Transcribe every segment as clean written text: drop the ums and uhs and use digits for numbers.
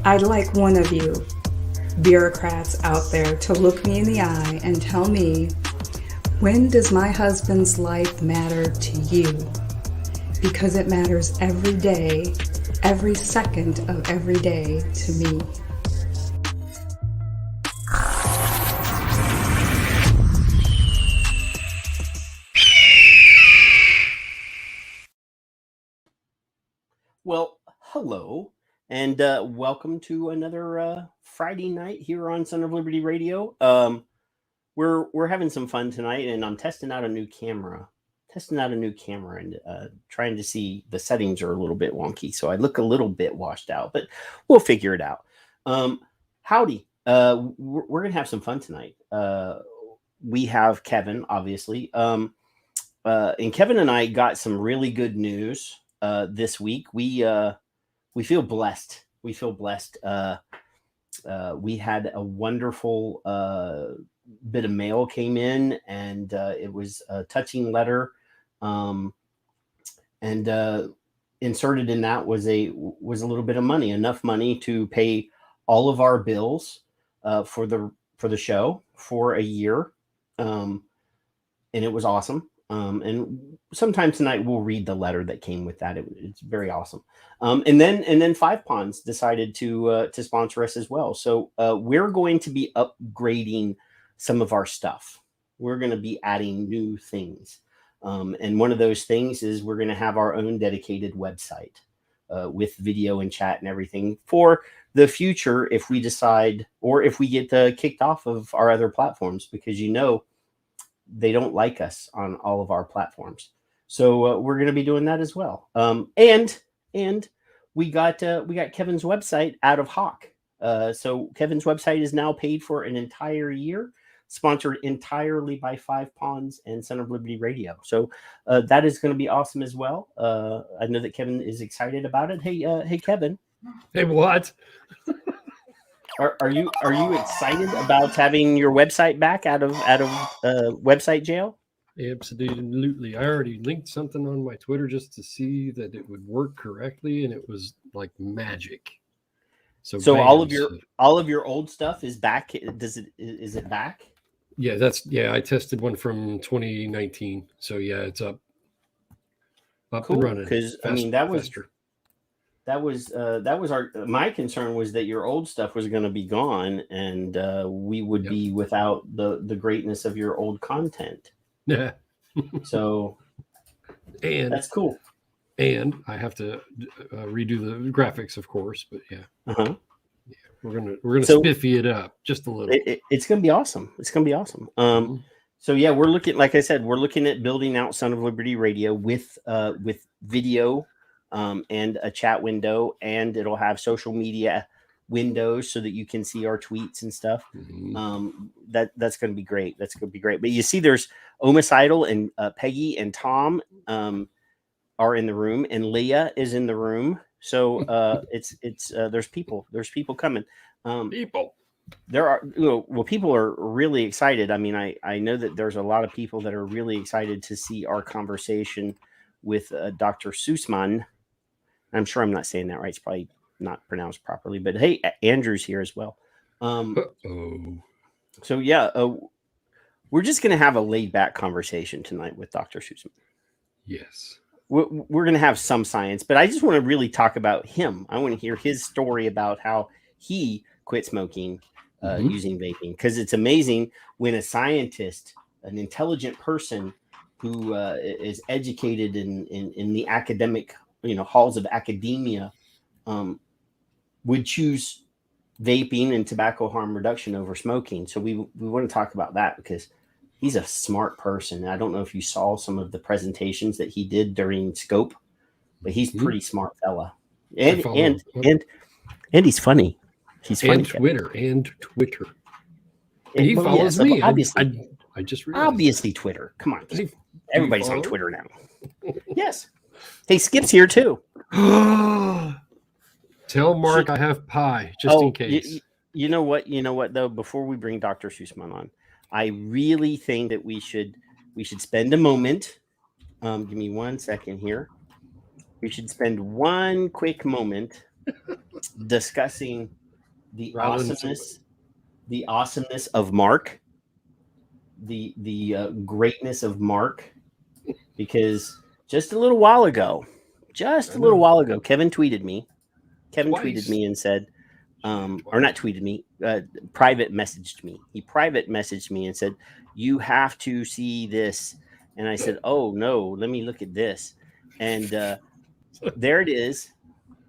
I'd like one of you bureaucrats out there to look me in the eye and tell me, when does my husband's life matter to you? Because it matters every day, every second of every day to me. Well, hello, and welcome to another Friday night here on Son of Liberty Radio. We're having some fun tonight, and I'm testing out a new camera. And trying to see, the settings are a little bit wonky, so I look a little bit washed out, but we'll figure it out. Howdy. We're gonna have some fun tonight. We have Kevin, obviously, and Kevin and I got some really good news this week. We feel blessed. We had a wonderful bit of mail came in, and it was a touching letter. And inserted in that was a little bit of money, enough money to pay all of our bills for the show for a year. And it was awesome. And sometime tonight we'll read the letter that came with that. It's very awesome. And then Five Ponds decided to sponsor us as well. So we're going to be upgrading some of our stuff. We're going to be adding new things. And one of those things is we're going to have our own dedicated website with video and chat and everything for the future if we decide, or if we get kicked off of our other platforms, because they don't like us on all of our platforms. So we're going to be doing that as well. And we got Kevin's website out of Hawk. So Kevin's website is now paid for an entire year, sponsored entirely by Five Ponds and Son of Liberty Radio. So that is going to be awesome as well. I know that Kevin is excited about it. Hey, Kevin. Hey, what? Are you excited about having your website back out of website jail? Absolutely. I already linked something on my Twitter just to see that it would work correctly, and it was like magic. So bam, all of your old stuff is back. Is it back? Yeah, I tested one from 2019. So yeah, it's up Cool. And running. Because I mean that was my concern was that your old stuff was going to be gone, and we would be without the greatness of your old content. Yeah. So and that's cool. And I have to redo the graphics, of course, but yeah. Uh-huh. Yeah, we're gonna spiffy it up just a little. It's gonna be awesome. So yeah, we're looking at building out Son of Liberty Radio with video and a chat window, and it'll have social media windows so that you can see our tweets and stuff. Mm-hmm. That's going to be great. But you see, there's Omicidal and Peggy and Tom are in the room, and Leah is in the room. So there's people coming. People are really excited. I mean, I know that there's a lot of people that are really excited to see our conversation with Dr. Sussman. I'm sure I'm not saying that right. It's probably not pronounced properly, but hey, Andrew's here as well. So yeah, we're just going to have a laid back conversation tonight with Dr. Sussman. Yes. We're going to have some science, but I just want to really talk about him. I want to hear his story about how he quit smoking using vaping, because it's amazing when a scientist, an intelligent person who is educated in the academic halls of academia would choose vaping and tobacco harm reduction over smoking. So we want to talk about that, because he's a smart person. I don't know if you saw some of the presentations that he did during Scope, but he's pretty smart fella. And he's funny. He's funny. And Twitter. And he follows me. Obviously. I just realized. Obviously Twitter. Come on. Everybody's on Twitter now. Yes. Hey, Skip's here too. Tell Mark I have pie, just in case. You know what though, before we bring Dr. Sussman on, I really think that we should spend a moment. Give me 1 second here. We should spend one quick moment discussing the Rather awesomeness of Mark, the greatness of Mark, because just a little while ago, Kevin tweeted me. And said, or not tweeted me, private messaged me. He private messaged me and said, "You have to see this." And I said, "Oh no, let me look at this." And there it is.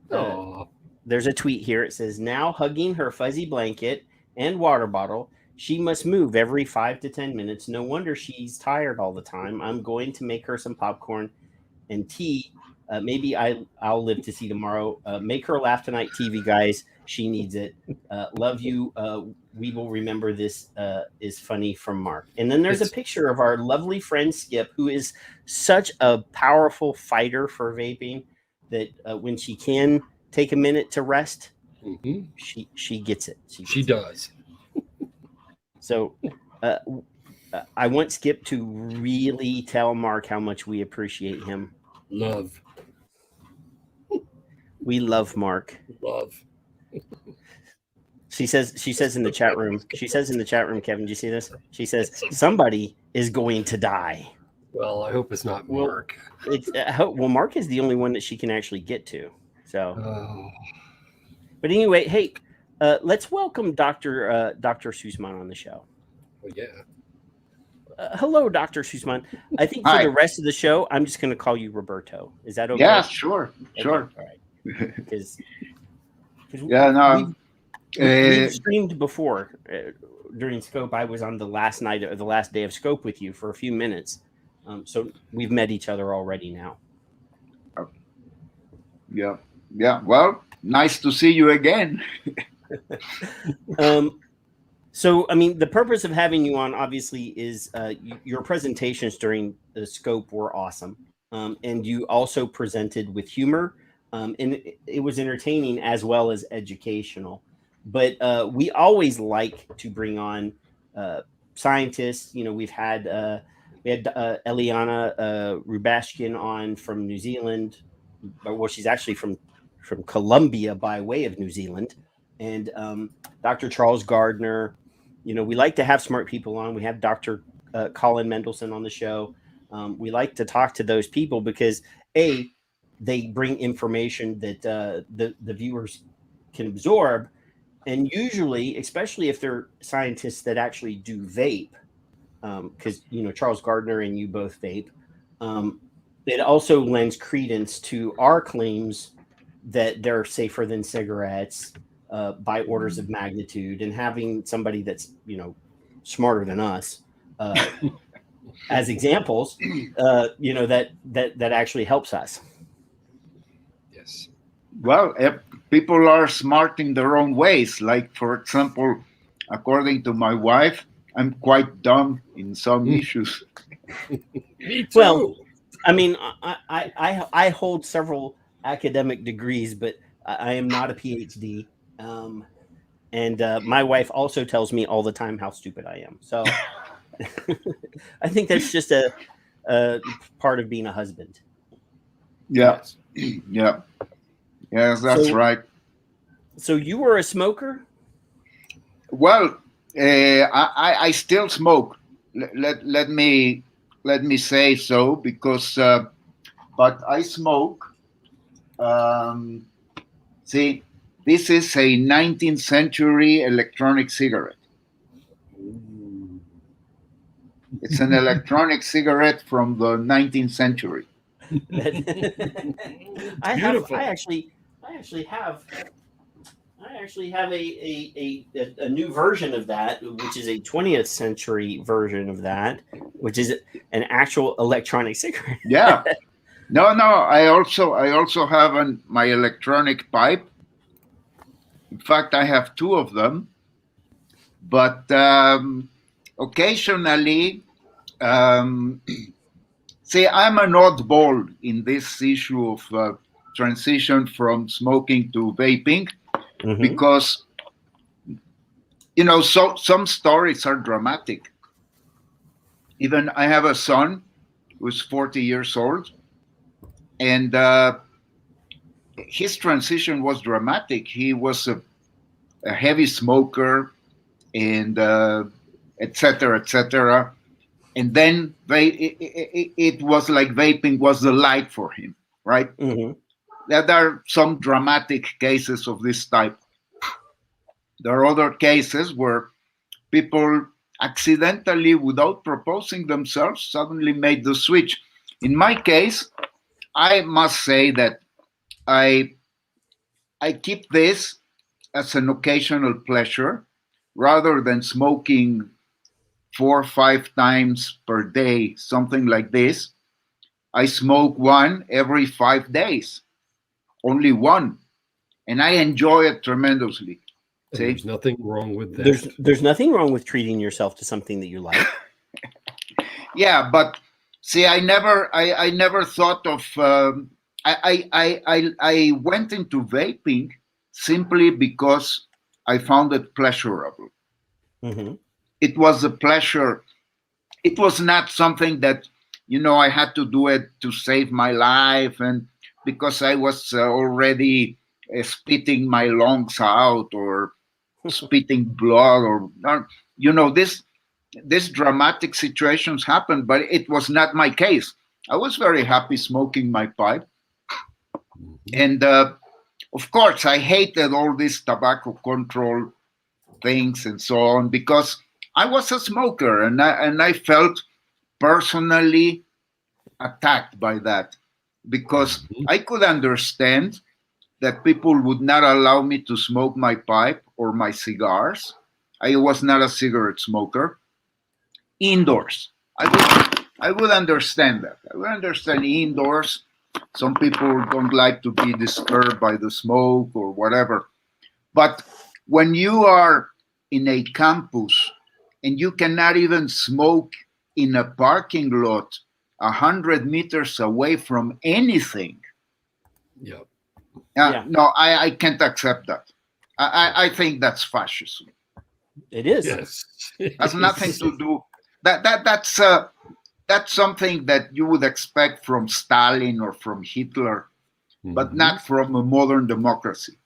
There's a tweet here. It says, "Now hugging her fuzzy blanket and water bottle. She must move every 5 to 10 minutes. No wonder she's tired all the time. I'm going to make her some popcorn and tea. Maybe I'll live to see tomorrow. Make her laugh tonight, TV guys. She needs it. Love you. We will remember this is funny from Mark." And then there's a picture of our lovely friend Skip, who is such a powerful fighter for vaping that when she can take a minute to rest, she gets it. She does. So I want Skip to really tell Mark how much we appreciate him. Love. We love Mark. Love. She says in the chat room, Kevin, do you see this? She says, somebody is going to die. Well, I hope it's not Mark. Mark is the only one that she can actually get to. So, but anyway, hey, let's welcome Dr. Sussman on the show. Oh, yeah. Hello, Dr. Sussman. I think for the rest of the show, I'm just going to call you Roberto. Is that okay? Yeah, sure. Okay, all right. Because we've streamed before during Scope. I was on the last day of Scope with you for a few minutes. So we've met each other already now. Yeah. Well, nice to see you again. So, I mean, the purpose of having you on, obviously, is your presentations during the Scope were awesome. And you also presented with humor. And it was entertaining as well as educational. But we always like to bring on scientists. You know, we had Eliana Rubashkin on from New Zealand. Well, she's actually from Colombia by way of New Zealand. And Dr. Charles Gardner. You know, we like to have smart people on. We have Dr. Colin Mendelsohn on the show. We like to talk to those people because, A, they bring information that the viewers can absorb. And usually, especially if they're scientists that actually do vape, because, you know, Charles Gardner and you both vape, it also lends credence to our claims that they're safer than cigarettes by orders of magnitude. And having somebody that's, you know, smarter than us as examples, you know, that actually helps us. Yes. Well, people are smart in their own ways. Like, for example, according to my wife, I'm quite dumb in some issues. Me too. Well, I mean, I hold several academic degrees, but I am not a PhD. And my wife also tells me all the time how stupid I am. So I think that's just a part of being a husband. Yeah. Yeah. Yes, that's right. So you were a smoker? Well, I still smoke. Let me say so, because but I smoke. See, this is a 19th century electronic cigarette. It's an electronic cigarette from the 19th century. I actually have a new version of that, which is a 20th century version of that, which is an actual electronic cigarette. Yeah. No. I also have my electronic pipe. In fact, I have two of them. But occasionally, see, I'm an oddball in this issue of transition from smoking to vaping, because, you know, so some stories are dramatic. Even I have a son who's 40 years old, and his transition was dramatic. He was a heavy smoker, and et cetera, et cetera. And then it was like vaping was the light for him, right? Mm-hmm. There are some dramatic cases of this type. There are other cases where people accidentally, without proposing themselves, suddenly made the switch. In my case, I must say that I keep this as an occasional pleasure rather than smoking 4 or 5 times per day, something like this. I smoke one every 5 days, only one, and I enjoy it tremendously. And See? there's nothing wrong with that. There's nothing wrong with treating yourself to something that you like. Yeah, but see, I never thought of. I went into vaping simply because I found it pleasurable. Mm-hmm. It was a pleasure. It was not something that, I had to do it to save my life, and because I was already spitting my lungs out or spitting blood, or this dramatic situations happened, but it was not my case. I was very happy smoking my pipe, and of course I hated all these tobacco control things and so on, because I was a smoker, and I felt personally attacked by that, because I could understand that people would not allow me to smoke my pipe or my cigars. I was not a cigarette smoker indoors. I would understand that. I would understand indoors. Some people don't like to be disturbed by the smoke or whatever. But when you are in a campus and you cannot even smoke in a parking lot 100 meters away from anything, Yeah. no, I can't accept that. I think that's fascism. It is. Yes. Has nothing to do. That's something that you would expect from Stalin or from Hitler, but not from a modern democracy.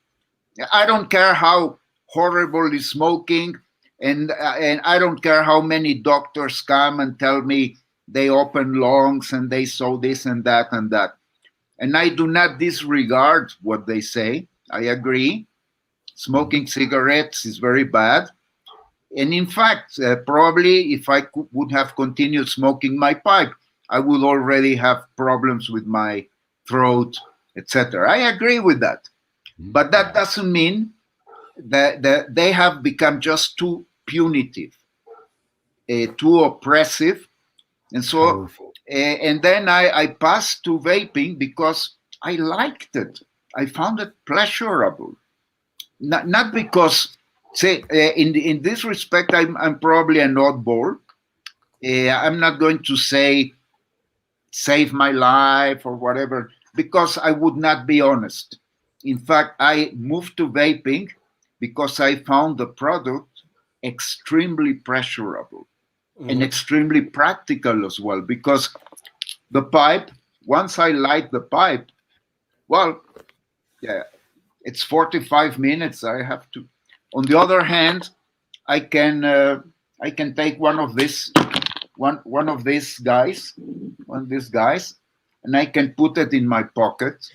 I don't care how horrible is smoking, and I don't care how many doctors come and tell me they open lungs and they saw this and that and that. And I do not disregard what they say. I agree. Smoking cigarettes is very bad. And in fact, probably if I would have continued smoking my pipe, I would already have problems with my throat, etc. I agree with that. But that doesn't mean that they have become just too punitive, too oppressive. And so, and then I passed to vaping because I liked it. I found it pleasurable. Not because, say, in this respect, I'm probably an oddball. I'm not going to say save my life or whatever, because I would not be honest. In fact, I moved to vaping because I found the product extremely pleasurable and extremely practical as well. Because the pipe, once I light the pipe, well, yeah, it's 45 minutes. I have to. On the other hand, I can take one of these guys, and I can put it in my pocket.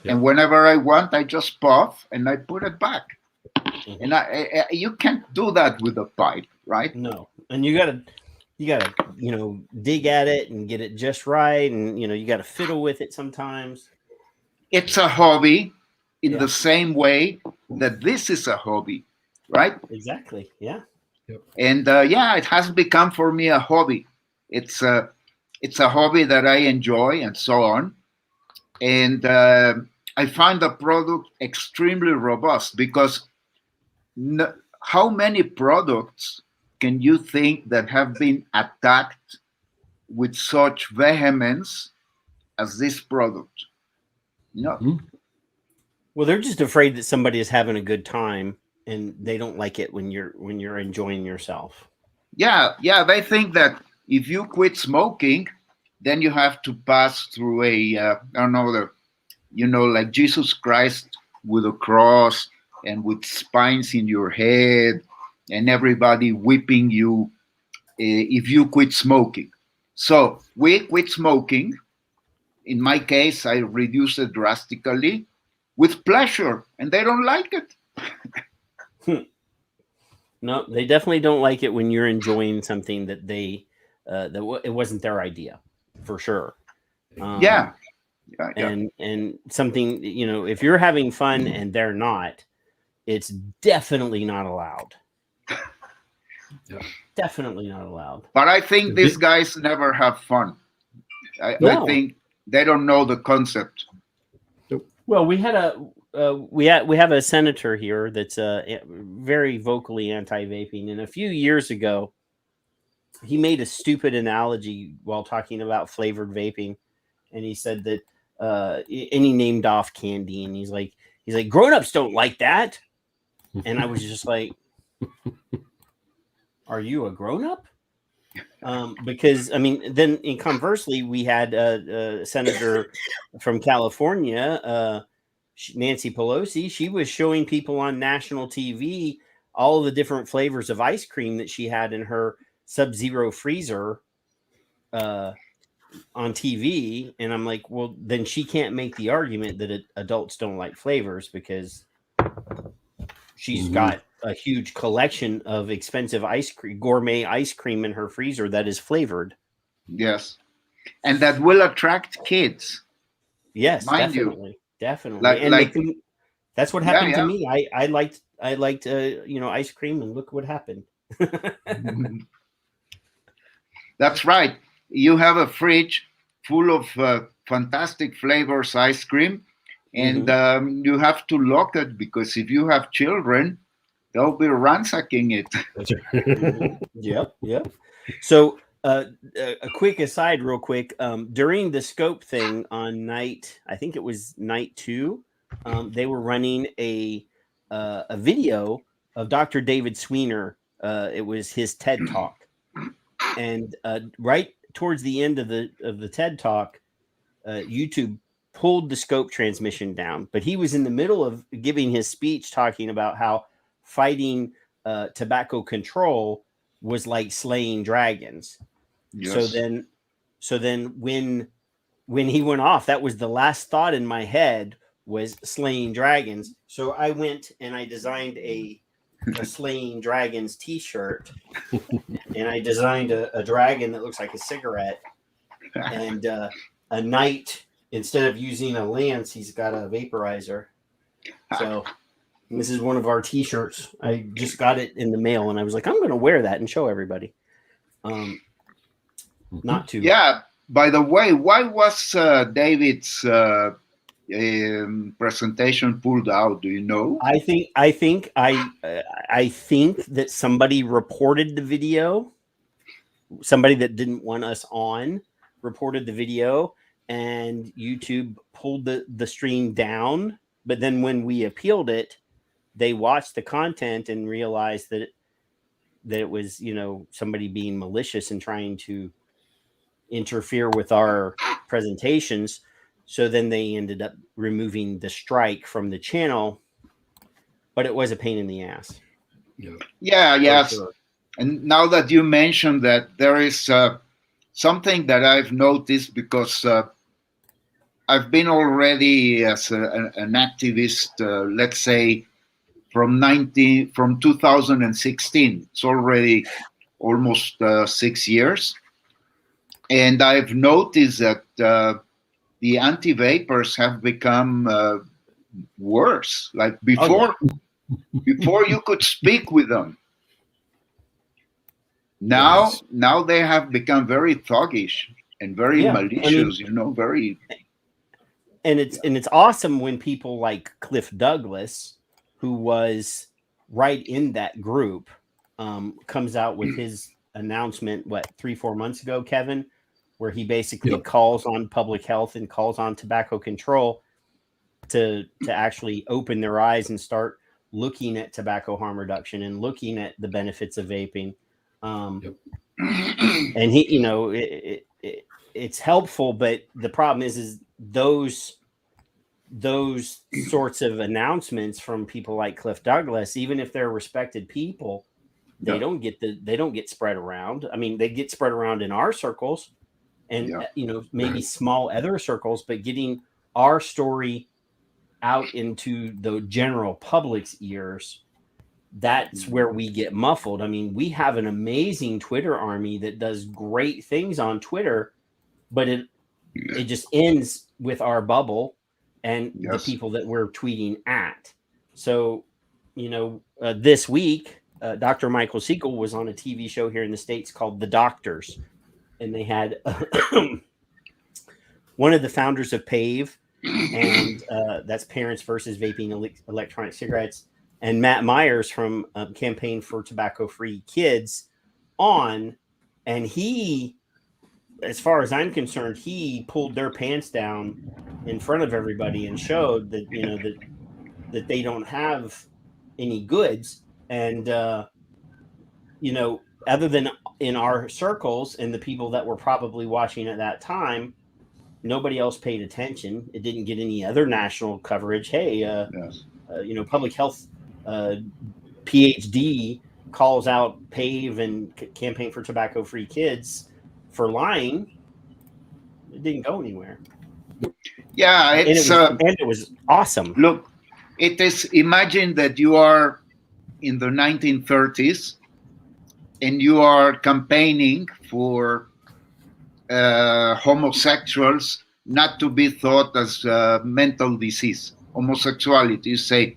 Yeah. And whenever I want, I just puff and I put it back. And you can't do that with a pipe, right? No, and you gotta dig at it and get it just right, and you gotta fiddle with it sometimes. It's a hobby in the same way that this is a hobby, right? Exactly. Yeah. Yep. And it has become for me a hobby. It's a hobby that I enjoy and so on. And I find the product extremely robust, because how many products can you think that have been attacked with such vehemence as this product? Well, they're just afraid that somebody is having a good time and they don't like it when you're enjoying yourself. Yeah, they think that if you quit smoking, then you have to pass through like Jesus Christ with a cross and with spines in your head and everybody whipping you if you quit smoking. So we quit smoking. In my case, I reduced it drastically with pleasure, and they don't like it. No, they definitely don't like it when you're enjoying something that it wasn't their idea, for sure. Yeah. And something, if you're having fun and they're not, it's definitely not allowed. Yeah. Definitely not allowed. But I think these guys never have fun. I think they don't know the concept. Well, we have a senator here that's very vocally anti-vaping, and a few years ago, he made a stupid analogy while talking about flavored vaping, and he said that, and he named off candy, and he's like, grown-ups don't like that, and I was just like, are you a grown-up? Because then conversely, we had a senator from California, Nancy Pelosi. She was showing people on national TV all the different flavors of ice cream that she had in her Sub-Zero freezer on TV, and I'm like, well, then she can't make the argument that adults don't like flavors because she's got a huge collection of expensive ice cream, gourmet ice cream in her freezer that is flavored. Yes, and that will attract kids. Yes, Mind definitely. And that's what happened to me. I liked ice cream, and look what happened. That's right. You have a fridge full of fantastic flavors ice cream, and you have to lock it because if you have children, they'll be ransacking it. Yep. So a quick aside real quick. During the scope thing on I think it was night 2, they were running a video of Dr. David Sweaner. It was his TED Talk. And right towards the end of the TED Talk, YouTube pulled the scope transmission down. But he was in the middle of giving his speech talking about how fighting tobacco control was like slaying dragons. Yes. So then when he went off, that was the last thought in my head was slaying dragons. So I went and I designed a slaying dragons t-shirt, and I designed a dragon that looks like a cigarette, and a knight, instead of using a lance, he's got a vaporizer. So this is one of our t-shirts. I just got it in the mail, and I was like, I'm going to wear that and show everybody. Not to. Yeah. By the way, why was David's presentation pulled out? Do you know? I think that somebody reported the video. Somebody that didn't want us on reported the video, and YouTube pulled the stream down. But then when we appealed it, they watched the content and realized that it was, somebody being malicious and trying to interfere with our presentations. So then they ended up removing the strike from the channel, but it was a pain in the ass. Yeah, yes. Sure. And now that you mentioned that, there is something that I've noticed, because I've been already as an activist, let's say, from 2016. It's already almost 6 years. And I've noticed that the anti-vapers have become worse. Like before, before you could speak with them. Now they have become very thuggish and very malicious. Very. And it's awesome when people like Cliff Douglas, who was right in that group, comes out with his announcement 3-4 months ago, Kevin, where he basically calls on public health and calls on tobacco control to actually open their eyes and start looking at tobacco harm reduction and looking at the benefits of vaping. And he, it's helpful, but the problem is those those sorts of announcements from people like Cliff Douglas, even if they're respected people, they don't get spread around. I mean, they get spread around in our circles and, maybe small other circles, but getting our story out into the general public's ears, that's where we get muffled. I mean, we have an amazing Twitter army that does great things on Twitter, but it just ends with our bubble and the people that we're tweeting at. So, this week, Dr. Michael Siegel was on a TV show here in the States called The Doctors. And they had one of the founders of PAVE, and that's Parents versus Vaping Electronic Cigarettes, and Matt Myers from Campaign for Tobacco-Free Kids on. And he, as far as I'm concerned, he pulled their pants down in front of everybody and showed that, that they don't have any goods. And, other than in our circles and the people that were probably watching at that time, nobody else paid attention. It didn't get any other national coverage. Hey, public health PhD calls out PAVE and Campaign for Tobacco-Free Kids for lying. It didn't go anywhere. Yeah, and it was awesome. Look, it is. Imagine that you are in the 1930s and you are campaigning for homosexuals not to be thought as mental disease. Homosexuality, you say,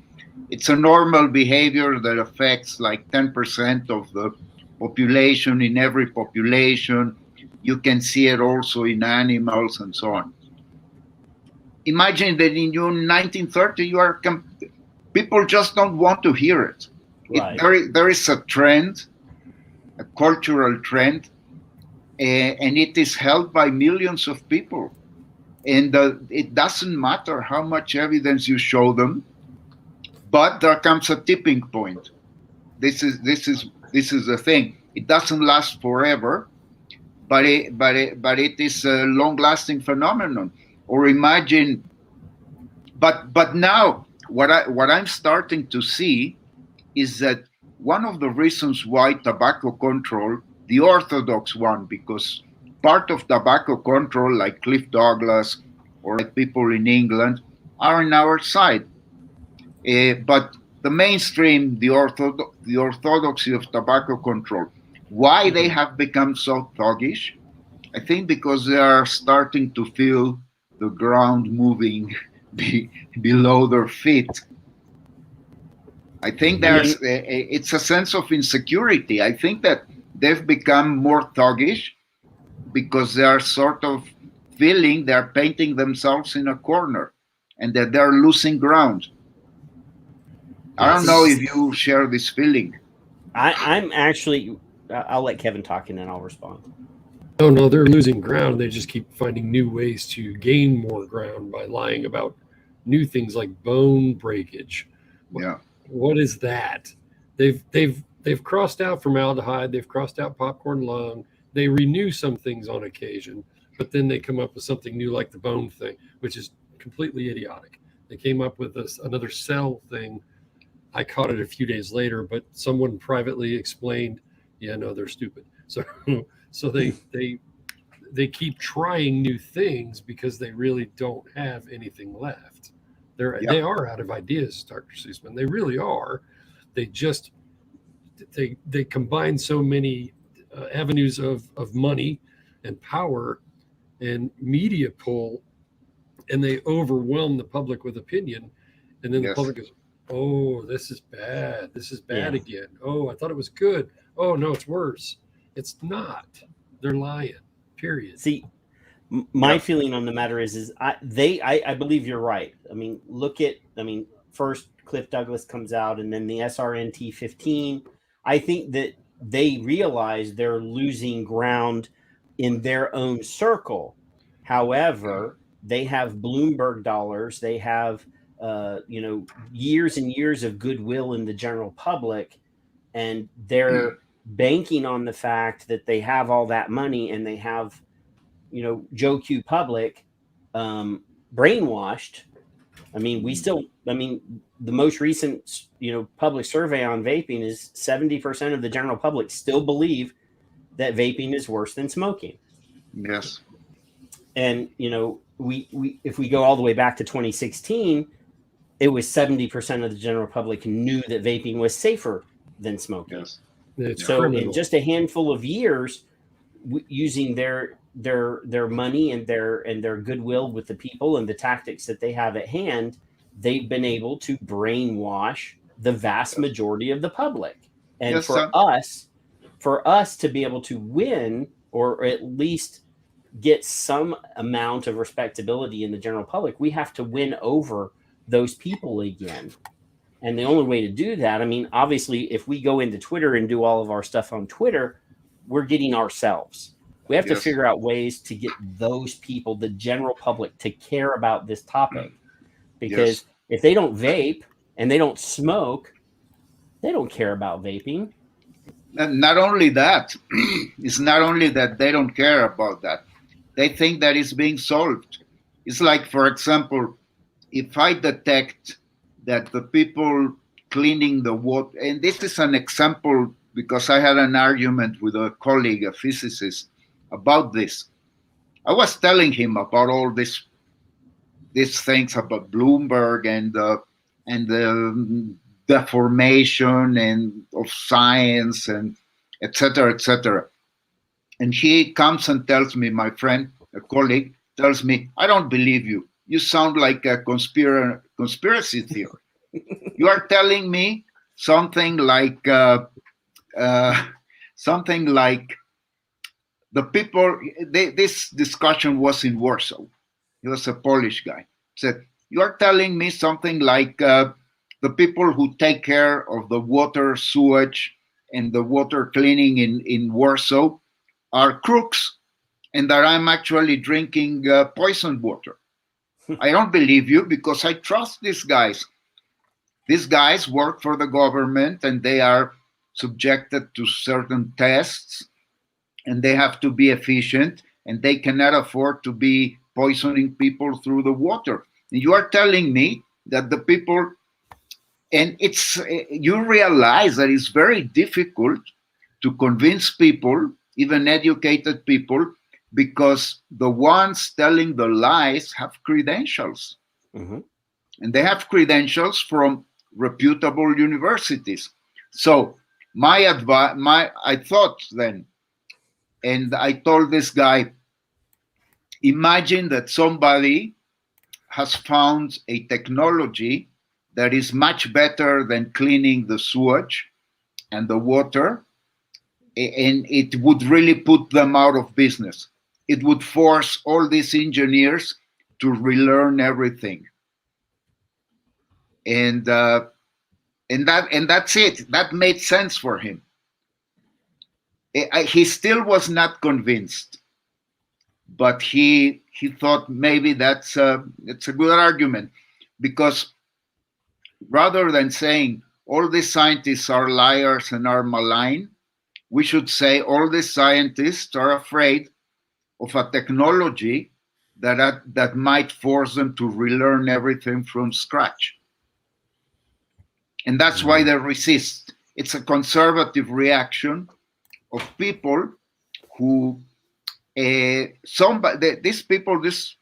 it's a normal behavior that affects like 10% of the population in every population. You can see it also in animals and so on. Imagine that in your 1930, people just don't want to hear it. Right. There is a trend, a cultural trend, and it is held by millions of people. And it doesn't matter how much evidence you show them, but there comes a tipping point. This is the thing. It doesn't last forever, but it is a long-lasting phenomenon. Or imagine, but now what I'm starting to see is that one of the reasons why tobacco control, the orthodox one, because part of tobacco control, like Cliff Douglas or like people in England, are on our side. But the mainstream, the orthodoxy of tobacco control, why they have become so thuggish? I think because they are starting to feel the ground moving below their feet. I think it's a sense of insecurity. I think that they've become more thuggish because they are sort of feeling they're painting themselves in a corner and that they're losing ground. I don't know if you share this feeling. I'm actually, I'll let Kevin talk and then I'll respond. No, they're losing ground. They just keep finding new ways to gain more ground by lying about new things like bone breakage. Yeah. What is that? They've crossed out formaldehyde. They've crossed out popcorn lung. They renew some things on occasion, but then they come up with something new like the bone thing, which is completely idiotic. They came up with another cell thing. I caught it a few days later, but someone privately explained, they're stupid. So they keep trying new things because they really don't have anything left. They are out of ideas, Dr. Sussman. They really are. They just they combine so many avenues of money and power and media pull, and they overwhelm the public with opinion, and then the public goes, "Oh, this is bad. This is bad again. Oh, I thought it was good. Oh no, it's worse. It's not. They're lying. Period." See, my feeling on the matter is I believe you're right. I mean, first Cliff Douglas comes out and then the SRNT 15. I think that they realize they're losing ground in their own circle. However, they have Bloomberg dollars. They have, years and years of goodwill in the general public, and they're banking on the fact that they have all that money and they have, Joe Q public brainwashed I mean, the most recent, public survey on vaping is 70% of the general public still believe that vaping is worse than smoking. Yes. And, we if we go all the way back to 2016, it was 70% of the general public knew that vaping was safer than smoking. Yes. It's So criminal. in just a handful of years, using their money and their goodwill with the people and the tactics that they have at hand, they've been able to brainwash the vast majority of the public. And Yes, for us to be able to win, or at least get some amount of respectability in the general public, we have to win over those people again. And the only way to do that, I mean, obviously, if we go into Twitter and do all of our stuff on Twitter, we're getting ourselves. We have to figure out ways to get those people, the general public, to care about this topic. Because if they don't vape and they don't smoke, they don't care about vaping. And not only that, it's not only that they don't care about that. They think that it's being solved. It's like, for example, if I detect that the people cleaning the water, and this is an example because I had an argument with a colleague, a physicist, about this. I was telling him about all these things about Bloomberg and the deformation and of science and et cetera, and he comes and tells me, my friend, a colleague, tells me, I don't believe you. You sound like a conspiracy theory. You are telling me something like the people. This discussion was in Warsaw. He was a Polish guy. Said, you are telling me something like the people who take care of the water, sewage, and the water cleaning in Warsaw are crooks, and that I'm actually drinking poisoned water. I don't believe you because I trust these guys. These guys work for the government and they are subjected to certain tests and they have to be efficient and they cannot afford to be poisoning people through the water. And you are telling me that the people, and you realize that it's very difficult to convince people, even educated people, because the ones telling the lies have credentials. Mm-hmm. And they have credentials from reputable universities. So I thought then, and I told this guy, imagine that somebody has found a technology that is much better than cleaning the sewage and the water, and it would really put them out of business. It would force all these engineers to relearn everything. And that's it. That made sense for him. He still was not convinced, but he thought maybe it's a good argument, because rather than saying all these scientists are liars and are malign, we should say all these scientists are afraid of a technology that might force them to relearn everything from scratch. And that's why they resist. It's a conservative reaction of people who, these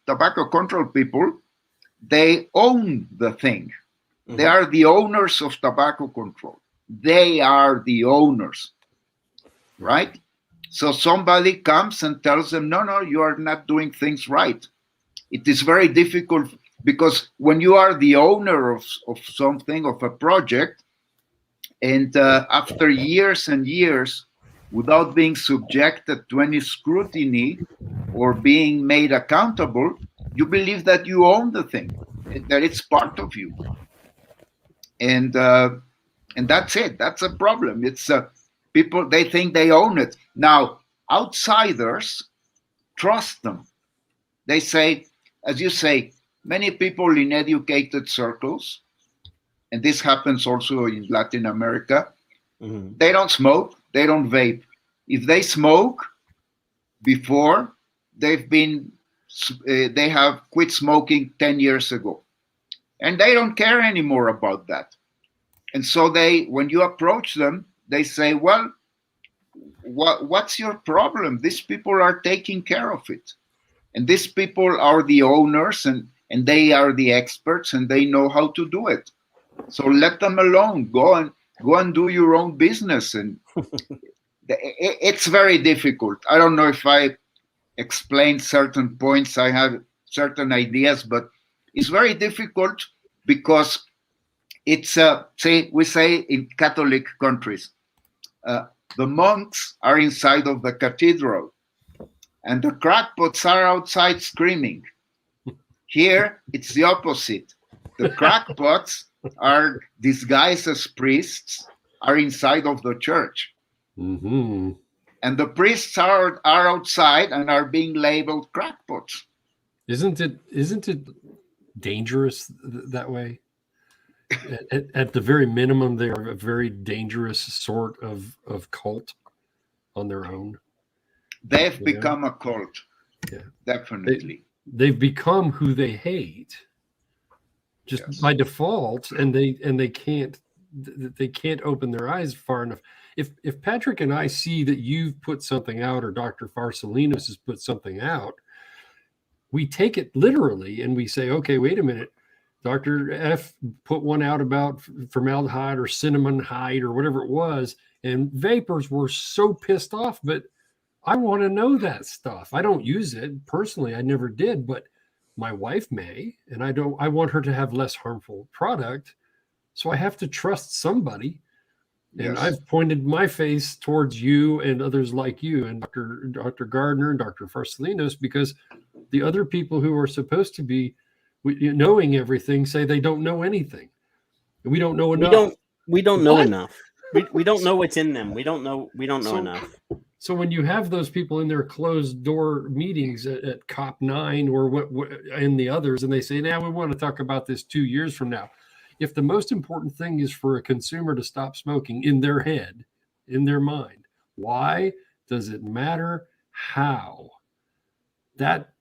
tobacco control people, they own the thing. Mm-hmm. They are the owners of tobacco control. They are the owners, right? So somebody comes and tells them, no, you are not doing things right. It is very difficult, because when you are the owner of something, of a project, and after years and years, without being subjected to any scrutiny or being made accountable, you believe that you own the thing, that it's part of you. And that's it. That's a problem. It's people, they think they own it. Now, outsiders trust them. They say, as you say, many people in educated circles, and this happens also in Latin America, mm-hmm. They don't smoke, they don't vape. If they smoke before, they have quit smoking 10 years ago. and they don't care anymore about that. And so when you approach them, they say, well, what's your problem? These people are taking care of it. And these people are the owners, and they are the experts, and they know how to do it. So let them alone. Go and do your own business. And it's very difficult. I don't know if I explained certain points. I have certain ideas, but it's very difficult because it's we say in Catholic countries, the monks are inside of the cathedral and the crackpots are outside screaming. Here it's the opposite. The crackpots are disguised as priests, are inside of the church. Mm-hmm. And the priests are outside and are being labeled crackpots. Isn't it dangerous that way? At the very minimum, they are a very dangerous sort of cult on their own. They've become a cult. Yeah, definitely. They've become who they hate, just by default, and they can't open their eyes far enough. If Patrick and I see that you've put something out, or Dr. Farsalinos has put something out, we take it literally and we say, okay, wait a minute. Dr. F put one out about formaldehyde or cinnamon hide or whatever it was, and vapors were so pissed off, but I want to know that stuff. I don't use it personally. I never did, but my wife may, and I want her to have less harmful product. So I have to trust somebody. And I've pointed my face towards you and others like you and Dr. Gardner and Dr. Farsalinos, because the other people who are supposed to be knowing everything say they don't know anything. We don't know enough. We don't know enough. We don't know what's in them. We don't know enough. So when you have those people in their closed door meetings at COP9 or and the others, and they say, "Now we want to talk about this 2 years from now." If the most important thing is for a consumer to stop smoking in their head, in their mind, why does it matter how? That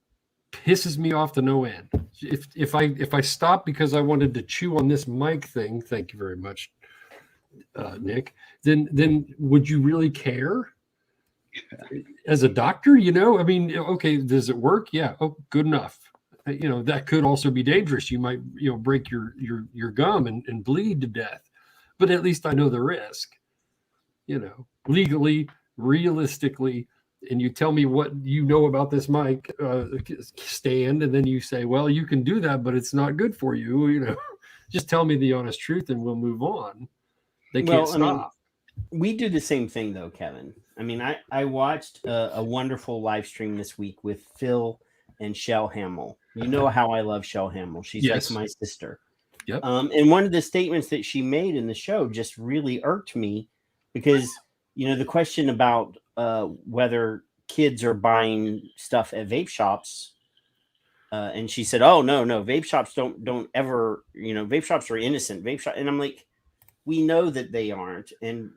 pisses me off to no end. If I stop because I wanted to chew on this mic thing, thank you very much, Nick, then would you really care? As a doctor, I mean, okay, does it work? Yeah. Oh, good enough. That could also be dangerous. You might, break your gum and bleed to death, but at least I know the risk, legally, realistically. And you tell me what you know about this mic stand, and then you say, well, you can do that, but it's not good for you. Just tell me the honest truth and we'll move on. They can't stop. We do the same thing though, Kevin. I mean, I watched a wonderful live stream this week with Phil and Shell Hamill. You know how I love Shell Hamill. She's like my sister. Yep. And one of the statements that she made in the show just really irked me, because, the question about whether kids are buying stuff at vape shops, and she said, "Oh, no, vape shops don't ever, vape shops are innocent. And I'm like, we know that they aren't. And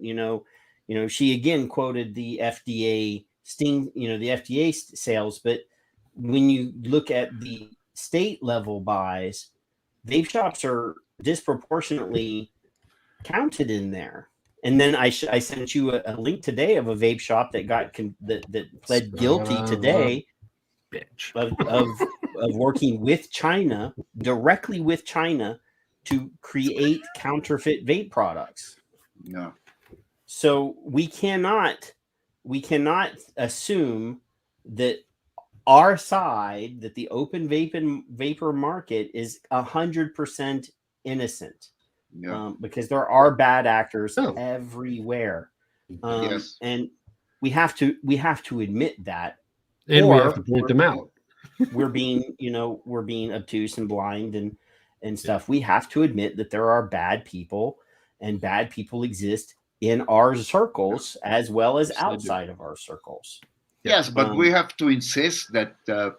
she again quoted the FDA the FDA sales, but when you look at the state level buys, vape shops are disproportionately counted in there. And then I sent you a link today of a vape shop that got that pled guilty today of working with China, directly with China, to create counterfeit vape products. Yeah. So we cannot assume that our side, that the open vapor market is 100% innocent. Yeah. Because there are bad actors everywhere. And we have to admit that. And we have to point them out. we're being obtuse and blind and stuff. We have to admit that there are bad people, and bad people exist in our circles as well as outside of our circles. Yes, but we have to insist that the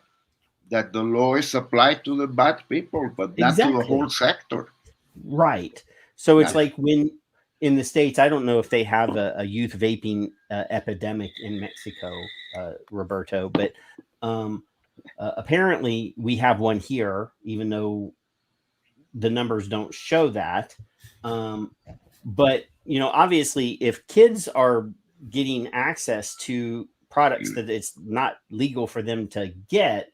law is applied to the bad people, but not to the whole sector. Right. So it's like when in the States, I don't know if they have a youth vaping epidemic in Mexico, Roberto, but apparently we have one here, even though the numbers don't show that. But obviously, if kids are getting access to products that it's not legal for them to get,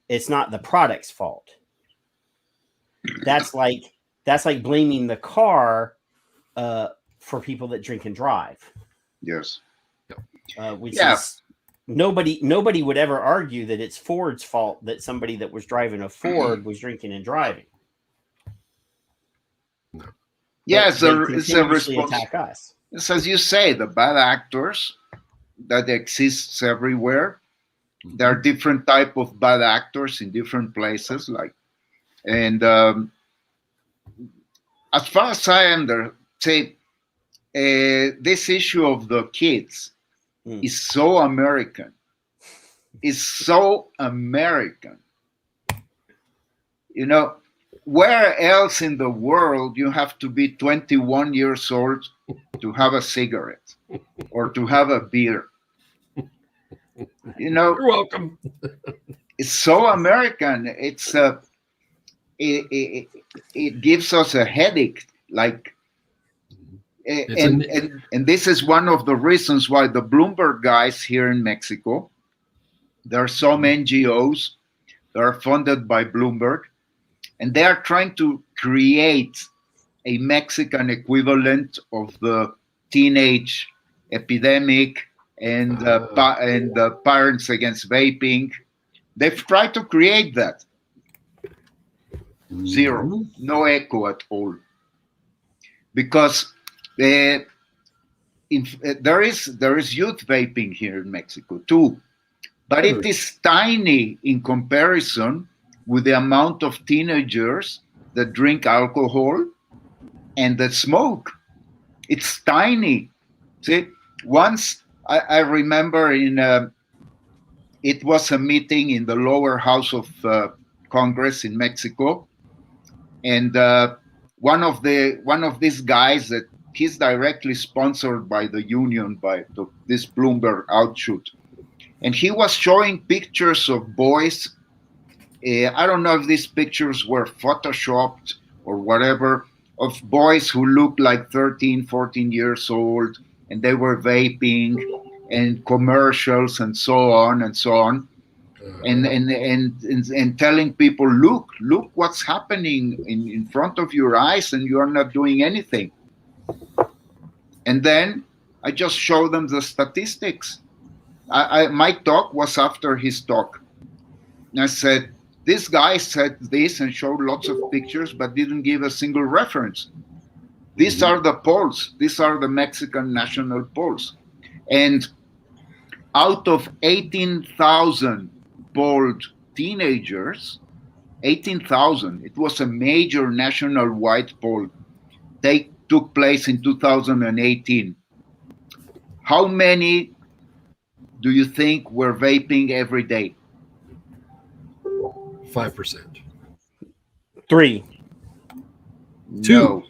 it's not the product's fault. That's like blaming the car for people that drink and drive. Yes. Which is nobody would ever argue that it's Ford's fault that somebody that was driving a Ford was drinking and driving. Yes, it's a response. Attack us. It's as you say, the bad actors that exists everywhere. There are different type of bad actors in different places, and as far as I understand, this issue of the kids is so American. It's so American. Where else in the world you have to be 21 years old to have a cigarette or to have a beer? You're welcome. It's so American. It's it gives us a headache. And this is one of the reasons why the Bloomberg guys here in Mexico, there are some NGOs that are funded by Bloomberg, and they are trying to create a Mexican equivalent of the teenage epidemic and the Parents Against Vaping. They've tried to create that. Zero, no echo at all. Because there is youth vaping here in Mexico too, but it is tiny in comparison with the amount of teenagers that drink alcohol and that smoke. It's tiny. See, once I remember it was a meeting in the lower house of Congress in Mexico, and one of these guys that he's directly sponsored by the union, by this Bloomberg outshoot, and he was showing pictures of boys. I don't know if these pictures were photoshopped or whatever, of boys who looked like 13, 14 years old, and they were vaping and commercials and so on and so on. And telling people, look what's happening in front of your eyes, and you are not doing anything. And then I just show them the statistics. My talk was after his talk. And I said, this guy said this and showed lots of pictures, but didn't give a single reference. These are the polls. These are the Mexican national polls. And out of 18,000 polled teenagers, 18,000, it was a major national-wide poll. They took place in 2018. How many do you think were vaping every day? 5%. 3. 2. No.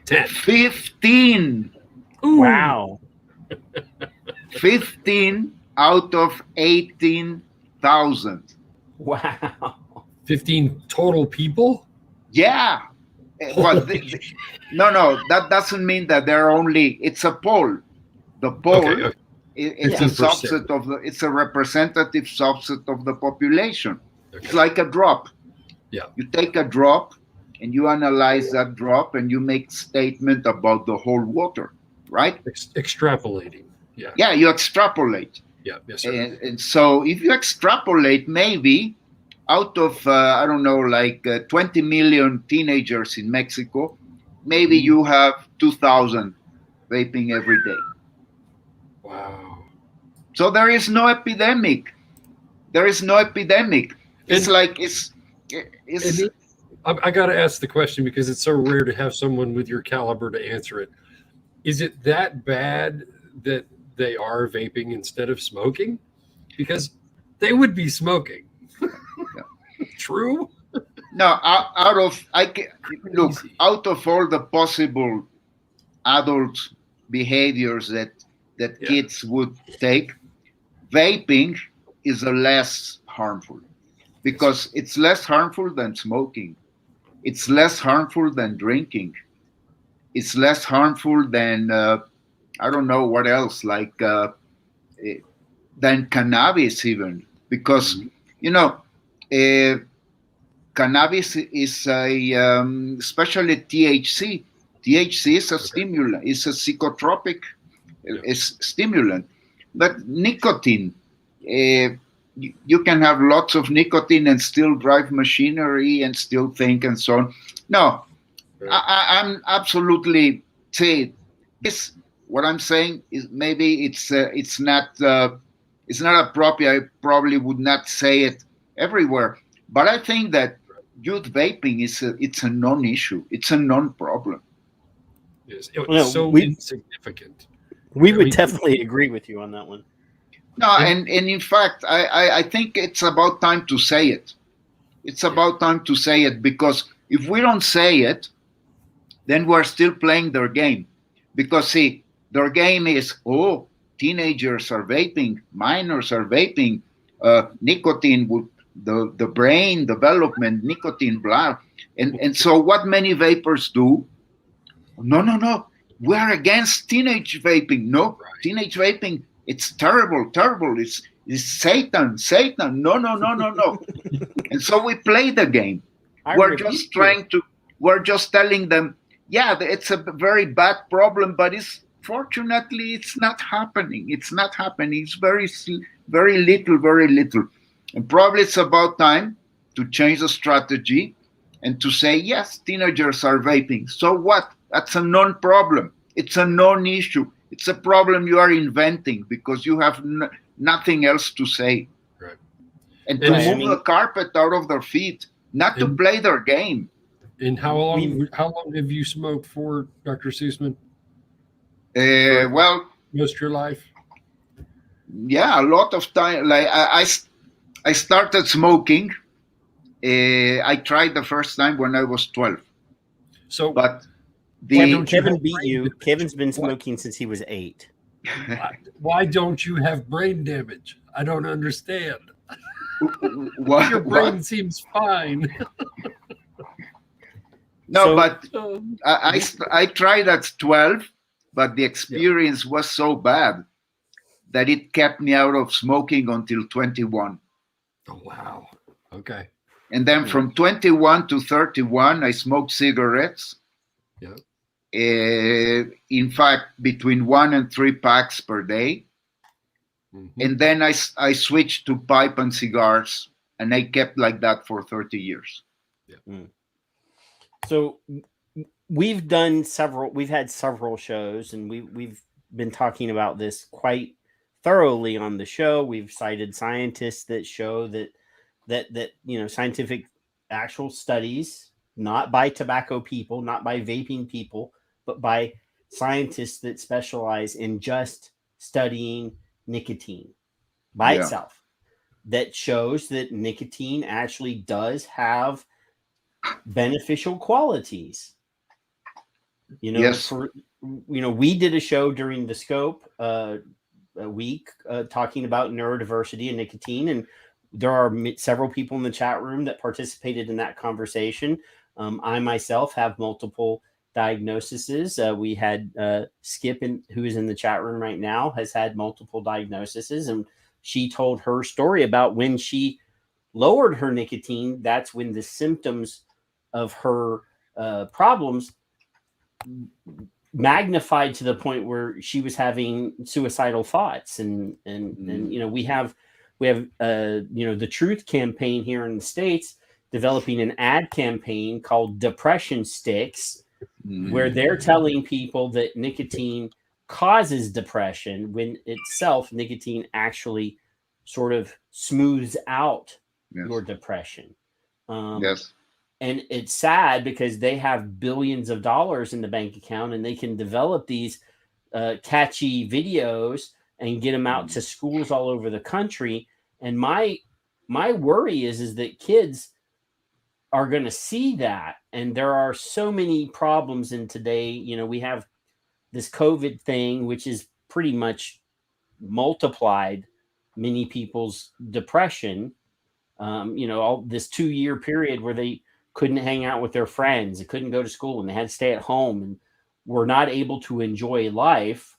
10. 15. Ooh. Wow. 15 out of 18,000. Wow. 15 total people? Yeah. Well, no, that doesn't mean that they're only, it's a poll. The poll, it's a subset it's a representative subset of the population. Okay. It's like a drop. Yeah. You take a drop and you analyze that drop and you make statement about the whole water, right? Extrapolating. Yeah. Yeah, you extrapolate. Yeah, yes, sir. And so if you extrapolate, maybe out of, 20 million teenagers in Mexico, maybe you have 2,000 vaping every day. Wow. So there is no epidemic. There is no epidemic. It's I got to ask the question because it's so rare to have someone with your caliber to answer it. Is it that bad that they are vaping instead of smoking? Because they would be smoking. True? No, out of all the possible adult behaviors that kids would take, vaping is the less harmful because it's less harmful than smoking. it's less harmful than drinking. It's less harmful than I don't know what else, like than cannabis even, because you know, uh, cannabis is a especially THC. THC is a stimulant. It's a psychotropic is stimulant, but nicotine. You can have lots of nicotine and still drive machinery and still think and so on. No, I'm absolutely say this. What I'm saying is maybe it's not appropriate. I probably would not say it everywhere, but I think that youth vaping it's a non-issue. It's a non-problem. Yes, No, it's so we insignificant. we I would mean, definitely agree with you on that one. No, and in fact, I think it's about time to say it. It's about time to say it, because if we don't say it, then we're still playing their game. Because see, their game is, oh, teenagers are vaping, minors are vaping, nicotine would the brain development, nicotine, blah. And so what many vapors do? No, no, no. We are against teenage vaping. No, teenage vaping, it's terrible, terrible. It's Satan, Satan. No, no, no, no, no. And so we play the game. We're just we're just telling them, yeah, it's a very bad problem, but fortunately it's not happening. It's not happening. It's very little, very little. And probably it's about time to change the strategy and to say, yes, teenagers are vaping. So what? That's a non-problem. It's a non-issue. It's a problem you are inventing because you have nothing else to say. Right. And to move the carpet out of their feet, not to play their game. And how long have you smoked for, Dr. Sussman? Well, most of your life? Yeah, a lot of time. Like I started smoking. I tried the first time when I was 12. So, but Kevin beat you. Kevin's been smoking since he was 8. Why don't you have brain damage? I don't understand. Your brain what? seems fine. No, but I tried at 12, but the experience was so bad that it kept me out of smoking until 21. Oh, wow. Okay. And then from 21 to 31, I smoked cigarettes. Yeah. In fact, between 1 and 3 packs per day. Mm-hmm. And then I switched to pipe and cigars, and I kept like that for 30 years. Yeah. Mm. So we've had several shows, and we've been talking about this quite thoroughly on the show. We've cited scientists that show that scientific actual studies, not by tobacco people, not by vaping people, but by scientists that specialize in just studying nicotine by itself, that shows that nicotine actually does have beneficial qualities. Yes. We did a show during the Scope a week talking about neurodiversity and nicotine, and there are several people in the chat room that participated in that conversation. I myself have multiple diagnoses. We had Skip, who is in the chat room right now, has had multiple diagnoses, and she told her story about when she lowered her nicotine. That's when the symptoms of her problems magnified to the point where she was having suicidal thoughts. And we have the Truth campaign here in the States developing an ad campaign called Depression Sticks, where they're telling people that nicotine causes depression when itself nicotine actually sort of smooths out your depression. Yes. And it's sad because they have billions of dollars in the bank account, and they can develop these catchy videos and get them out to schools all over the country. And my worry is that kids are going to see that. And there are so many problems in today. We have this COVID thing, which is pretty much multiplied many people's depression. All this 2-year period where they couldn't hang out with their friends, they couldn't go to school, and they had to stay at home and were not able to enjoy life,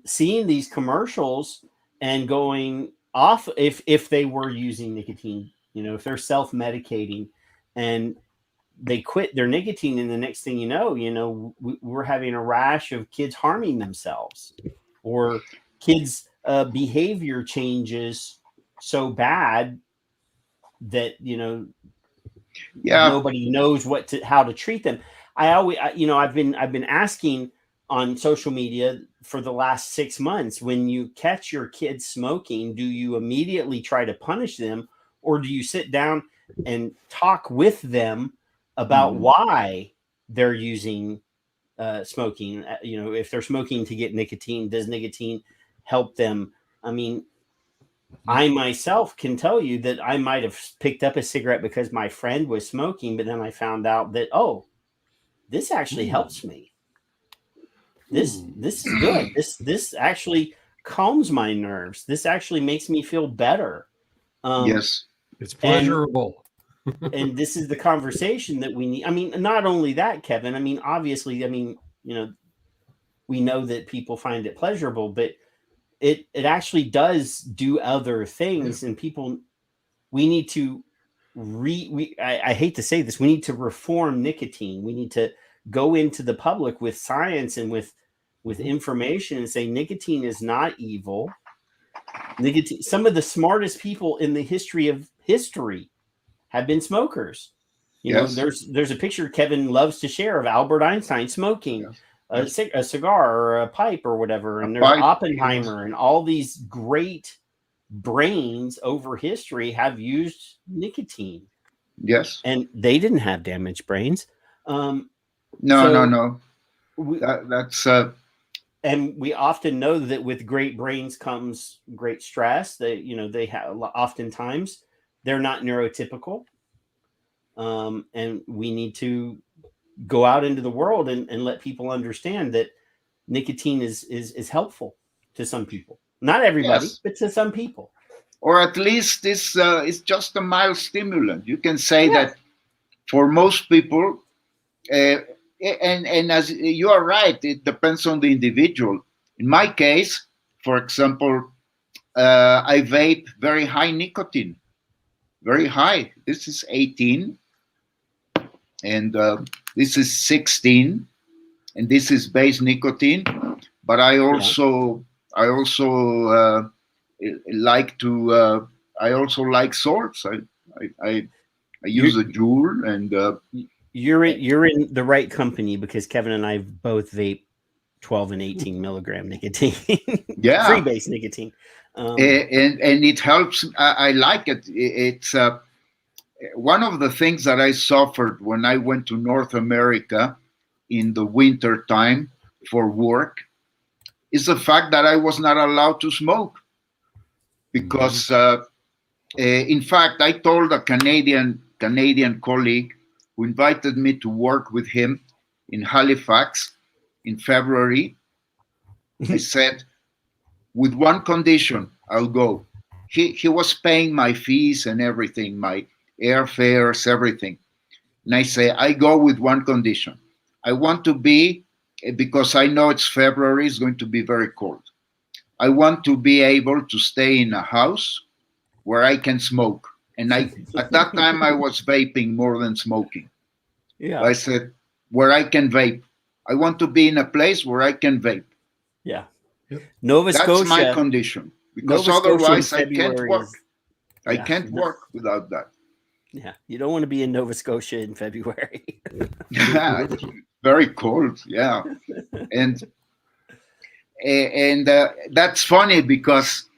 seeing these commercials and going off, if they were using nicotine, if they're self-medicating and they quit their nicotine, and the next thing you know, we're having a rash of kids harming themselves, or kids' behavior changes so bad that nobody knows how to treat them. I've been asking on social media for the last 6 months, when you catch your kids smoking, do you immediately try to punish them, or do you sit down and talk with them about why they're using smoking? If they're smoking to get nicotine, does nicotine help them? I mean, I myself can tell you that I might have picked up a cigarette because my friend was smoking, but then I found out that, this actually helps me. This is good. This actually calms my nerves. This actually makes me feel better. Yes, it's pleasurable. And this is the conversation that we need. I mean, not only that, Kevin. I mean, obviously, we know that people find it pleasurable, but it actually does do other things, and people, we need to I hate to say this, we need to reform nicotine. We need to go into the public with science and with information and say nicotine is not evil. Nicotine, some of the smartest people in the history of history have been smokers. There's a picture Kevin loves to share of Albert Einstein smoking a cigar or a pipe or whatever, and there's Oppenheimer, and all these great brains over history have used nicotine. Yes, and they didn't have damaged brains. No. That's and we often know that with great brains comes great stress. They have, oftentimes they're not neurotypical, and we need to go out into the world and let people understand that nicotine is helpful to some people. Not everybody, but to some people. Or at least this is just a mild stimulant. You can say that for most people, and as you are right, it depends on the individual. In my case, for example, I vape very high nicotine, very high. This is 18, and this is 16, and this is base nicotine. But I also like to. I also like salts. I use a Juul, and you're in the right company, because Kevin and I both vape 12 and 18 milligram nicotine. Free base nicotine, and it helps. I like it. It's one of the things that I suffered when I went to North America in the winter time for work is the fact that I was not allowed to smoke, because in fact I told a Canadian colleague who invited me to work with him in Halifax in February. I said, with one condition, I'll go. He was paying my fees and everything, my airfares, everything. And I say, I go with one condition. I want to be, because I know it's February, it's going to be very cold. I want to be able to stay in a house where I can smoke. And at that time I was vaping more than smoking. Yeah. I said, where I can vape. I want to be in a place where I can vape. Yeah. Nova Scotia. That's my condition. Because otherwise I can't work. I can't work without that. Yeah. You don't want to be in Nova Scotia in February. Very cold. Yeah. And that's funny, because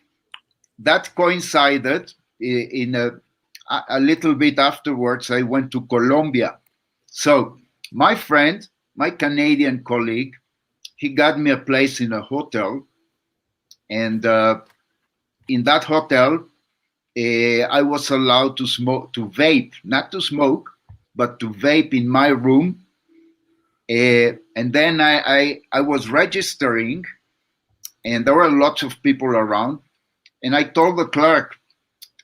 that coincided in a little bit afterwards. I went to Colombia. So my friend, my Canadian colleague, he got me a place in a hotel. And in that hotel, I was allowed to vape, not to smoke, but to vape in my room. And then I was registering, and there were lots of people around. And I told the clerk,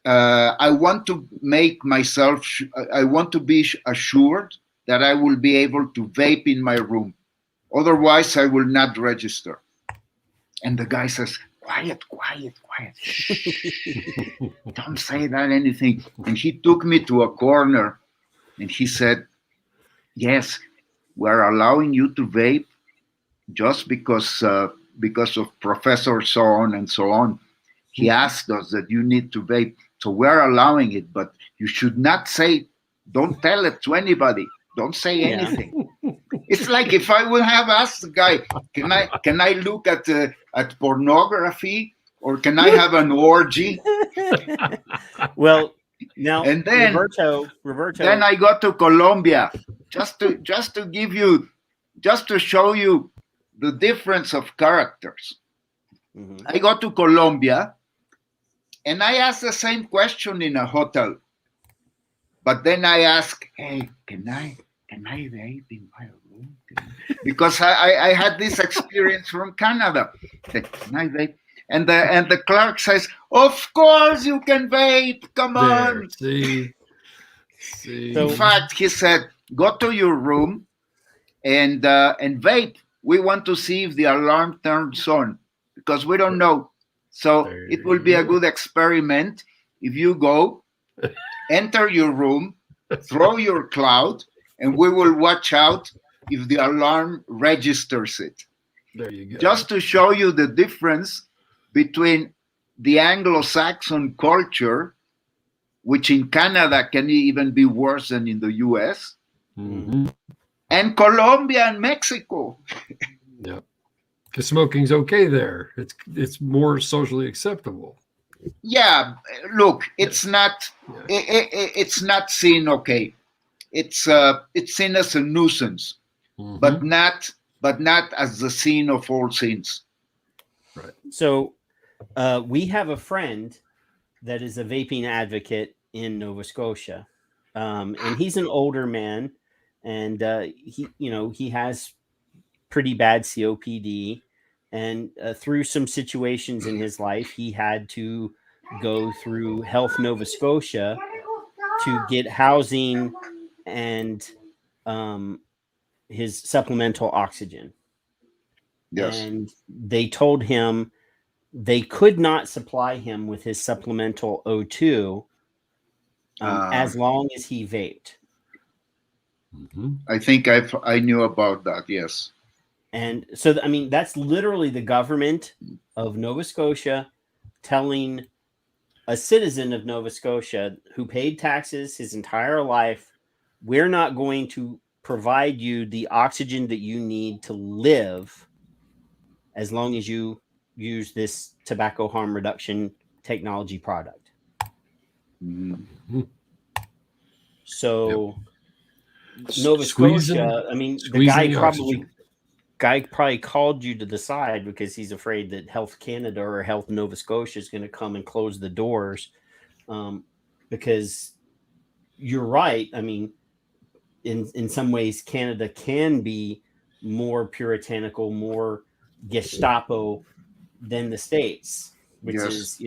I want to make myself, I want to be assured that I will be able to vape in my room. Otherwise, I will not register. And the guy says, quiet, quiet, quiet. Don't say that anything. And he took me to a corner and he said, yes, we're allowing you to vape just because of Professor so on and so on. He asked us that you need to vape. So we're allowing it, but you should not say, don't tell it to anybody. Don't say anything. Yeah. It's like if I would have asked the guy, can I look at pornography or can I have an orgy? Well, now and then Roberto. Then I got to Colombia just to show you the difference of characters. Mm-hmm. I got to Colombia and I asked the same question in a hotel. But then I asked, hey, can I vape in my room? Because I had this experience from Canada. Can I vape? And the clerk says, of course you can vape. Come on. See. In fact, he said, go to your room and vape. We want to see if the alarm turns on because we don't know. So it will be a good experiment if you go, enter your room, throw your cloud, and we will watch out if the alarm registers it. There you go. Just to show you the difference between the Anglo-Saxon culture, which in Canada can even be worse than in the US, and Colombia and Mexico. Yeah, because smoking's okay there. It's more socially acceptable. Yeah, look, it's not seen okay. It's seen as a nuisance, but not as the sin of all sins. Right. So we have a friend that is a vaping advocate in Nova Scotia, and he's an older man, and he has pretty bad COPD, and through some situations in his life, he had to go through Health Nova Scotia to get housing and his supplemental oxygen. Yes. And they told him they could not supply him with his supplemental O2 as long as he vaped. I think I knew about that, yes. And so, I mean, that's literally the government of Nova Scotia telling a citizen of Nova Scotia who paid taxes his entire life, we're not going to provide you the oxygen that you need to live as long as you use this tobacco harm reduction technology product. Mm-hmm. So Nova Scotia, I mean, the guy probably called you to the side because he's afraid that Health Canada or Health Nova Scotia is going to come and close the doors, because you're right. I mean, in some ways, Canada can be more puritanical, more Gestapo than the States, which is,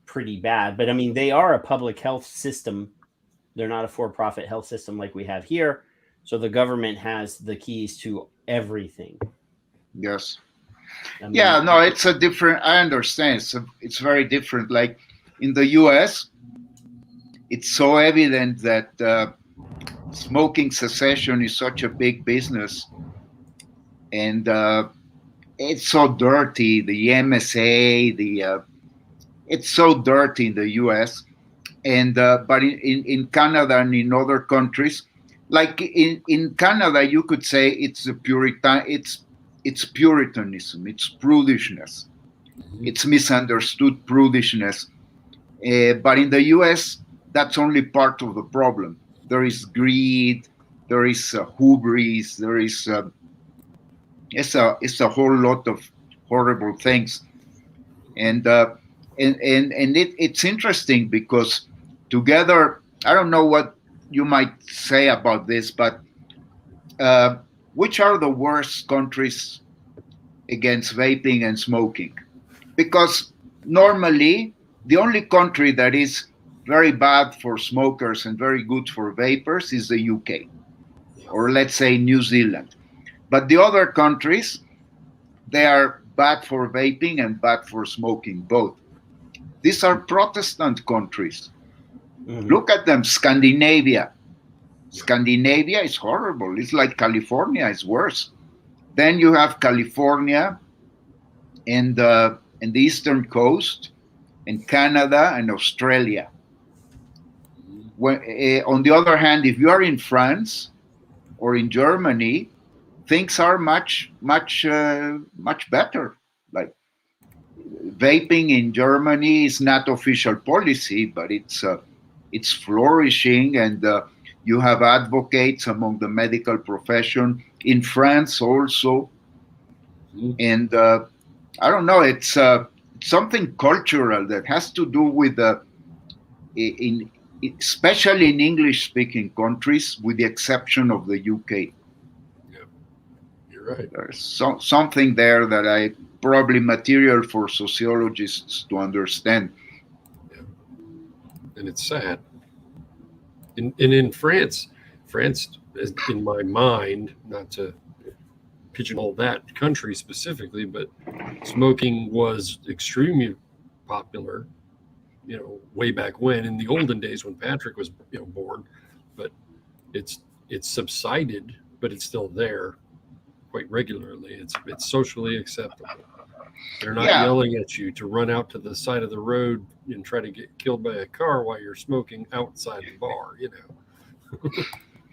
pretty bad. But I mean, they are a public health system. They're not a for-profit health system like we have here. So the government has the keys to everything. Yes. I mean, it's a different, I understand. It's very different. Like in the US, it's so evident that smoking cessation is such a big business. And it's so dirty, the MSA, it's so dirty in the US. And but in Canada and in other countries, like in Canada, you could say it's it's puritanism, it's prudishness, it's misunderstood prudishness. But in the US, that's only part of the problem. There is greed, there is hubris, there is it's a whole lot of horrible things, and it's interesting because together, I don't know what you might say about this, but which are the worst countries against vaping and smoking? Because normally the only country that is very bad for smokers and very good for vapers is the UK, or let's say New Zealand. But the other countries, they are bad for vaping and bad for smoking, both. These are Protestant countries. Mhm. Look at them, Scandinavia. Scandinavia is horrible. It's like California, it's worse. Then you have California and the Eastern Coast, and Canada and Australia. When, on the other hand, if you are in France or in Germany, things are much better. Like vaping in Germany is not official policy, but it's flourishing, and you have advocates among the medical profession in France also. And I don't know, it's something cultural that has to do with especially in English-speaking countries, with the exception of the UK. Yeah, you're right. There's something there that I probably material for sociologists to understand. Yeah. And it's sad. And in France is, in my mind, not to pigeonhole that country specifically, but smoking was extremely popular, way back when, in the olden days when Patrick was born. But it's subsided, but it's still there quite regularly. It's socially acceptable. They're not yelling at you to run out to the side of the road and try to get killed by a car while you're smoking outside the bar,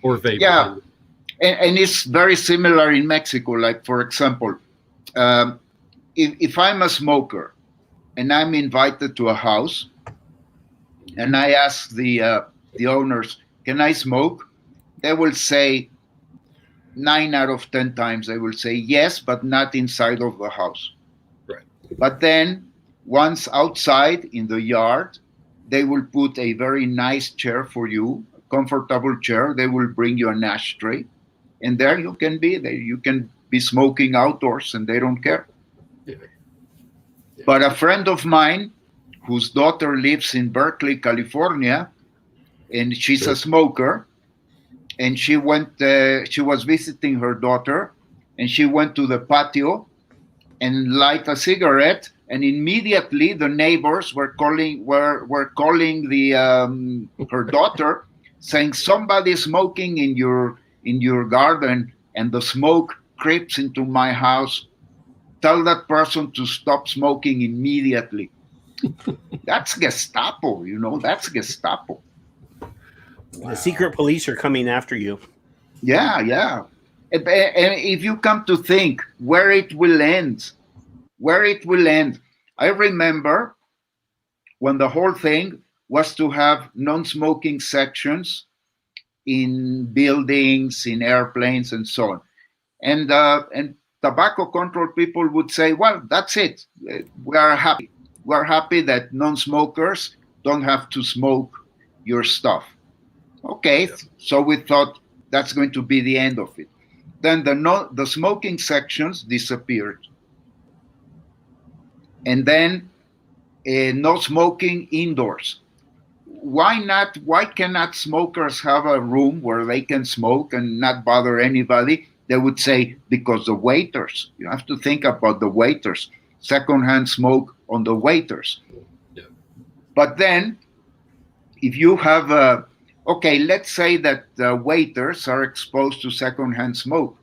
or vaping. Yeah, and it's very similar in Mexico. Like, for example, if I'm a smoker and I'm invited to a house, and I ask the owners, "Can I smoke?" They will say 9 out of 10 times they will say yes, but not inside of the house. Right. But then once outside in the yard, they will put a very nice chair for you, a comfortable chair. They will bring you an ashtray, and there you can be. You can be smoking outdoors, and they don't care. Yeah. But a friend of mine, whose daughter lives in Berkeley, California, and she's a smoker, and she was visiting her daughter, and she went to the patio and light a cigarette, and immediately the neighbors were calling her daughter, saying, "Somebody's smoking in your garden, and the smoke creeps into my house. Tell that person to stop smoking immediately." That's Gestapo, that's Gestapo. Wow. The secret police are coming after you. Yeah. And if you come to think where it will end, I remember when the whole thing was to have non-smoking sections in buildings, in airplanes, and so on. And tobacco control people would say, "Well, that's it. We are happy. We're happy that non-smokers don't have to smoke your stuff." Okay, so we thought that's going to be the end of it. Then the smoking sections disappeared. And then no smoking indoors. Why not? Why cannot smokers have a room where they can smoke and not bother anybody? They would say, because the waiters. You have to think about the waiters. Secondhand smoke on the waiters. Yeah. But then, if you have let's say that the waiters are exposed to secondhand smoke,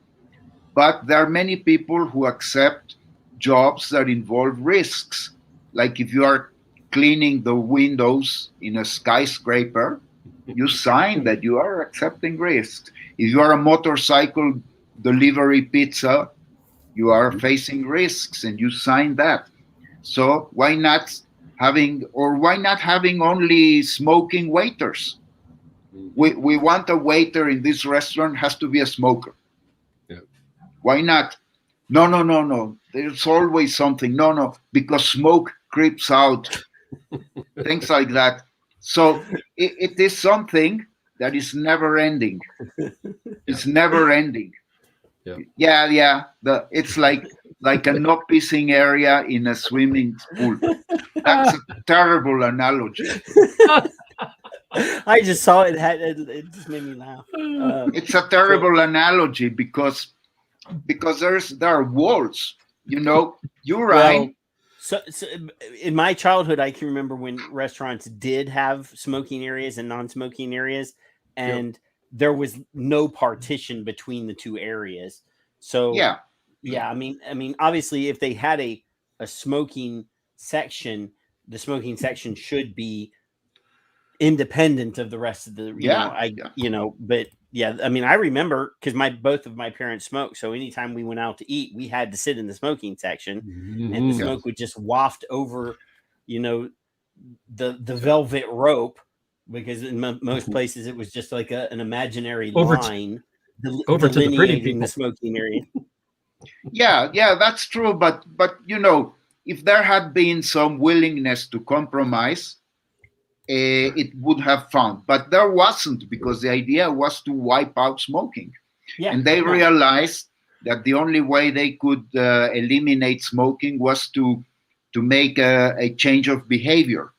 but there are many people who accept jobs that involve risks. Like if you are cleaning the windows in a skyscraper, you sign that you are accepting risks. If you are a motorcycle delivery pizza, you are facing risks and you sign that. So why not having only smoking waiters? We want a waiter in this restaurant has to be a smoker. Yeah. Why not? No. There's always something. No, because smoke creeps out. Things like that. So it is something that is never ending. It's never ending. Yeah. It's like a no pissing area in a swimming pool. That's a terrible analogy. I just saw it. It just made me laugh. It's a terrible analogy because there are walls. You know, urine. So in my childhood, I can remember when restaurants did have smoking areas and non-smoking areas, and there was no partition between the two areas. So yeah. I mean, obviously, if they had a smoking section, the smoking section should be independent of the rest of the. But yeah, I mean, I remember because both of my parents smoked, so anytime we went out to eat, we had to sit in the smoking section, and the smoke would just waft over, the velvet rope, because in most places it was just like an imaginary line over to the pretty people. The smoking area. Yeah, that's true. But if there had been some willingness to compromise, it would have found. But there wasn't, because the idea was to wipe out smoking. Yeah, and they realized that the only way they could eliminate smoking was to make a change of behavior.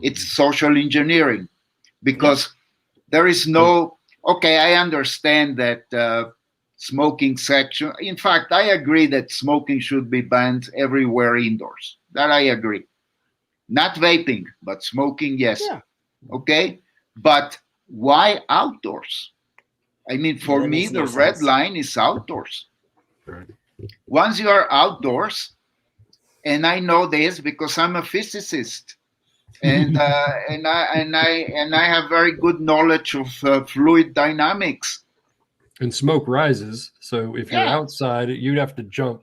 It's social engineering, because there is no, okay, I understand that smoking section. In fact, I agree that smoking should be banned everywhere indoors. That I agree. Not vaping, but smoking, yes. Yeah. Okay. But why outdoors? I mean, for me, the red line is outdoors. Right. Once you are outdoors, and I know this because I'm a physicist, and I have very good knowledge of fluid dynamics. And smoke rises, so if you're outside, you'd have to jump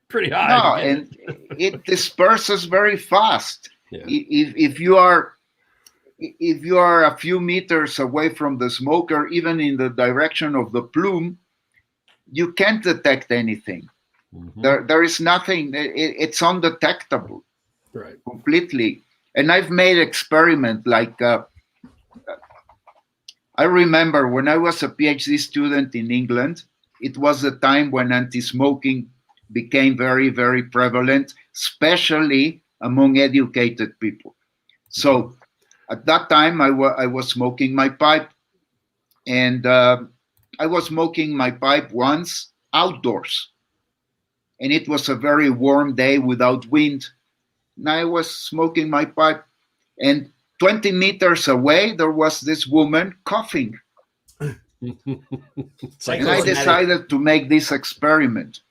pretty high. No, and it disperses very fast. Yeah. If you are a few meters away from the smoker, even in the direction of the plume, you can't detect anything. There is nothing. It's undetectable, right? Completely. And I've made experiment like. I remember when I was a PhD student in England, it was a time when anti-smoking became very, very prevalent, especially among educated people. So at that time, I was smoking my pipe, and I was smoking my pipe once outdoors. And it was a very warm day without wind. And I was smoking my pipe, and 20 meters away, there was this woman coughing. And I decided to make this experiment.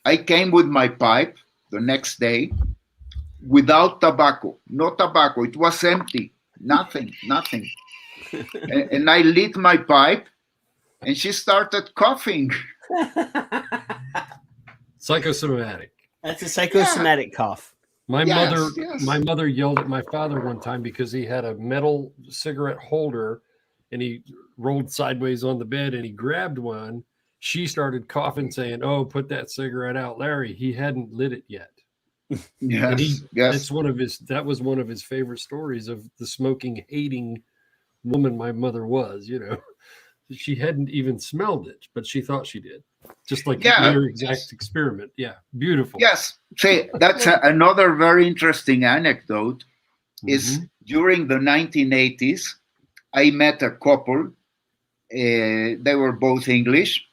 I came with my pipe the next day without tobacco. No tobacco. It was empty. Nothing. And I lit my pipe, and she started coughing. Psychosomatic. That's a psychosomatic cough. My mother yelled at my father one time because he had a metal cigarette holder and he rolled sideways on the bed and he grabbed one. She started coughing, saying, "Oh, put that cigarette out, Larry." He hadn't lit it yet. Yes. That was one of his favorite stories of the smoking hating woman my mother was. She hadn't even smelled it, but she thought she did. Just like your exact experiment. Yeah, beautiful. Yes. See, that's another very interesting anecdote. Is during the 1980s, I met a couple. They were both English,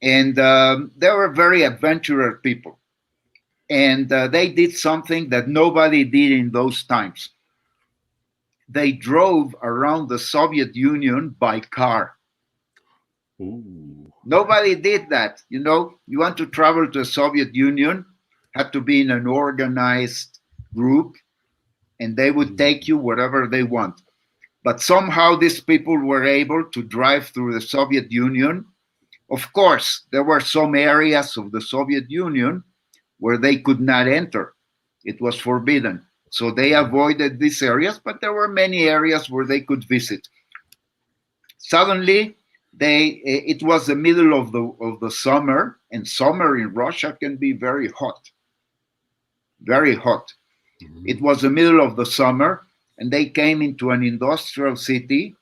and they were very adventurous people. And they did something that nobody did in those times. They drove around the Soviet Union by car. Ooh. Nobody did that. You want to travel to the Soviet Union, had to be in an organized group, and they would take you wherever they want. But somehow these people were able to drive through the Soviet Union. Of course, there were some areas of the Soviet Union where they could not enter. It was forbidden. So they avoided these areas, but there were many areas where they could visit. Suddenly, it was the middle of the summer, and summer in Russia can be very hot. Very hot. It was the middle of the summer, and they came into an industrial city.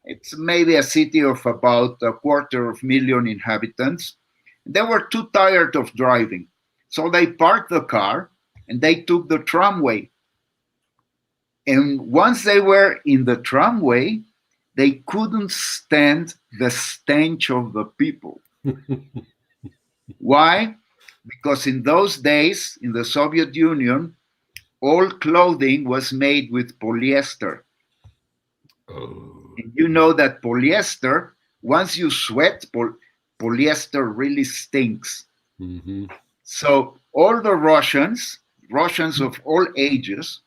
It's maybe a city of about 250,000 inhabitants. They were too tired of driving. So they parked the car and they took the tramway. And once they were in the tramway, they couldn't stand the stench of the people. Why? Because in those days, in the Soviet Union, all clothing was made with polyester. Oh. And you know that polyester, once you sweat, polyester really stinks. Mm-hmm. So all the Russians of all ages,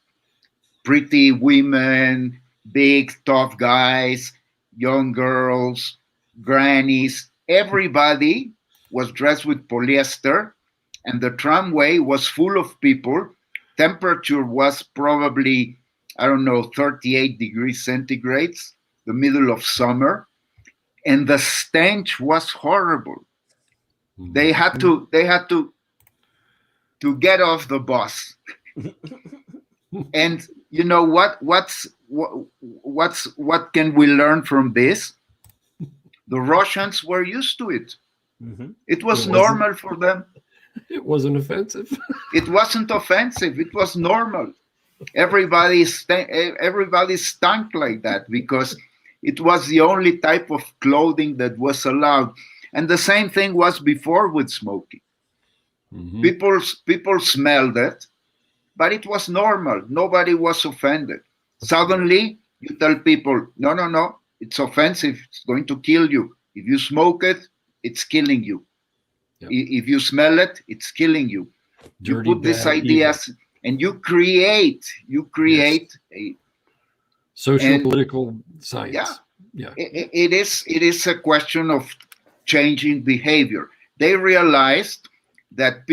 pretty women, big, tough guys, young girls, grannies, everybody was dressed with polyester, and the tramway was full of people. Temperature was probably, I don't know, 38 degrees centigrade, the middle of summer, and the stench was horrible. They had to get off the bus. And you know what can we learn from this? The Russians were used to it. Mm-hmm. It was normal for them. It wasn't offensive. It wasn't offensive. It was normal. Everybody stunk like that because it was the only type of clothing that was allowed. And the same thing was before with smoking. Mm-hmm. People smelled it, but it was normal. Nobody was offended. Suddenly, you tell people, no, it's offensive. It's going to kill you. If you smoke it, it's killing you. Yep. If you smell it, it's killing you. Dirty, you put these bad, ideas evil. and you create Yes. a Social and- political science. Yeah. It is a question of changing behavior. They realized that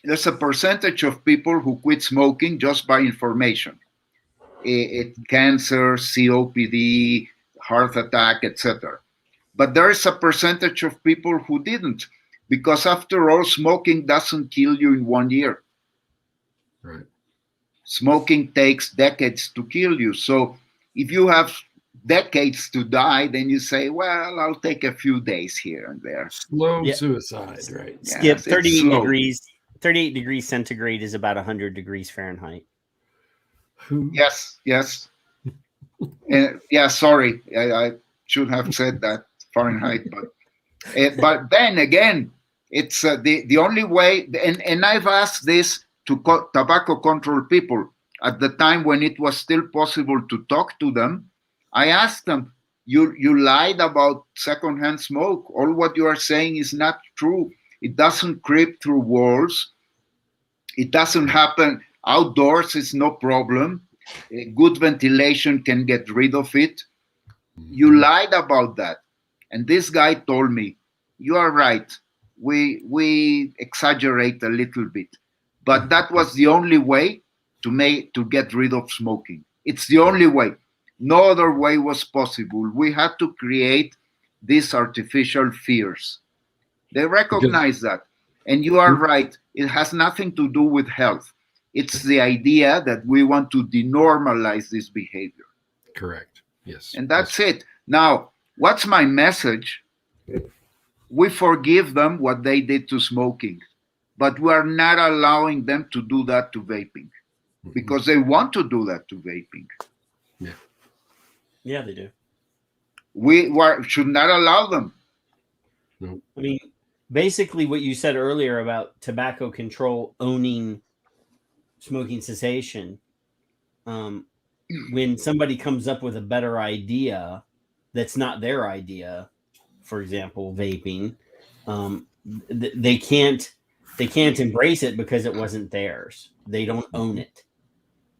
there's a percentage of people who quit smoking just by information. Cancer, COPD, heart attack, etc. But there is a percentage of people who didn't, because after all, smoking doesn't kill you in 1 year. Right. Smoking takes decades to kill you. So if you have decades to die, then you say, well, I'll take a few days here and there. Slow Yeah. suicide, right? Skip, Yes, it's 38 slow. degrees. 38 degrees centigrade is about 100 degrees Fahrenheit. Yes. Yeah, sorry. I should have said that Fahrenheit. But then again, it's the only way. And I've asked this to tobacco control people at the time when it was still possible to talk to them. I asked them, you lied about secondhand smoke. All what you are saying is not true. It doesn't creep through walls. It doesn't happen outdoors. It's no problem. Good ventilation can get rid of it. You lied about that. And this guy told me, you are right. We exaggerate a little bit. But that was the only way to get rid of smoking. It's the only way. No other way was possible. We had to create these artificial fears. They recognize that. And you are right. It has nothing to do with health. It's the idea that we want to denormalize this behavior. Correct. Yes. And that's it. Now, what's my message? We forgive them what they did to smoking, but we are not allowing them to do that to vaping because they want to do that to vaping. Yeah, they do. We should not allow them. No. I mean, basically what you said earlier about tobacco control owning smoking cessation, when somebody comes up with a better idea that's not their idea, for example, vaping, they can't embrace it because it wasn't theirs. They don't own it.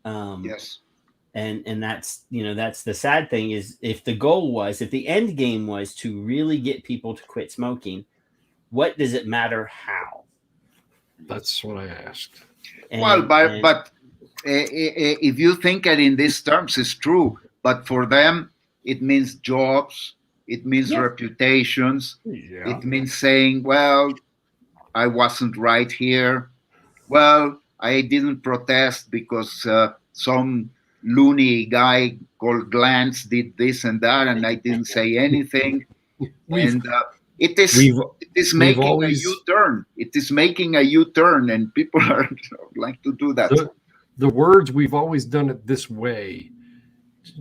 Yes. And that's the sad thing is if the end game was to really get people to quit smoking, what does it matter how? That's what I asked. But if you think it in these terms, it's true. But for them, it means jobs. It means reputations. Yeah. It means saying, well, I wasn't right here. Well, I didn't protest because some loony guy called Glantz did this and that, and I didn't say anything. And it is making always, a U-turn. It is making a U-turn, and people are like to do that. The words "we've always done it this way"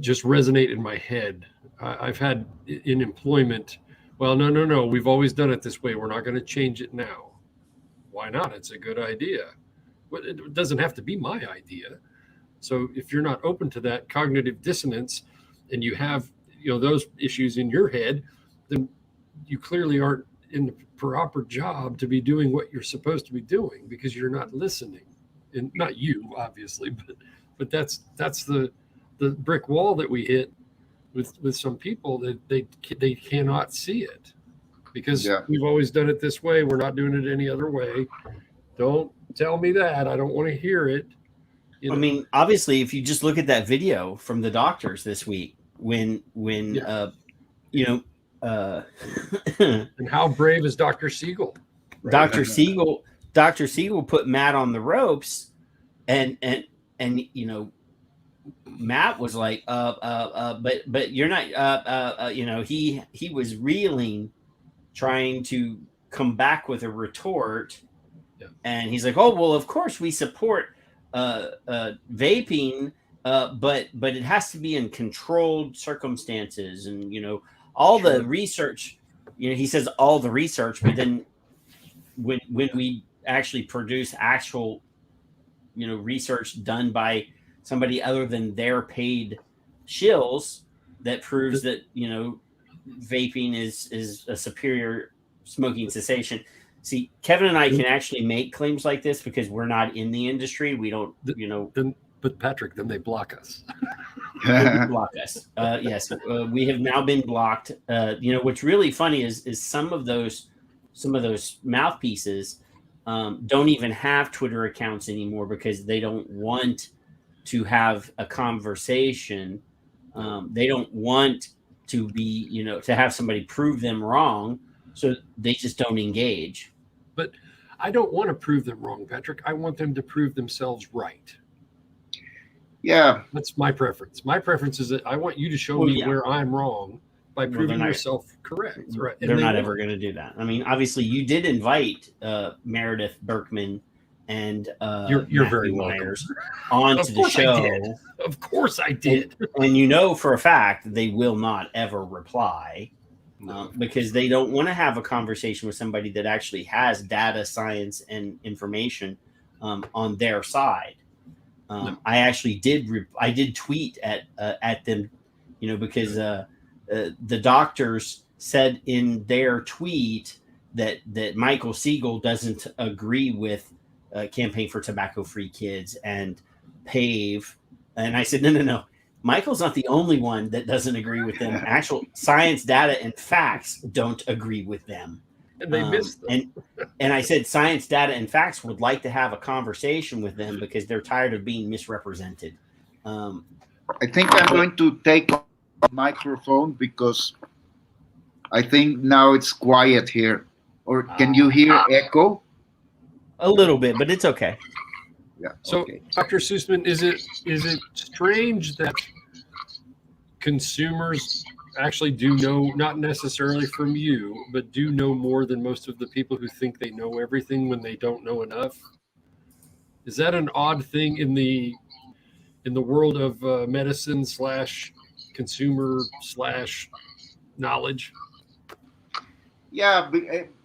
just resonate in my head. I've had in employment, well, no, we've always done it this way. We're not going to change it now. Why not? It's a good idea. But it doesn't have to be my idea. So if you're not open to that cognitive dissonance, and you have those issues in your head, then you clearly aren't in the proper job to be doing what you're supposed to be doing, because you're not listening. And not you, obviously, but that's the brick wall that we hit with some people, that they cannot see it, because we've always done it this way. We're not doing it any other way. Don't tell me that. I don't want to hear it. I mean, obviously, if you just look at that video from the doctors this week, when and how brave is Dr. Siegel? Right? Dr. Siegel put Matt on the ropes, and Matt was like, but you're not, he was reeling, trying to come back with a retort. Yeah. And he's like, oh, well, of course we support vaping, but it has to be in controlled circumstances. And, all the research, he says all the research, but then when we actually produce actual, research done by somebody other than their paid shills that proves that, vaping is a superior smoking cessation. See, Kevin and I can actually make claims like this because we're not in the industry. We don't, But Patrick, then they block us. They block us. Yes, we have now been blocked. What's really funny is some of those mouthpieces don't even have Twitter accounts anymore because they don't want to have a conversation. They don't want to be, to have somebody prove them wrong. So they just don't engage. But I don't want to prove them wrong, Patrick. I want them to prove themselves right. Yeah. That's my preference. My preference is that I want you to show me where I'm wrong by proving yourself correct. Right. They're not ever going to do that. I mean, obviously, you did invite Meredith Berkman and you're very Myers onto the show. Of course I did. And for a fact they will not ever reply. Because they don't want to have a conversation with somebody that actually has data, science, and information on their side. I actually did tweet at them, because the doctors said in their tweet that Michael Siegel doesn't agree with Campaign for Tobacco-Free Kids and PAVE, and I said no. Michael's not the only one that doesn't agree with them. Actual science, data, and facts don't agree with them. And they missed them. And I said science, data, and facts would like to have a conversation with them because they're tired of being misrepresented. I think I'm going to take a microphone because I think now it's quiet here. Or can you hear echo? A little bit, but it's okay. Yeah. So, okay. Dr. Sussman, is it strange that consumers actually do know, not necessarily from you, but do know more than most of the people who think they know everything when they don't know enough? Is that an odd thing in the world of medicine / consumer / knowledge? Yeah,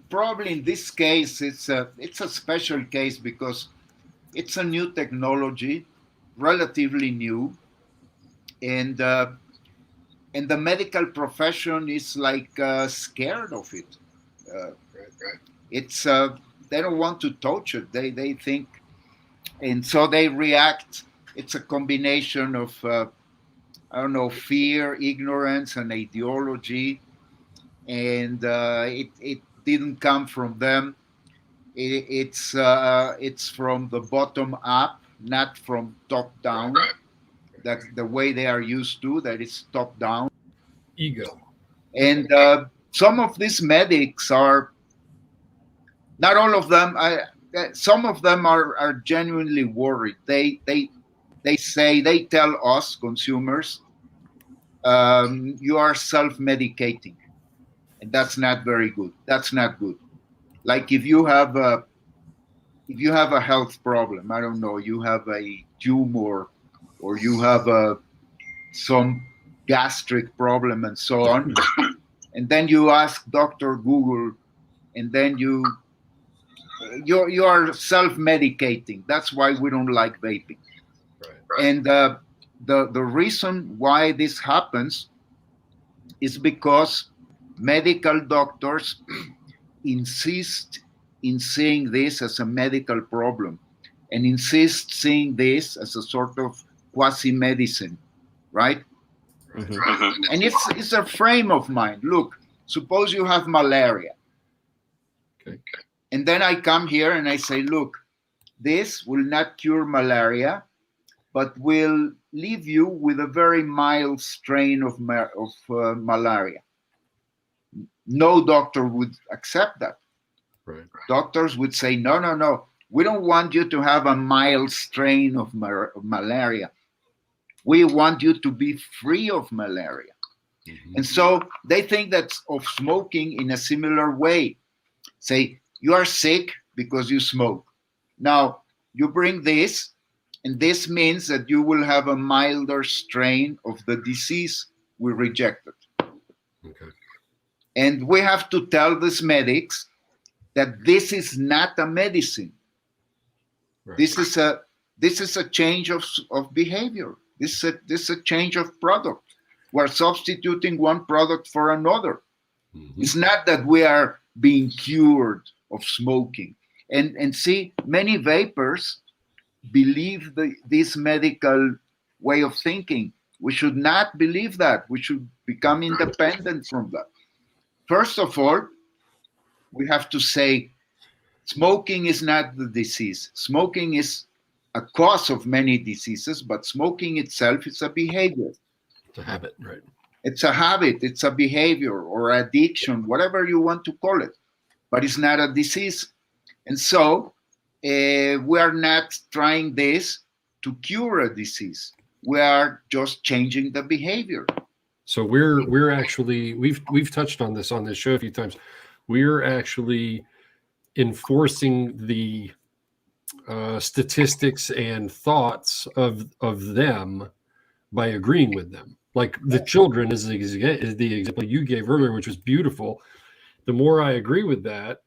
probably in this case it's a special case because it's a new technology, relatively new, and the medical profession is like scared of it. It's they don't want to touch it. They think, and so they react. It's a combination of fear, ignorance, and ideology, and it didn't come from them. It's from the bottom up, not from top down. That's the way they are used to. That is top down. Ego. And some of these medics are, not all of them. Some of them are genuinely worried. They tell us consumers, you are self-medicating. and that's not very good. That's not good. Like if you have a health problem, I don't know, you have a tumor, or you have some gastric problem and so on, and then you ask Dr. Google, and then you are self-medicating. That's why we don't like vaping. Right. And the reason why this happens is because medical doctors insist in seeing this as a medical problem, and insist seeing this as a sort of quasi-medicine, right? Mm-hmm. And it's a frame of mind. Look, suppose you have malaria. Okay. And then I come here and I say, look, this will not cure malaria, but will leave you with a very mild strain of malaria. No doctor would accept that. Right. Doctors would say, no. We don't want you to have a mild strain of malaria. We want you to be free of malaria. Mm-hmm. And so they think that of smoking in a similar way. Say, you are sick because you smoke. Now, you bring this, and this means that you will have a milder strain of the disease we rejected. Okay. And we have to tell these medics that this is not a medicine. Right. This is a change of behavior. This is a change of product. We're substituting one product for another. Mm-hmm. It's not that we are being cured of smoking. And see, many vapers believe this medical way of thinking. We should not believe that. We should become independent from that. First of all, we have to say smoking is not the disease. Smoking is a cause of many diseases, but smoking itself is a behavior. It's a habit, right? It's a habit, it's a behavior or addiction, whatever you want to call it, but it's not a disease. And so we are not trying this to cure a disease. We are just changing the behavior. So we're actually, we've touched on this show a few times. We're actually enforcing the statistics and thoughts of them by agreeing with them. Like the children is the example you gave earlier, which was beautiful. The more I agree with that,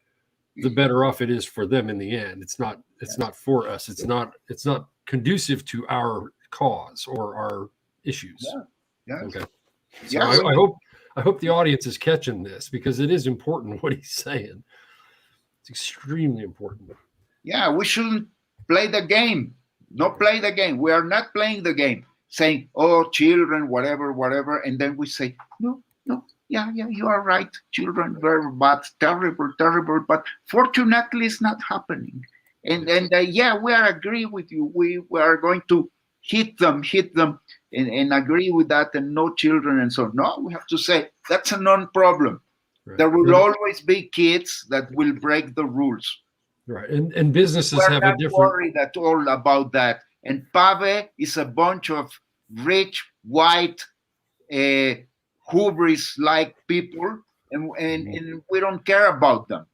the better off it is for them in the end. It's not for us. It's not conducive to our cause or our issues. Yeah. Okay. So I hope the audience is catching this, because it is important what he's saying. It's extremely important. Yeah, we shouldn't play the game. Not play the game. We are not playing the game, saying, oh, children, whatever. And then we say, no, yeah, you are right. Children, very bad, terrible. But fortunately, it's not happening. And we are agree with you. We are going to hit them and agree with that, and no children and so on. No, we have to say that's a non-problem. Right. There will always be kids that will break the rules. Right, and businesses have a different. We're not worried at all about that. And PAVE is a bunch of rich, white, hubris-like people, and we don't care about them.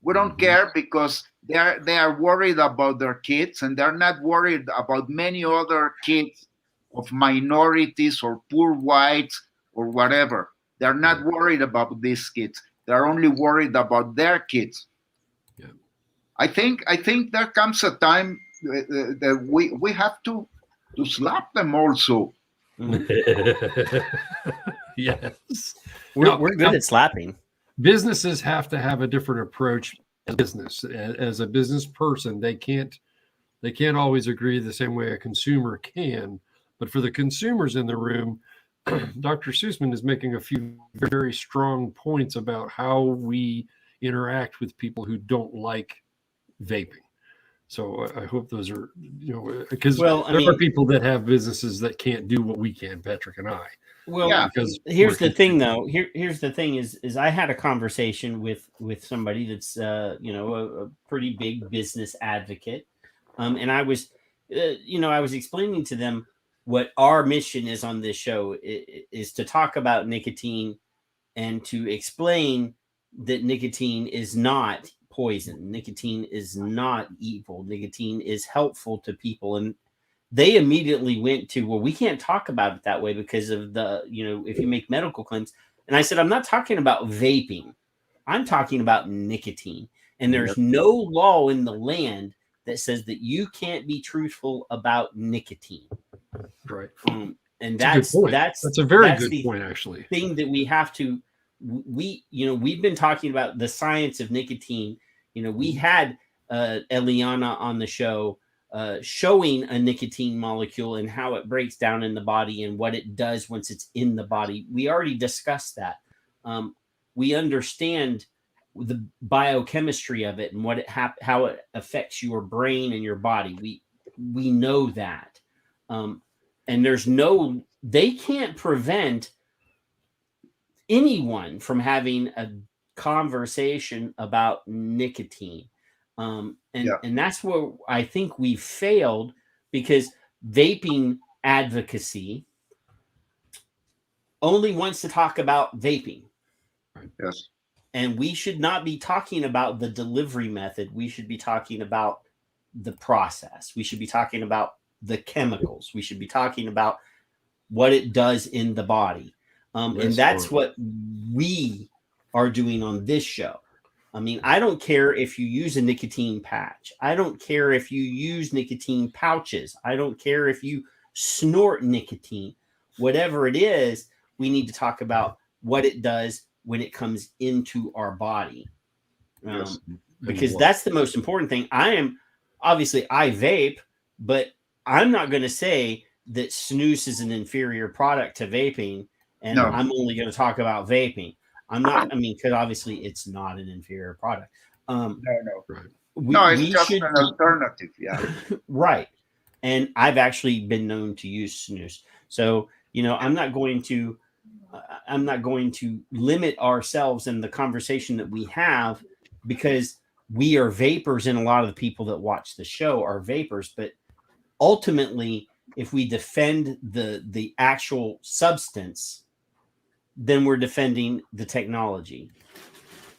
We don't care because they are worried about their kids, and they're not worried about many other kids of minorities or poor whites or whatever. They're not worried about these kids. They're only worried about their kids. Yeah. I think there comes a time that we have to slap them also. Yes. We're good at slapping. Businesses have to have a different approach as business. As a business person, they can't always agree the same way a consumer can. But for the consumers in the room, Dr. Sussman is making a few very strong points about how we interact with people who don't like vaping. So I hope those are, because there are people that have businesses that can't do what we can, Patrick and I. Well, because here's the thing, though. Here's the thing is I had a conversation with somebody that's a pretty big business advocate, and I was explaining to them what our mission is on this show is to talk about nicotine and to explain that nicotine is not poison. Nicotine is not evil. Nicotine is helpful to people. And they immediately went to, well, we can't talk about it that way because of the, if you make medical claims. And I said, I'm not talking about vaping. I'm talking about nicotine. And there's no law in the land that says that you can't be truthful about nicotine. Right. And that's a very good point, actually. Thing that we have to, we've been talking about the science of nicotine. We had Eliana on the show showing a nicotine molecule and how it breaks down in the body and what it does once it's in the body. We already discussed that. We understand the biochemistry of it and what how it affects your brain and your body. We know that. And they can't prevent anyone from having a conversation about nicotine. And that's where I think we failed, because vaping advocacy only wants to talk about vaping. Yes. And we should not be talking about the delivery method. We should be talking about the process. We should be talking about the chemicals. We should be talking about what it does in the body. And that's what we are doing on this show. I mean, I don't care if you use a nicotine patch. I don't care if you use nicotine pouches. I don't care if you snort nicotine. Whatever it is, we need to talk about what it does when it comes into our body. Because that's the most important thing. I vape, but I'm not going to say that snus is an inferior product to vaping, and I'm only going to talk about vaping. Because obviously it's not an inferior product. It's just an alternative. Yeah. Right. And I've actually been known to use snus. So, I'm not going to limit ourselves in the conversation that we have, because we are vapors, and a lot of the people that watch the show are vapors. But ultimately, if we defend the actual substance, then we're defending the technology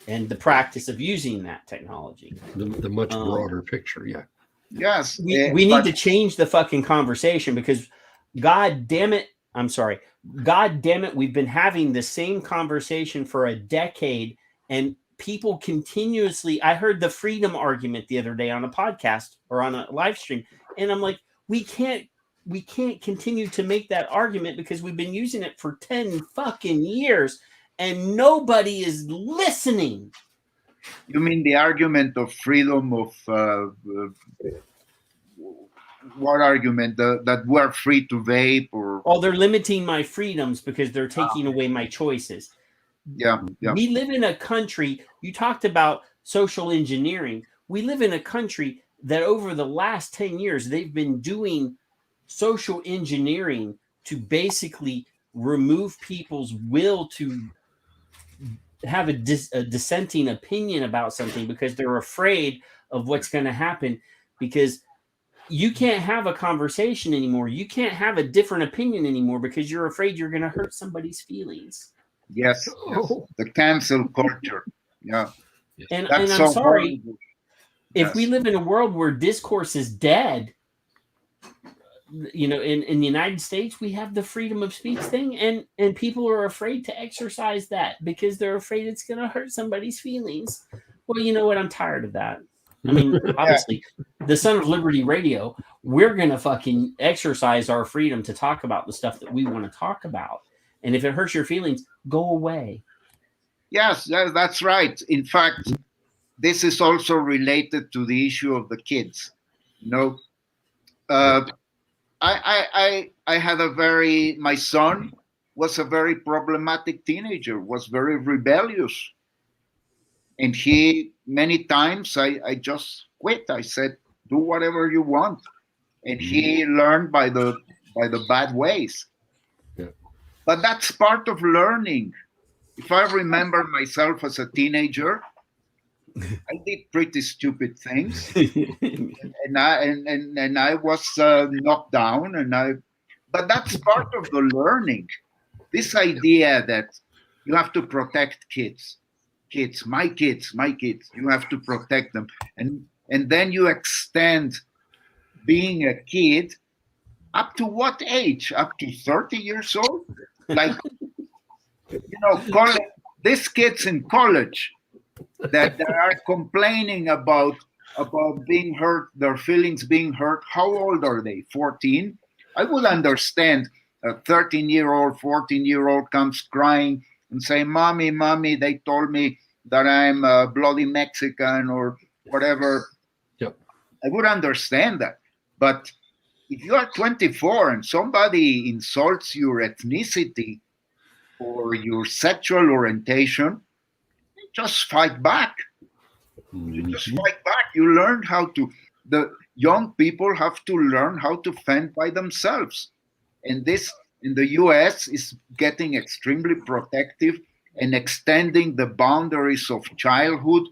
and the practice of using that technology. The much broader picture, yeah. Yes. We need to change the fucking conversation, because God damn it, we've been having the same conversation for a decade, and people continuously, I heard the freedom argument the other day on a podcast or on a live stream, and I'm like, we can't continue to make that argument, because we've been using it for 10 fucking years and nobody is listening. You mean the argument of freedom of what argument? That we're free to vape, or? Oh, they're limiting my freedoms because they're taking away my choices. Yeah. We live in a country, you talked about social engineering. We live in a country that over the last 10 years, they've been doing social engineering to basically remove people's will to have a dissenting opinion about something, because they're afraid of what's going to happen, because you can't have a conversation anymore. You can't have a different opinion anymore, because you're afraid you're going to hurt somebody's feelings. Yes. The cancel culture. Yeah. And I'm so sorry. Horrible. If we live in a world where discourse is dead, in the United States, we have the freedom of speech thing, and people are afraid to exercise that because they're afraid it's going to hurt somebody's feelings. Well, you know what? I'm tired of that. I mean, obviously, the Son of Liberty Radio, we're going to fucking exercise our freedom to talk about the stuff that we want to talk about. And if it hurts your feelings, go away. Yes, that's right. In fact, this is also related to the issue of the kids. I had my son was a very problematic teenager, was very rebellious. And many times I just quit. I said, do whatever you want. And he learned by the bad ways. Yeah. But that's part of learning. If I remember myself as a teenager, I did pretty stupid things, and I was knocked down, but that's part of the learning. This idea that You have to protect kids. My kids. You have to protect them. And then you extend being a kid up to what age? Up to 30 years old? Like, college, these kids in college that are complaining about being hurt, their feelings being hurt. How old are they? 14? I would understand a 13-year-old, 14-year-old comes crying and say, Mommy, they told me that I'm a bloody Mexican or whatever. Yep. I would understand that. But if you are 24 and somebody insults your ethnicity or your sexual orientation, just fight back. You just fight back. You learn how to, the young people have to learn how to fend by themselves. And this in the US is getting extremely protective and extending the boundaries of childhood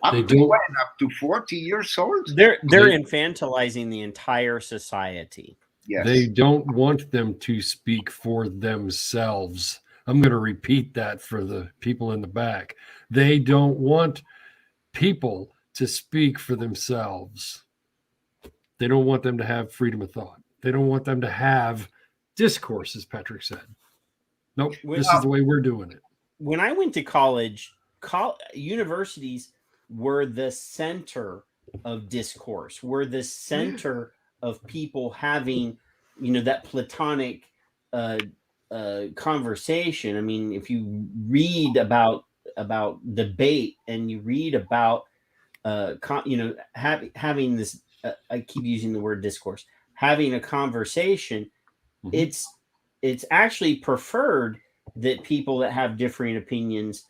up to 40 years old. They're infantilizing the entire society. Yes. They don't want them to speak for themselves. I'm going to repeat that for the people in the back. They don't want people to speak for themselves. They don't want them to have freedom of thought. They don't want them to have discourse, as Patrick said. Nope, this is the way we're doing it. When I went to college, universities were the center of discourse, were the center of people having, that platonic conversation. I mean, if you read about debate and you read about, having this, I keep using the word discourse, having a conversation, it's actually preferred that people that have differing opinions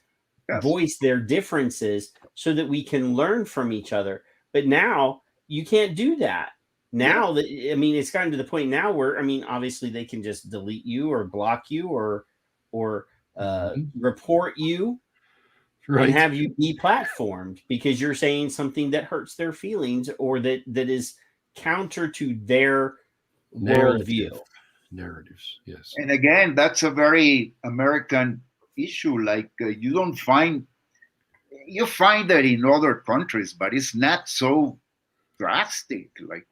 voice their differences so that we can learn from each other. But now you can't do that. Now that, it's gotten to the point now where, obviously they can just delete you or block you or report you and have you deplatformed because you're saying something that hurts their feelings or that is counter to their worldview. Narratives, yes. And again, that's a very American issue. Like you find that in other countries, but it's not so drastic. Like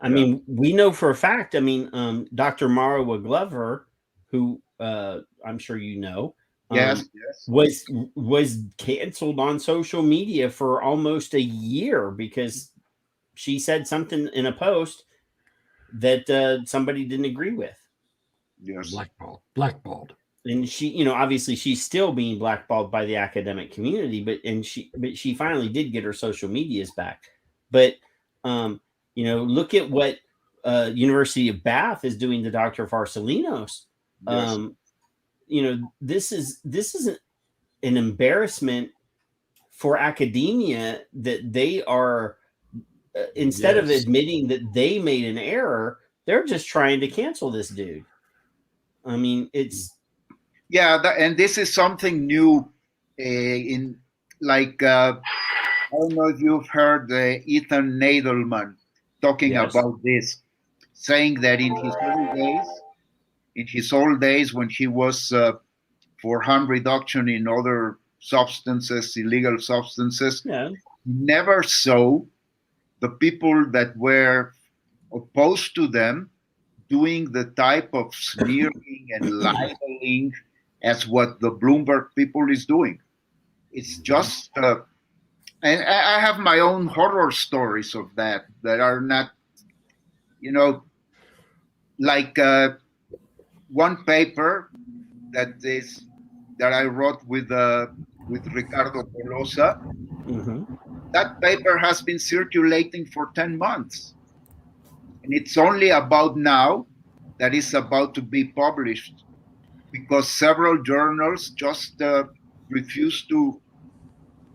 we know for a fact. Dr. Mara Glover, who I'm sure you know, yes, was canceled on social media for almost a year because she said something in a post that somebody didn't agree with. Yes, blackballed. And she, obviously she's still being blackballed by the academic community, but she finally did get her social medias back. But look at what University of Bath is doing to Dr. Farsalinos. This is an embarrassment for academia that they are instead of admitting that they made an error, they're just trying to cancel this dude. It's and this is something new I don't know if you've heard Ethan Nadelman talking about this, saying that in his old days when he was for harm reduction in other substances, illegal substances, never saw the people that were opposed to them doing the type of smearing and libeling as what the Bloomberg people is doing. It's just, and I have my own horror stories of that are not, like one paper that I wrote with Ricardo Pelosa. That paper has been circulating for 10 months. And it's only about now that it's about to be published because several journals just refuse to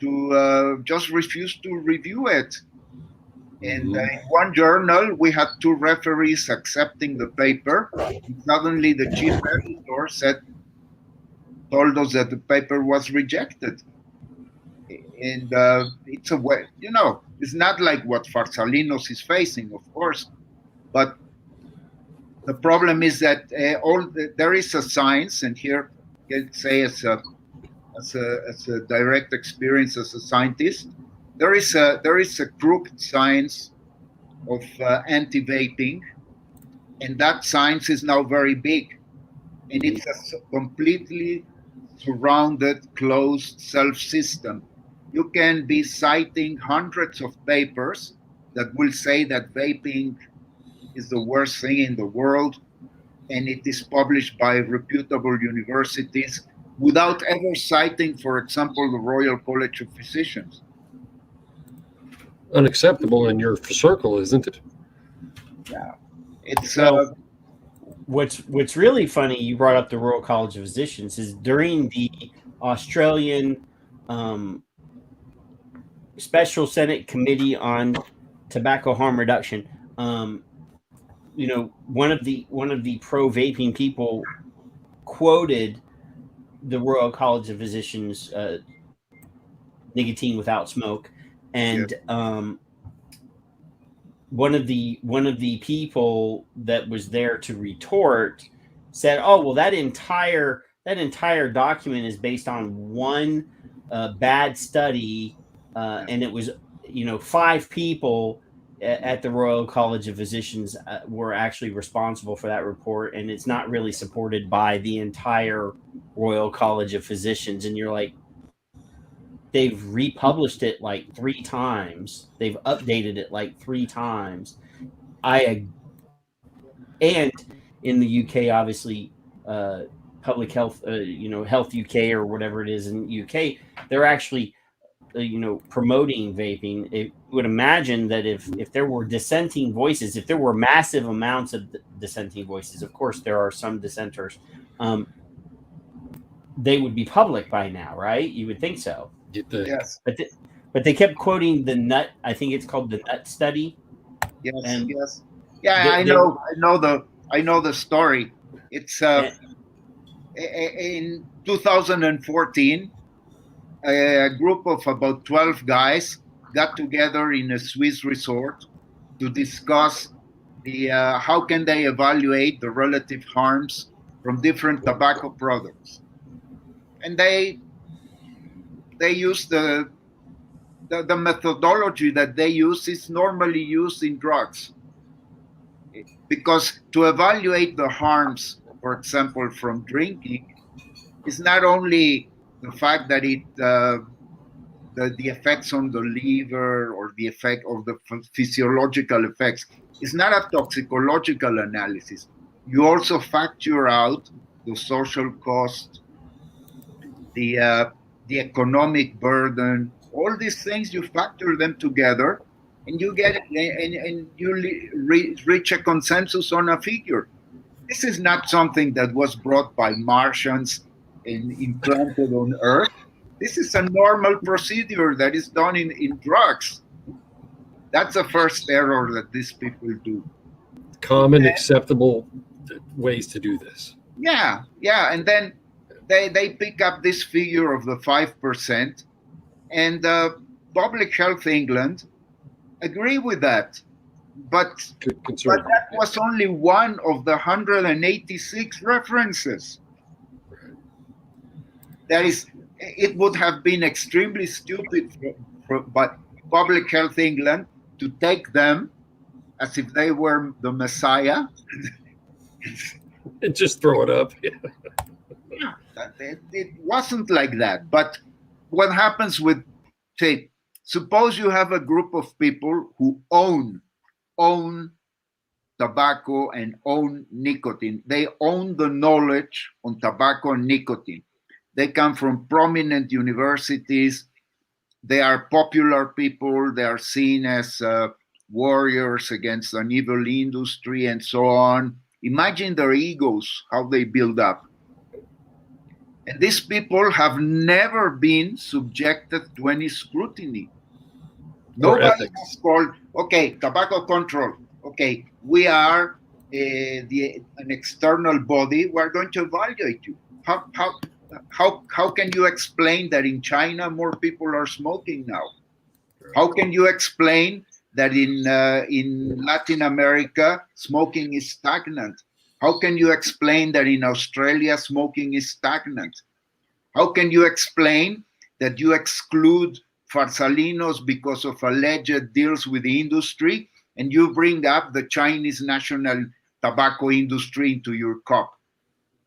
review it. And in one journal, we had 2 referees accepting the paper. And suddenly, the chief editor told us that the paper was rejected. And it's a way, it's not like what Farsalinos is facing, of course, but the problem is that there is a science, and here I can say as a as a direct experience as a scientist. There is a crooked science of anti-vaping, and that science is now very big, and it's a completely surrounded, closed self-system. You can be citing hundreds of papers that will say that vaping is the worst thing in the world, and it is published by reputable universities without ever citing, for example, the Royal College of Physicians. Unacceptable in your circle, isn't it? Yeah, it's Well, what's really funny, you brought up the Royal College of Physicians, is during the Australian Special Senate Committee on Tobacco Harm Reduction, you know, one of the pro vaping people quoted the Royal College of Physicians, nicotine without smoke, and one of the people that was there to retort said, "Oh, well, that entire document is based on one bad study, and it was, you know, 5 people at the Royal College of Physicians were actually responsible for that report, and it's not really supported by the entire Royal College of Physicians." And you're like, they've republished it like 3 times. They've updated it like 3 times. And in the UK, obviously, public health, Health UK or whatever it is in UK, they're actually, promoting vaping. It would imagine that if there were dissenting voices, if there were massive amounts of dissenting voices, of course there are some dissenters, they would be public by now, right? You would think so. Yes. But they kept quoting the nut. I think it's called the nut study. Yes. And yes. Yeah, I know the story. It's in 2014, a group of about 12 guys got together in a Swiss resort to discuss the how can they evaluate the relative harms from different tobacco products, and they use the methodology that they use is normally used in drugs, because to evaluate the harms, for example, from drinking, is not only the fact that the effects on the liver or the effect of the physiological effects. It's not a toxicological analysis. You also factor out the social cost, the economic burden, all these things. You factor them together, and you get and you reach a consensus on a figure. This is not something that was brought by Martians and implanted on Earth. This is a normal procedure that is done in drugs. That's the first error that these people do. Common, acceptable ways to do this. Yeah. And then they pick up this figure of the 5%, and Public Health England agree with that. But that was only one of the 186 references. That is, it would have been extremely stupid by Public Health England to take them as if they were the Messiah and just throw it up. It wasn't like that. But what happens with, say, suppose you have a group of people who own tobacco and own nicotine. They own the knowledge on tobacco and nicotine. They come from prominent universities. They are popular people. They are seen as warriors against an evil industry and so on. Imagine their egos, how they build up. And these people have never been subjected to any scrutiny. Nobody has called, okay, tobacco control. Okay, we are an external body. We're going to evaluate you. How can you explain that in China more people are smoking now? How can you explain that in Latin America smoking is stagnant? How can you explain that in Australia smoking is stagnant? How can you explain that you exclude Farsalinos because of alleged deals with the industry, and you bring up the Chinese national tobacco industry into your cup?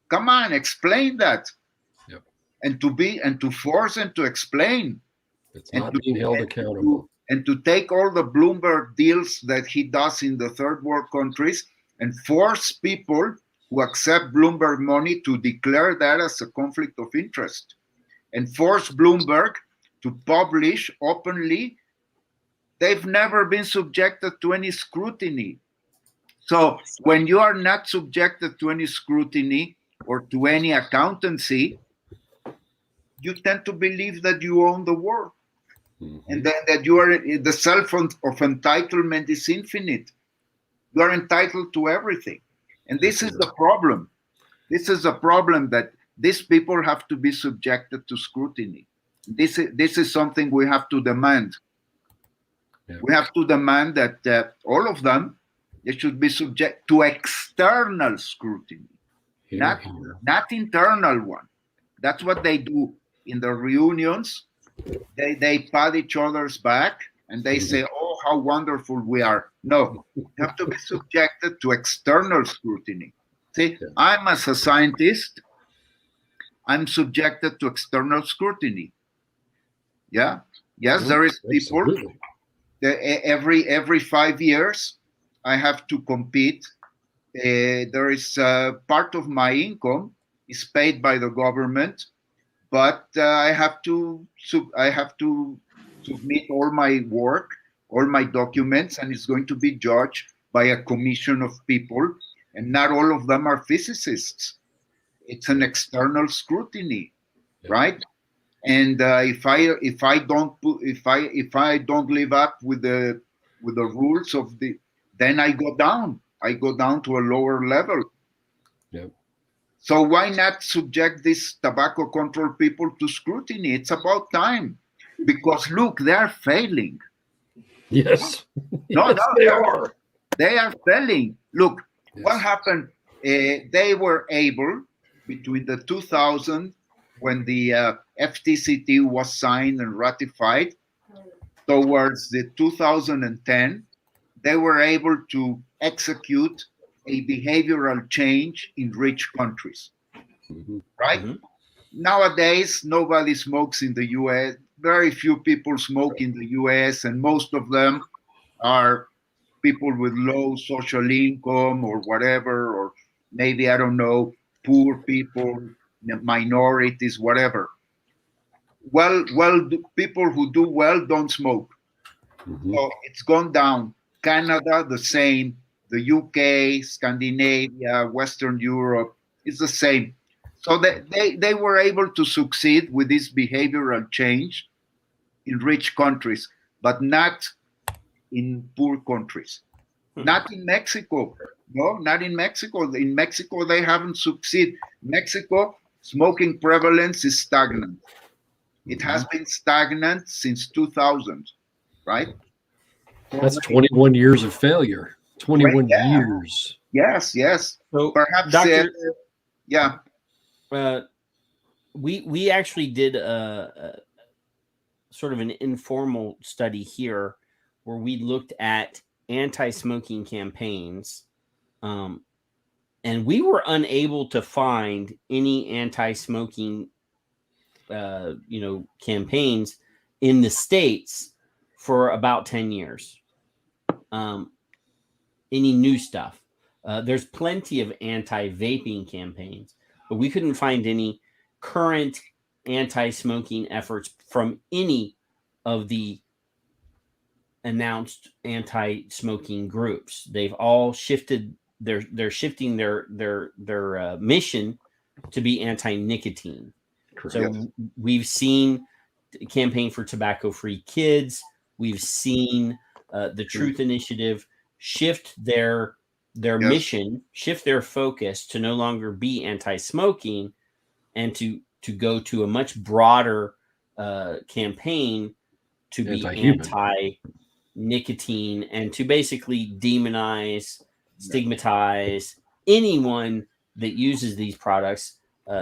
Come on, explain that. Yep. And to force and to explain. It's and not to, being held accountable. And to take all the Bloomberg deals that he does in the third world countries and force people who accept Bloomberg money to declare that as a conflict of interest, and force Bloomberg to publish openly. They've never been subjected to any scrutiny. So when you are not subjected to any scrutiny or to any accountancy, you tend to believe that you own the world. Mm-hmm. And then that you are, the self of entitlement is infinite. You are entitled to everything. And this is the problem. This is a problem, that these people have to be subjected to scrutiny. This is something we have to demand. Yeah. We have to demand that all of them, they should be subject to external scrutiny, not internal one. That's what they do in the reunions. They pat each other's back and they say, "Oh, how wonderful we are." No, you have to be subjected to external scrutiny. See, I'm as a scientist, I'm subjected to external scrutiny. Yeah. Yes, there is people. Every 5 years, I have to compete. There is part of my income is paid by the government, but I have to submit all my work, all my documents, and it's going to be judged by a commission of people, and not all of them are physicists. It's an external scrutiny, right? And if I don't live up with the rules of then I go down. I go down to a lower level. Yep. So why not subject these tobacco control people to scrutiny? It's about time, because look, they are failing. Yes. No, they are. They are failing. Look, what happened? They were able, between the 2000, when the FTCT was signed and ratified, towards the 2010, they were able to execute a behavioral change in rich countries, right? Mm-hmm. Nowadays, nobody smokes in the US. Very few people smoke in the US, and most of them are people with low social income or whatever, or maybe, I don't know, poor people, minorities, whatever. Well, people who do well don't smoke. Mm-hmm. So it's gone down. Canada, the same. The UK, Scandinavia, Western Europe, it's the same. So they were able to succeed with this behavioral change in rich countries, but not in poor countries. Not in Mexico. No, not in Mexico. In Mexico, they haven't succeeded. Mexico, smoking prevalence is stagnant. It has been stagnant since 2000, right? That's 21 years of failure. 21 years. Yes. So perhaps, Dr. We actually did a sort of an informal study here where we looked at anti-smoking campaigns, and we were unable to find any anti-smoking campaigns in the States for about 10 years. Any new stuff. There's plenty of anti-vaping campaigns, but we couldn't find any current anti-smoking efforts from any of the announced anti-smoking groups. They've all shifted. They're shifting their mission to be anti-nicotine. Correct. So we've seen a campaign for tobacco-free kids. We've seen the Truth Initiative shift their mission, shift their focus to no longer be anti-smoking, and to go to a much broader campaign to be anti-nicotine, and to basically demonize, stigmatize anyone that uses these products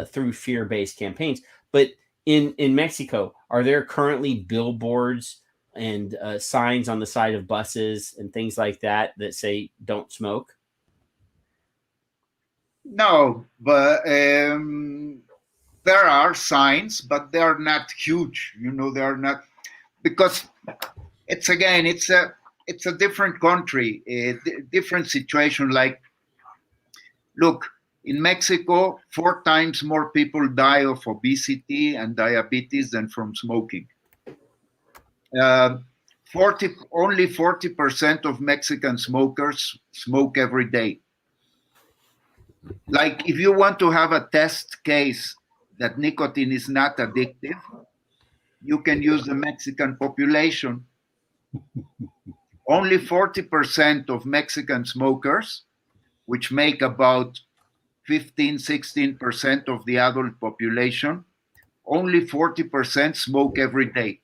through fear-based campaigns. But in Mexico, are there currently billboards and signs on the side of buses and things like that say "Don't smoke"? No, but there are signs, but they are not huge. They are not, because it's a different country, a different situation. Like, look, in Mexico, 4 times more people die of obesity and diabetes than from smoking. Only 40% of Mexican smokers smoke every day. Like, if you want to have a test case that nicotine is not addictive, you can use the Mexican population. Only 40% of Mexican smokers, which make about 15-16% of the adult population, only 40% smoke every day.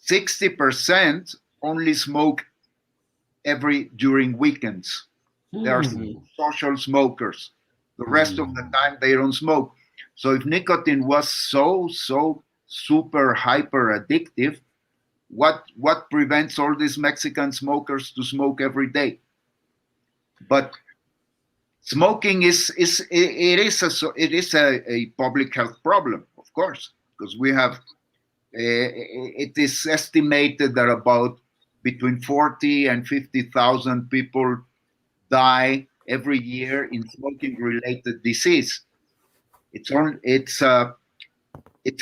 60% only smoke during weekends. They are social smokers. The rest of the time they don't smoke. So if nicotine was so super hyper addictive, what prevents all these Mexican smokers to smoke every day? But smoking is a public health problem, of course, because we have it is estimated that about between 40 and 50,000 people die every year in smoking-related disease. It's a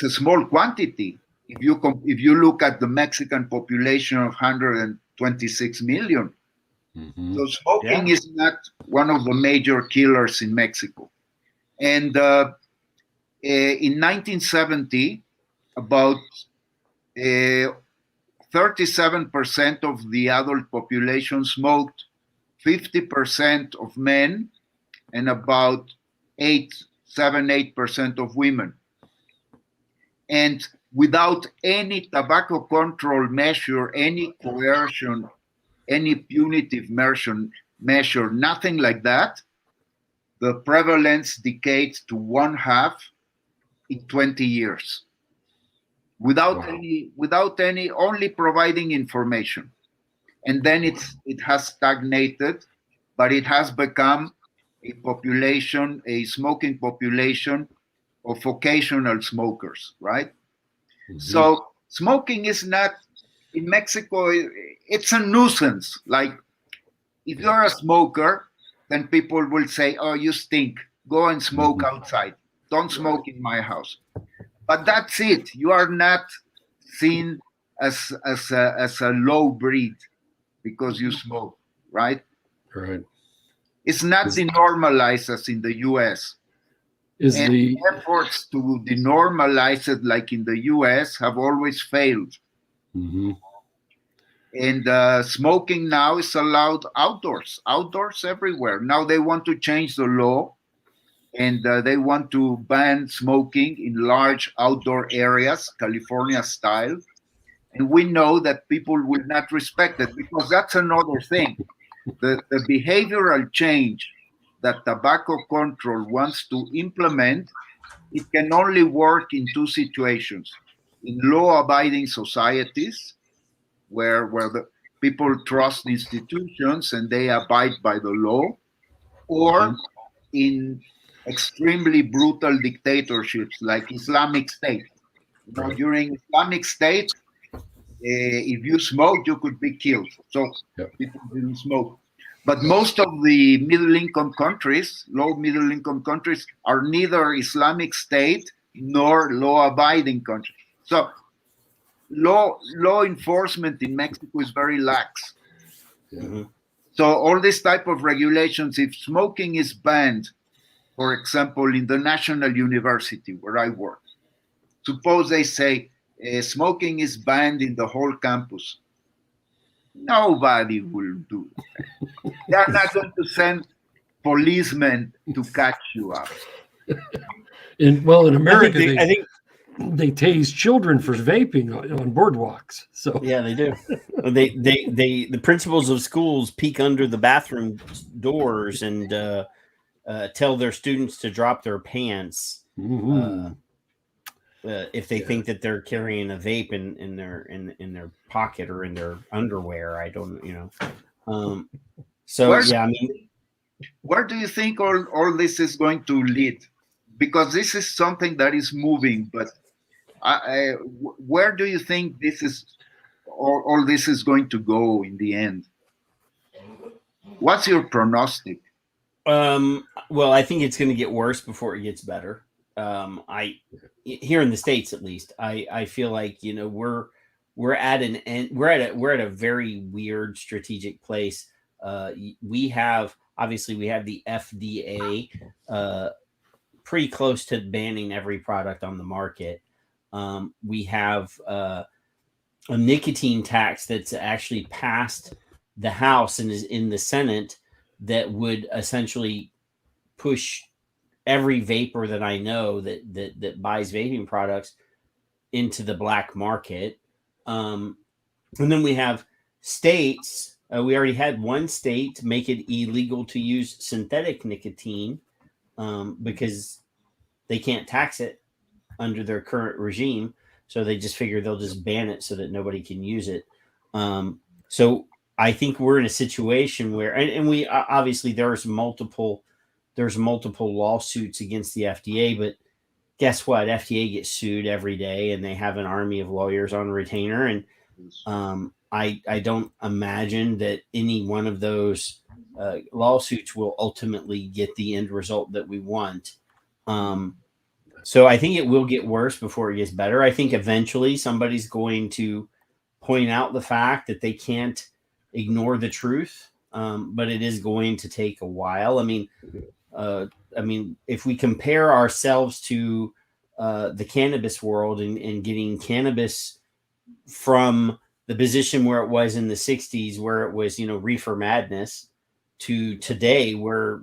small quantity. If you look at the Mexican population of 126 million, so smoking is not one of the major killers in Mexico. And in 1970, about 37% of the adult population smoked, 50% of men, and about 8% of women. And without any tobacco control measure, any coercion, any punitive measure, nothing like that, the prevalence decayed to 1/2 in 20 years. Without any, only providing information. And then it has stagnated, but it has become a smoking population of occasional smokers, right? So smoking is not, in Mexico, it's a nuisance. Like, if you're a smoker, then people will say, "Oh, you stink. Go and smoke outside. Don't smoke in my house." But that's it. You are not seen as a low breed because you smoke, right? Right. It's not denormalized as in the U.S. The efforts to denormalize it, like in the U.S., have always failed. And smoking now is allowed outdoors everywhere. Now they want to change the law, and they want to ban smoking in large outdoor areas, California style. And we know that people will not respect it, because that's another thing. The behavioral change that tobacco control wants to implement, it can only work in 2 situations. In law-abiding societies, where the people trust institutions and they abide by the law, or in extremely brutal dictatorships like Islamic State. During Islamic State, if you smoked, you could be killed. So people didn't smoke. But most of the middle-income countries, low middle-income countries, are neither Islamic State nor law-abiding countries. So law enforcement in Mexico is very lax. So all this type of regulations, if smoking is banned, for example, in the National University where I work, suppose they say smoking is banned in the whole campus. Nobody will do that. They are not going to send policemen to catch you up. In America, I think they tase children for vaping on boardwalks. So yeah, they do. The principals of schools peek under the bathroom doors and tell their students to drop their pants if they think that they're carrying a vape in their pocket or in their underwear. I don't, So Where's- yeah, I mean, Where do you think all this is going to lead? Because this is something that is moving, but where do you think this is all this is going to go in the end? What's your prognostic? well, I think it's going to get worse before it gets better. Here in the States, at least, I feel like, we're at an end. We're at a very weird strategic place. We have the FDA pretty close to banning every product on the market. We have a nicotine tax that's actually passed the House and is in the Senate that would essentially push every vapor that I know that buys vaping products into the black market. And then we have states. We already had one state make it illegal to use synthetic nicotine because they can't tax it under their current regime. So they just figure they'll just ban it so that nobody can use it. So I think we're in a situation where, and we obviously there's multiple lawsuits against the FDA, but guess what? FDA gets sued every day, and they have an army of lawyers on retainer. And I don't imagine that any one of those lawsuits will ultimately get the end result that we want. So I think it will get worse before it gets better. I think eventually somebody's going to point out the fact that they can't ignore the truth, but it is going to take a while. I mean, if we compare ourselves to the cannabis world and getting cannabis from the position where it was in the 60s, where it was, reefer madness, to today, where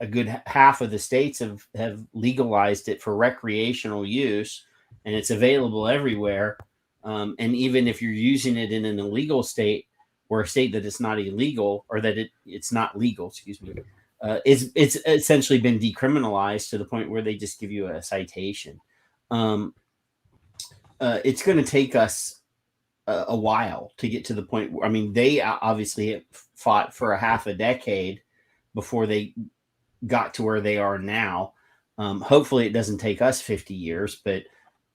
a good half of the states have legalized it for recreational use, and it's available everywhere. And even if you're using it in an illegal state or a state that it's not illegal, or that it's not legal, excuse me, it's essentially been decriminalized to the point where they just give you a citation. It's going to take us a while to get to the point where, they obviously fought for a half a decade before they got to where they are now. Hopefully it doesn't take us 50 years, but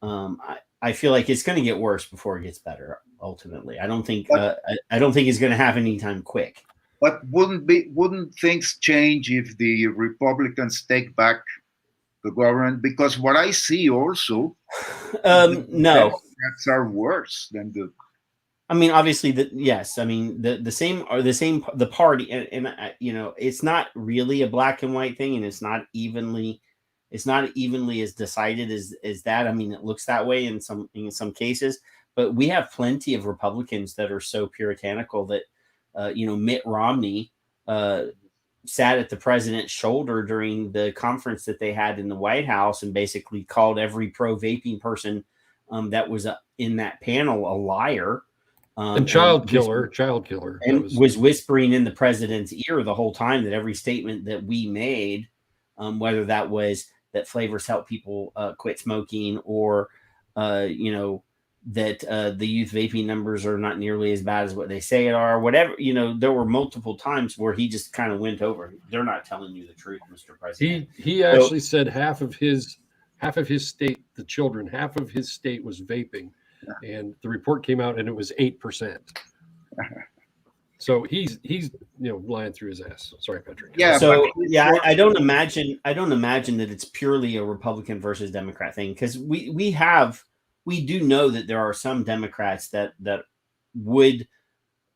I feel like it's going to get worse before it gets better. Ultimately, I don't think it's going to happen anytime quick. But wouldn't things change if the Republicans take back the government? Because what I see also, no, Democrats are worse than the. Obviously, yes. The party, and it's not really a black and white thing, and it's not evenly as decided as that. It looks that way in some cases, but we have plenty of Republicans that are so puritanical that, Mitt Romney sat at the president's shoulder during the conference that they had in the White House and basically called every pro-vaping person that was in that panel a liar. And child killer. And was whispering in the president's ear the whole time that every statement that we made, whether that was that flavors help people quit smoking, or, that the youth vaping numbers are not nearly as bad as what they say it are, whatever, there were multiple times where he just kind of went over. They're not telling you the truth, Mr. President. He actually said half of his state, the children, half of his state was vaping. And the report came out and it was 8%. So he's lying through his ass. Sorry, Patrick. Yeah. So I don't imagine that it's purely a Republican versus Democrat thing, because we do know that there are some Democrats that would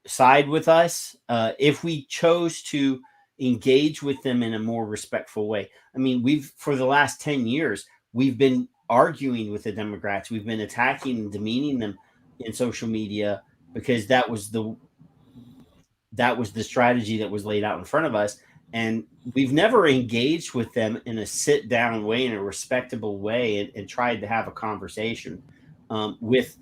side with us if we chose to engage with them in a more respectful way. For the last 10 years, we've been arguing with the Democrats. We've been attacking and demeaning them in social media because that was the strategy that was laid out in front of us. And we've never engaged with them in a sit down way, in a respectable way, and tried to have a conversation with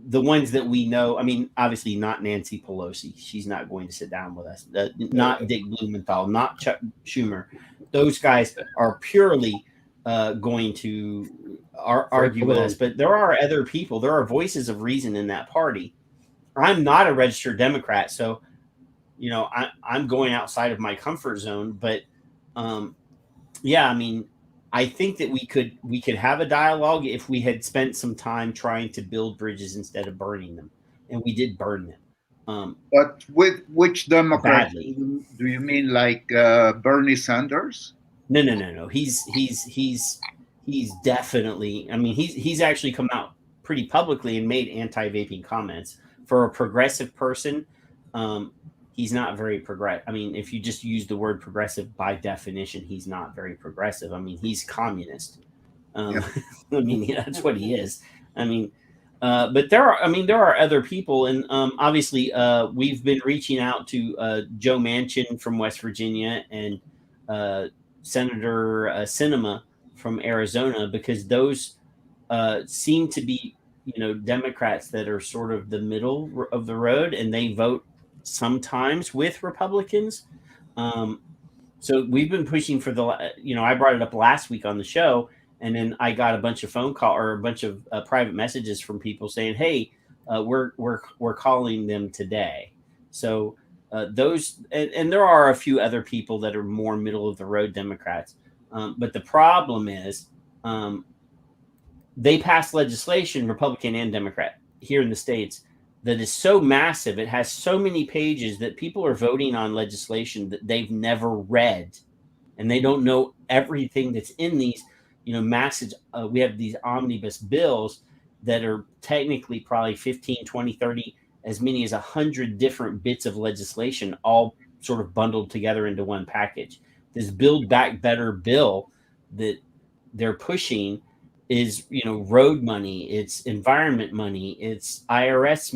the ones that we know. Obviously not Nancy Pelosi. She's not going to sit down with us. Not Dick Blumenthal, not Chuck Schumer. those guys are purely going to argue with us. But there are other people. There are voices of reason in that party. I'm not a registered Democrat, so I'm going outside of my comfort zone. But yeah, I mean, I think that we could have a dialogue if we had spent some time trying to build bridges instead of burning them, and we did burn them. But with which Democrat Badly. do you mean, like Bernie Sanders? No. He's definitely. I mean, he's actually come out pretty publicly and made anti-vaping comments. For a progressive person, he's not very progressive. I mean, if you just use the word progressive by definition, he's not very progressive. I mean, he's communist. Yeah. I mean, that's what he is. I mean, but there are other people, and obviously, we've been reaching out to Joe Manchin from West Virginia and Senator Sinema from Arizona, because those seem to be, Democrats that are sort of the middle of the road, and they vote sometimes with Republicans. So we've been pushing for I brought it up last week on the show, and then I got a bunch of phone call or a bunch of private messages from people saying, "Hey, we're calling them today." So those, and there are a few other people that are more middle of the road Democrats, but the problem is they pass legislation, Republican and Democrat, here in the States, that is so massive. It has so many pages that people are voting on legislation that they've never read, and they don't know everything that's in these, massive. We have these omnibus bills that are technically probably 15, 20, 30, as many as 100 different bits of legislation, all sort of bundled together into one package. This Build Back Better bill that they're pushing is, road money, it's environment money, it's IRS,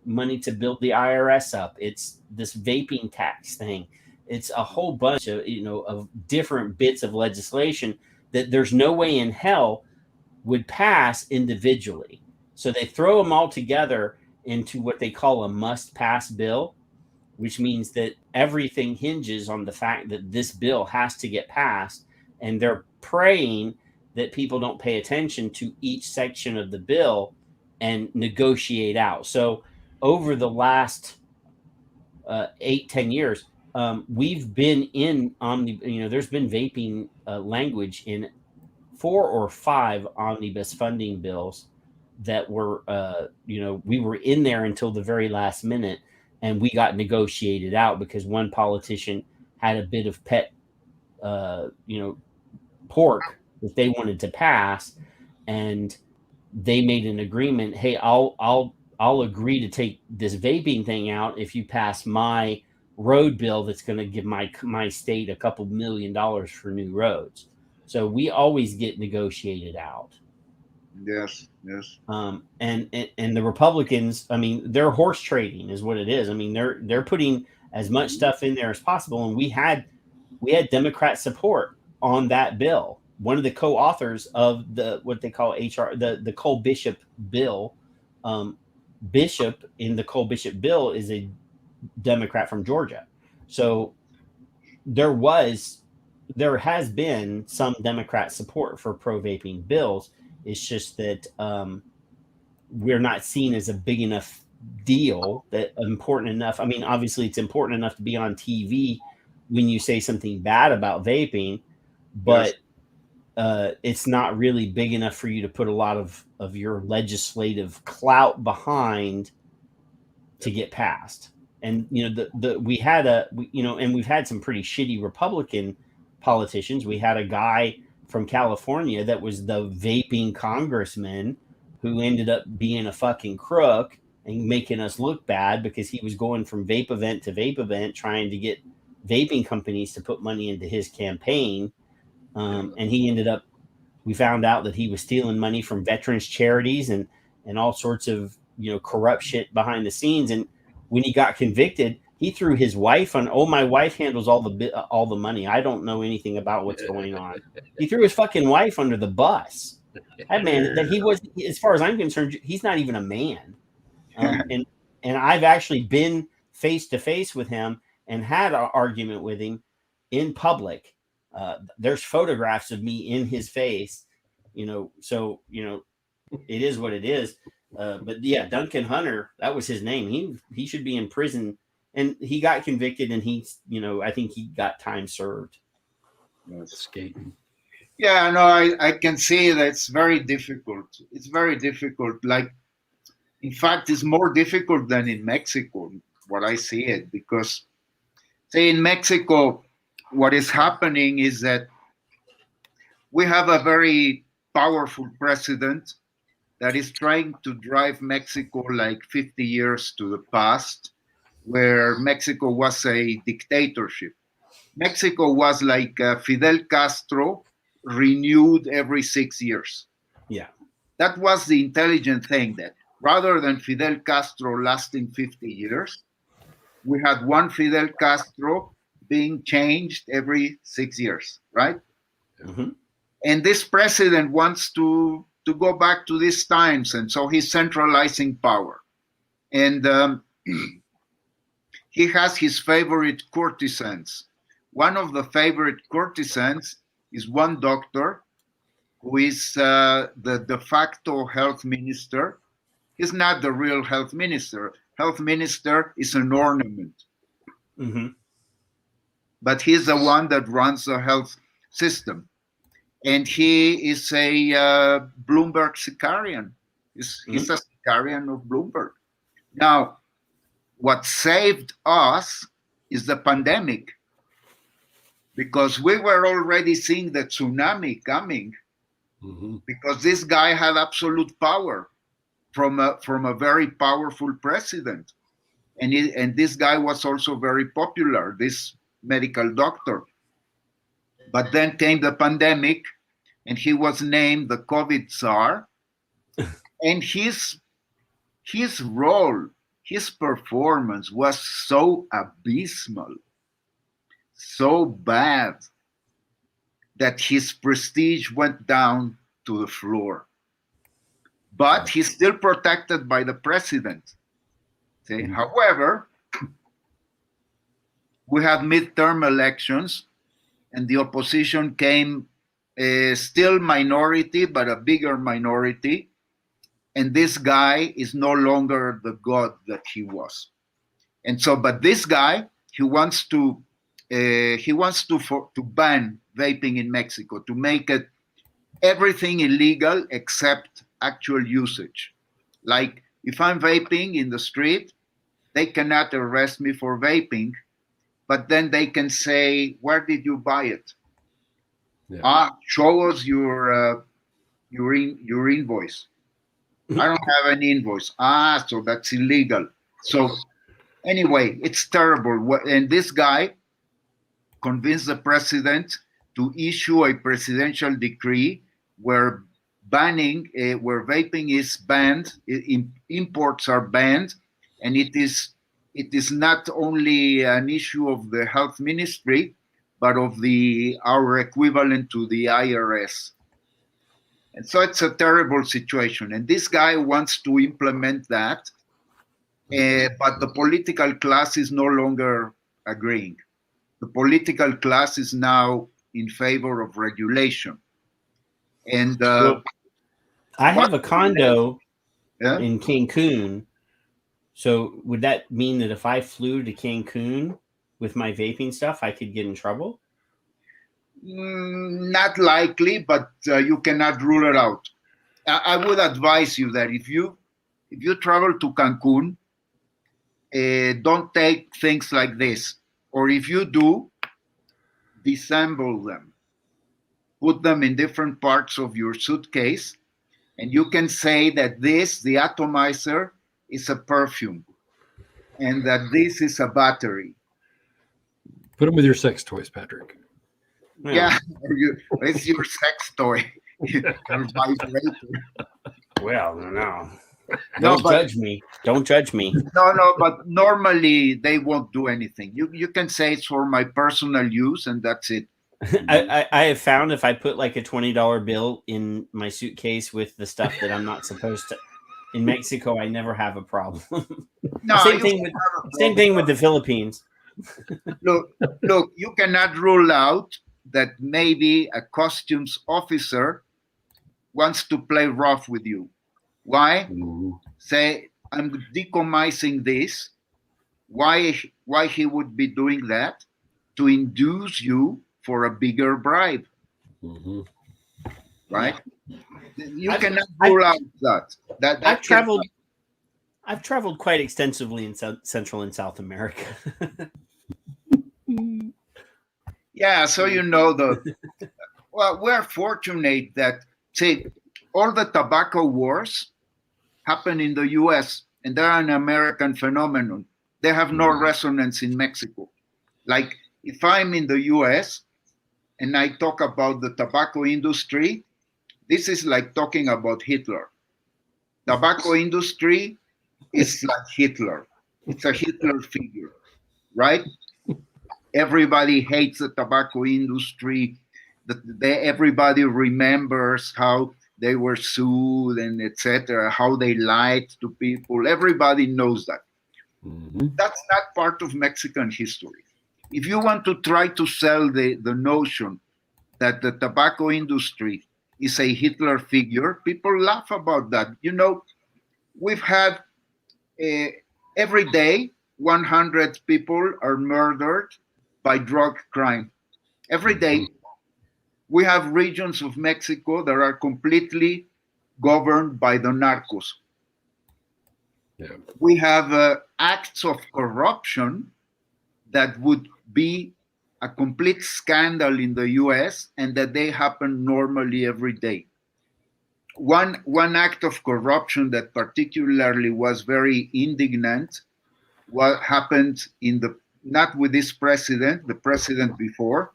money to build the IRS up. It's this vaping tax thing. It's a whole bunch of, of different bits of legislation that there's no way in hell would pass individually. So they throw them all together into what they call a must pass bill, which means that everything hinges on the fact that this bill has to get passed. And they're praying that people don't pay attention to each section of the bill and negotiate out. So over the last 8-10 years, we've been in there's been vaping language in 4 or 5 omnibus funding bills that were, we were in there until the very last minute, and we got negotiated out because one politician had a bit of pet, pork that they wanted to pass, and they made an agreement. Hey, I'll agree to take this vaping thing out if you pass my road bill that's going to give my state a couple $1 million for new roads. So we always get negotiated out. Yes. And the Republicans, I mean, they're horse trading is what it is. I mean, they're putting as much stuff in there as possible, and we had Democrat support on that bill. One of the co-authors of what they call HR, the Cole Bishop bill, Bishop in the Cole Bishop bill is a Democrat from Georgia. So there has been some Democrat support for pro-vaping bills. It's just that we're not seen as a big enough deal, that important enough. I mean, obviously it's important enough to be on TV when you say something bad about vaping, but yes. It's not really big enough for you to put a lot of your legislative clout behind to get passed. And we've had some pretty shitty Republican politicians. We had a guy from California that was the vaping congressman who ended up being a fucking crook and making us look bad because he was going from vape event to vape event trying to get vaping companies to put money into his campaign. And we found out that he was stealing money from veterans charities and all sorts of, corrupt shit behind the scenes. And when he got convicted, he threw his wife on. Oh, my wife handles all the money. I don't know anything about what's going on. He threw his fucking wife under the bus. That man, that he was, as far as I'm concerned, he's not even a man. And I've actually been face to face with him and had an argument with him in public. There's photographs of me in his face, so it is what it is. But yeah, Duncan Hunter, that was his name. He should be in prison, and he got convicted, and I think he got time served. Yes. Skating. Yeah, no, I can see that it's very difficult. It's very difficult. Like, in fact, it's more difficult than in Mexico, what I see it, because, say, in Mexico, what is happening is that we have a very powerful president that is trying to drive Mexico like 50 years to the past, where Mexico was a dictatorship. Mexico was like Fidel Castro renewed every 6 years. Yeah. That was the intelligent thing, that rather than Fidel Castro lasting 50 years, we had one Fidel Castro being changed every 6 years, right? Mm-hmm. And this president wants to go back to these times, and so he's centralizing power. And he has his favorite courtesans. One of the favorite courtesans is one doctor who is the de facto health minister. He's not the real health minister. Health minister is an ornament. Mm-hmm. But he's the one that runs the health system. And he is a Bloomberg Sicarian. He's a Sicarian of Bloomberg. Now, what saved us is the pandemic, because we were already seeing the tsunami coming, because this guy had absolute power from a very powerful president. And this guy was also very popular, this medical doctor. But then came the pandemic, and he was named the COVID Tsar. And his role, his performance was so abysmal, so bad, that his prestige went down to the floor. But he's still protected by the president. See? However, we have midterm elections, and the opposition came still minority, but a bigger minority. And this guy is no longer the god that he was. And so, but this guy, he wants to ban vaping in Mexico, to make it everything illegal except actual usage. Like, if I'm vaping in the street, they cannot arrest me for vaping, but then they can say, where did you buy it? Yeah. Show us your invoice. I don't have an invoice. So that's illegal. So anyway, it's terrible. And this guy convinced the president to issue a presidential decree where vaping is banned, imports are banned, and it is not only an issue of the health ministry, but of our equivalent to the IRS. And so it's a terrible situation. And this guy wants to implement that, but the political class is no longer agreeing. The political class is now in favor of regulation. And I have a condo in Cancun. So would that mean that if I flew to Cancun with my vaping stuff, I could get in trouble? Not likely, but you cannot rule it out. I would advise you that if you travel to Cancun, don't take things like this. Or if you do, disassemble them. Put them in different parts of your suitcase, and you can say that the atomizer, is a perfume, and that this is a battery. Put them with your sex toys, Patrick. Yeah, it's your sex toy. Well, no. Don't judge me. Don't judge me. No, but normally they won't do anything. You can say it's for my personal use, and that's it. I have found if I put like a $20 bill in my suitcase with the stuff that I'm not supposed to, in Mexico, I never have a problem. No, same thing with the Philippines. Look, you cannot rule out that maybe a customs officer wants to play rough with you. Why? Say, I'm decommising this. Why he would be doing that? To induce you for a bigger bribe. Right? Yeah. You cannot rule out that. I've traveled quite extensively in Central and South America. Yeah, so you know well, we're fortunate that, say, all the tobacco wars happen in the US, and they're an American phenomenon. They have no resonance in Mexico. Like, if I'm in the US and I talk about the tobacco industry, this is like talking about Hitler. Tobacco industry is like Hitler. It's a Hitler figure, right? Everybody hates the tobacco industry. Everybody remembers how they were sued and etc., how they lied to people. Everybody knows that. That's not part of Mexican history. If you want to try to sell the notion that the tobacco industry is a Hitler figure, people laugh about that. You know, we've had every day 100 people are murdered by drug crime. Every day. We have regions of Mexico that are completely governed by the narcos. Yeah. We have acts of corruption that would be a complete scandal in the US, and that they happen normally every day. One act of corruption that particularly was very indignant, what happened not with this president, the president before,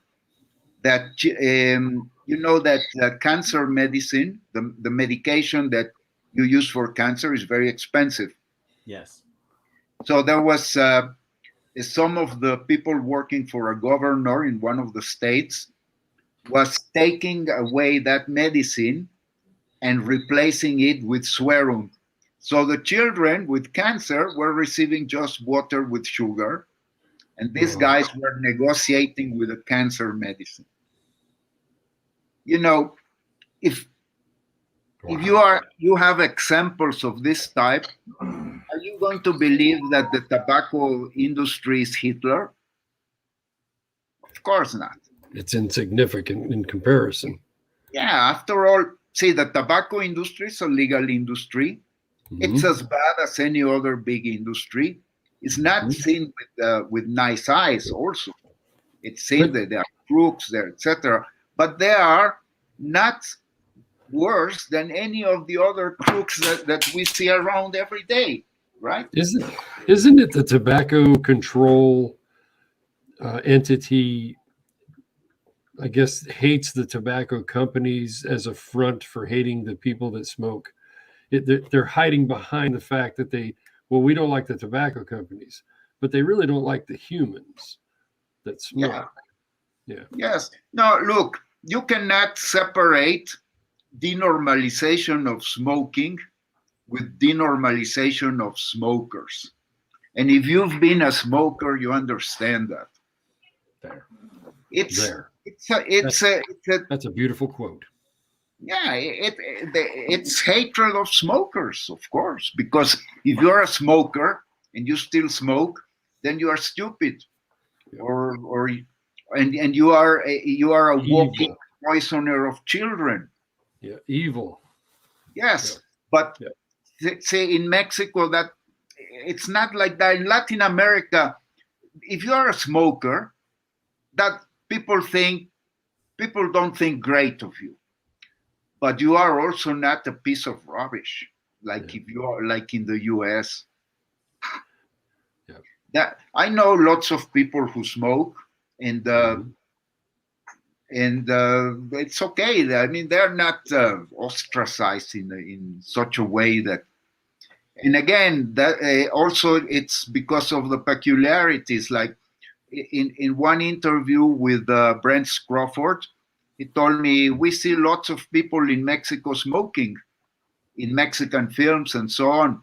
that you know that cancer medicine, the medication that you use for cancer, is very expensive. Yes. So there was some of the people working for a governor in one of the states was taking away that medicine and replacing it with Swerum. So the children with cancer were receiving just water with sugar, and these guys were negotiating with the cancer medicine. You know, if you have examples of this type, are you going to believe that the tobacco industry is Hitler? Of course not. It's insignificant in comparison. Yeah, after all, see, the tobacco industry is a legal industry. It's as bad as any other big industry. It's not seen with nice eyes also. It's seen that there are crooks there, etc. But they are not worse than any of the other crooks that we see around every day, right? Isn't it the tobacco control entity, I guess, hates the tobacco companies as a front for hating the people that smoke? They're hiding behind the fact that we don't like the tobacco companies, but they really don't like the humans that smoke. Yeah. Yes. No, look, you cannot separate denormalization of smoking with denormalization of smokers. And if you've been a smoker, you understand that. That's a beautiful quote. Yeah, it's hatred of smokers, of course, because if you're a smoker and you still smoke, then you are stupid, and you are a walking poisoner of children. Yeah, evil. Yes, but say in Mexico that it's not like that. In Latin America, if you are a smoker, that people don't think great of you. But you are also not a piece of rubbish, like if you are like in the US. That I know lots of people who smoke, and it's okay. I mean, they're not ostracized in such a way that. And again, that also it's because of the peculiarities. Like in one interview with Brent Crawford, he told me, we see lots of people in Mexico smoking in Mexican films and so on.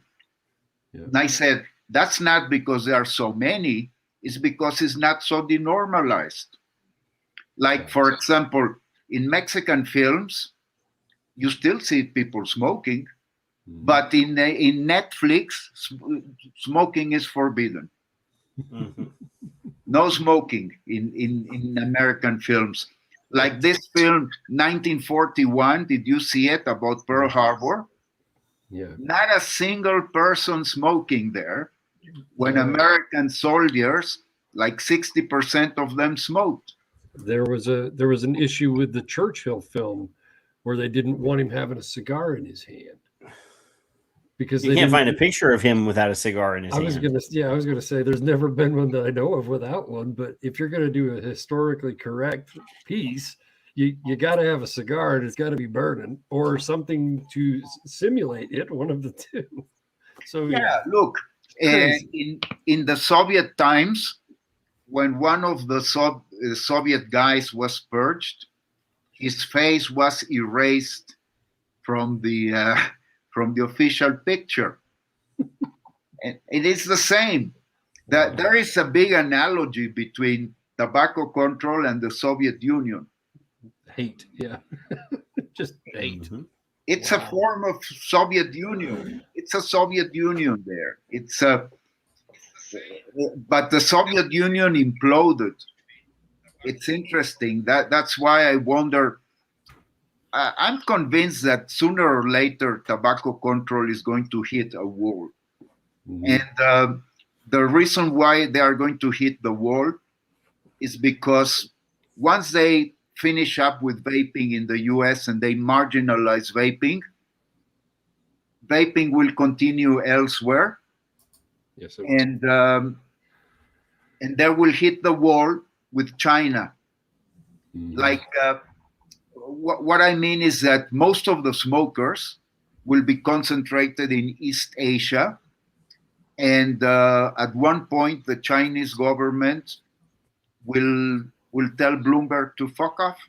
Yeah. And I said, that's not because there are so many, it's because it's not so denormalized. Like, for example, in Mexican films, you still see people smoking, but in Netflix, smoking is forbidden. Mm-hmm. No smoking in American films. Like this film, 1941, did you see it, about Pearl Harbor? Yeah. Not a single person smoking there, when American soldiers, like 60% of them smoked. There was an issue with the Churchill film where they didn't want him having a cigar in his hand. Because you can't find a picture of him without a cigar in his hand. I was gonna say there's never been one that I know of without one. But if you're gonna do a historically correct piece, you got to have a cigar, and it's got to be burning or something to simulate it. One of the two. So yeah, look, in the Soviet times, when one of the Soviet guys was purged, his face was erased from the official picture. And it is the same. That there is a big analogy between tobacco control and the Soviet Union. Hate, yeah. Just hate. Mm-hmm. It's a form of Soviet Union. It's a Soviet Union there. But the Soviet Union imploded. It's interesting. That's why I wonder. I'm convinced that sooner or later tobacco control is going to hit a wall. Mm-hmm. And the reason why they are going to hit the wall is because once they finish up with vaping in the US and they marginalize vaping, vaping will continue elsewhere. Yes, and they will hit the wall with China. Mm-hmm. Like, what I mean is that most of the smokers will be concentrated in East Asia. And at one point, the Chinese government will tell Bloomberg to fuck off.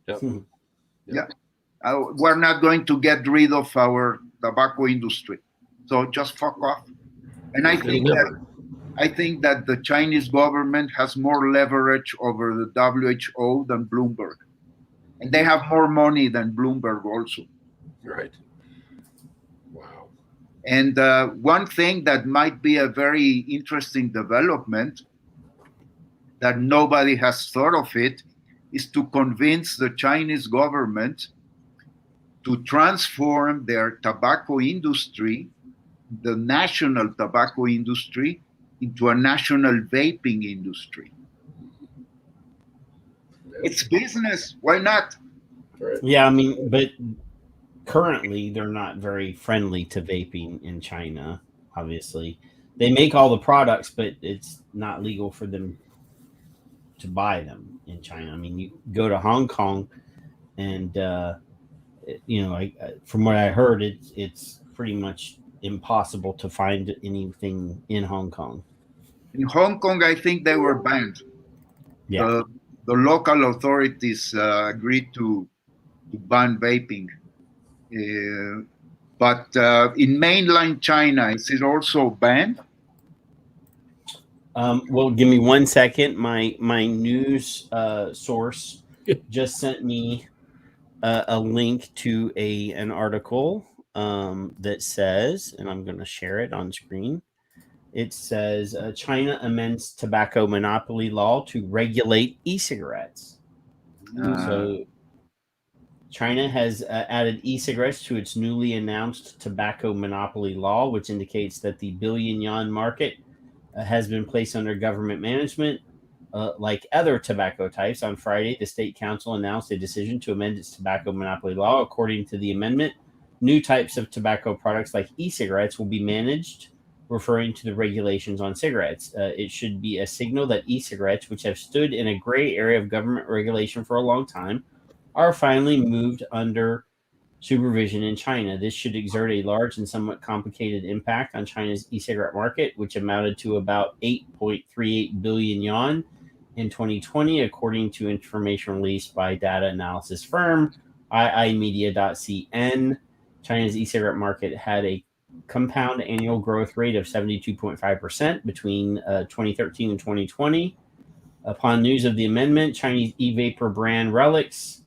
Yep. Yeah. We're not going to get rid of our tobacco industry. So just fuck off. And I think that the Chinese government has more leverage over the WHO than Bloomberg. And they have more money than Bloomberg also. Right. Wow. And one thing that might be a very interesting development that nobody has thought of it is to convince the Chinese government to transform their tobacco industry, the national tobacco industry, into a national vaping industry. It's business. Why not? Yeah, I mean, but currently they're not very friendly to vaping in China, obviously. They make all the products, but it's not legal for them to buy them in China. I mean, you go to Hong Kong and, from what I heard, it's pretty much impossible to find anything in Hong Kong. In Hong Kong, I think they were banned. Yeah. The local authorities agreed to ban vaping. But in mainland China, is it also banned? Well, give me 1 second. My news source just sent me a link to an article that says, and I'm going to share it on screen. It says China amends tobacco monopoly law to regulate e-cigarettes. So China has added e-cigarettes to its newly announced tobacco monopoly law, which indicates that the billion yuan market has been placed under government management. Like other tobacco types, on Friday, the State Council announced a decision to amend its tobacco monopoly law. According to the amendment, new types of tobacco products like e-cigarettes will be managed, referring to the regulations on cigarettes. It should be a signal that e-cigarettes, which have stood in a gray area of government regulation for a long time, are finally moved under supervision in China. This should exert a large and somewhat complicated impact on China's e-cigarette market, which amounted to about 8.38 billion yuan in 2020, according to information released by data analysis firm iimedia.cn. China's e-cigarette market had a compound annual growth rate of 72.5% between 2013 and 2020. Upon news of the amendment, Chinese e-vapor brand Relics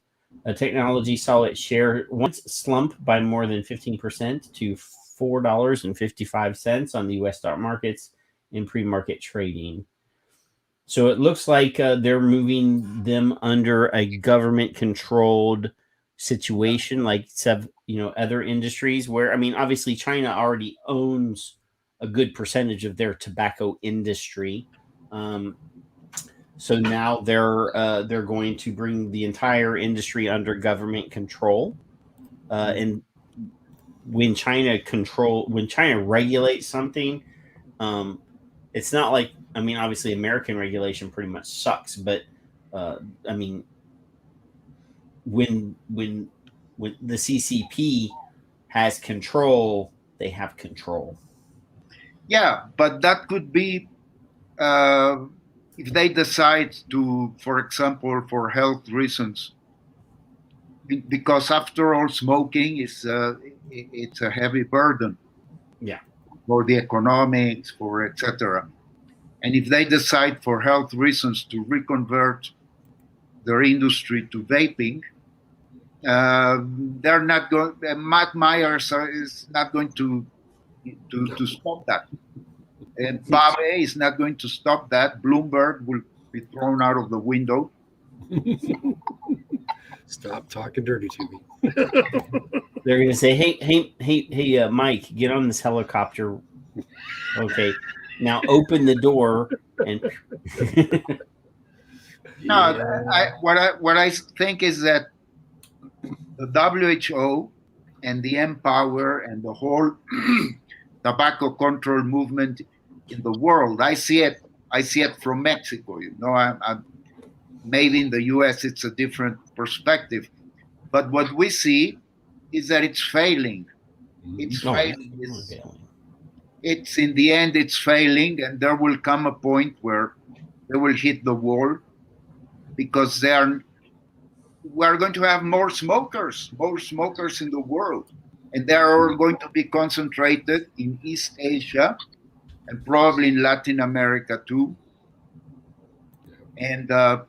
technology saw its share once slump by more than 15% to $4.55 on the U.S. stock markets in pre-market trading. So it looks like they're moving them under a government-controlled situation, like other industries. Where, I mean, obviously China already owns a good percentage of their tobacco industry. So now they're going to bring the entire industry under government control. And when China regulates something, it's not like, I mean, obviously American regulation pretty much sucks, but I mean, when the CCP has control, they have control. Yeah, but that could be if they decide to, for example, for health reasons, because after all, smoking is it's a heavy burden. Yeah. For the economics, for etc. And if they decide for health reasons to reconvert their industry to vaping, they're not going. Matt Myers is not going to stop that, and Pave is not going to stop that. Bloomberg will be thrown out of the window. Stop talking dirty to me. They're going to say, hey, Mike, get on this helicopter. Okay, now open the door and. No, what I think is that the WHO and the Empower and the whole tobacco control movement in the world, I see it from Mexico. I'm maybe in the U.S. it's a different perspective, but what we see is that it's failing. It's failing. It's in the end, it's failing, and there will come a point where they will hit the wall, because we're going to have more smokers in the world, and they are all going to be concentrated in East Asia and probably in Latin America too. And at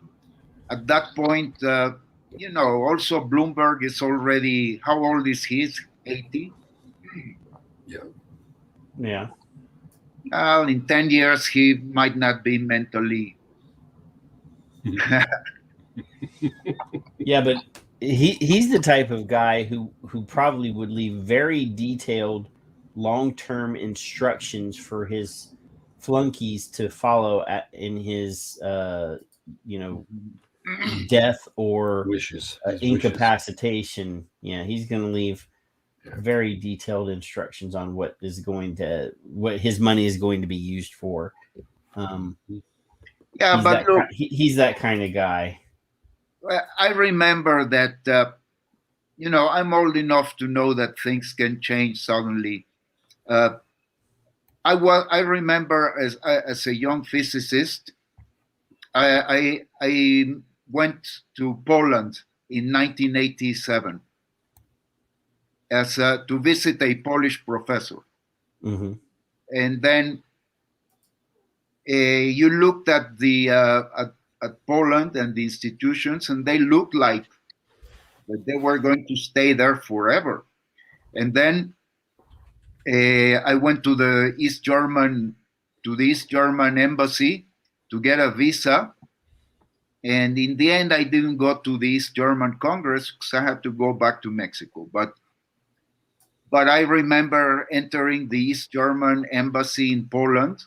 that point, also Bloomberg is already, how old is he? 80? Yeah. In 10 years, he might not be mentally. Yeah, but he's the type of guy who probably would leave very detailed long-term instructions for his flunkies to follow in his death or wishes, incapacitation. Wishes. Yeah, he's going to leave very detailed instructions on what his money is going to be used for. He's that kind of guy. I remember that, I'm old enough to know that things can change suddenly. I remember as a young physicist, I went to Poland in 1987 to visit a Polish professor. Mm-hmm. And then you looked at at Poland and the institutions, and they looked like that they were going to stay there forever. And then I went to the East German embassy to get a visa. And in the end, I didn't go to the East German Congress because I had to go back to Mexico. But I remember entering the East German embassy in Poland,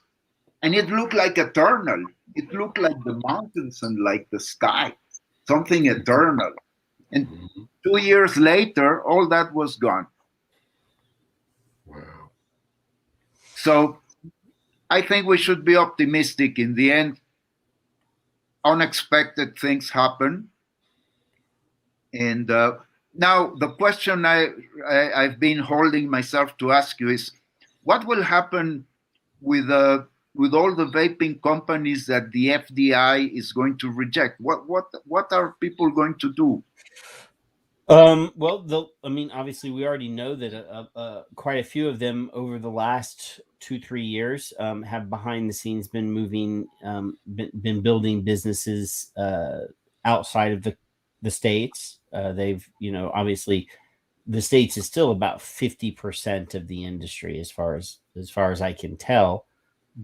and it looked like eternal. It looked like the mountains and like the sky, something eternal. And 2 years later, all that was gone. Wow. So I think we should be optimistic. In the end, unexpected things happen. And now the question I've been holding myself to ask you is, what will happen with all the vaping companies that the FDI is going to reject? What are people going to do? Well, obviously we already know that quite a few of them over the last 2-3 years, have behind the scenes been moving, been building businesses outside of the States. They've, obviously the States is still about 50% of the industry as far as I can tell.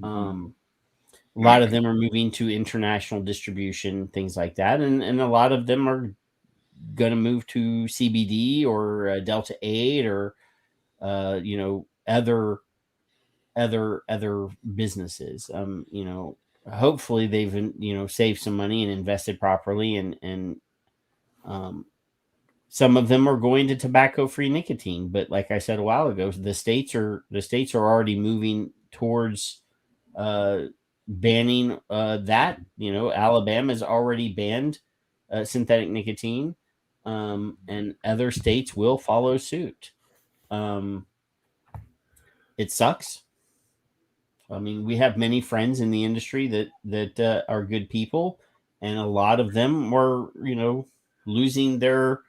A lot of them are moving to international distribution, things like that. And a lot of them are going to move to CBD or Delta 8 or, other businesses. Hopefully they've, saved some money and invested properly. And some of them are going to tobacco-free nicotine. But like I said a while ago, the states are already moving towards banning that. Alabama's already banned synthetic nicotine, and other states will follow suit. It sucks. I mean, we have many friends in the industry that are good people, and a lot of them were, losing their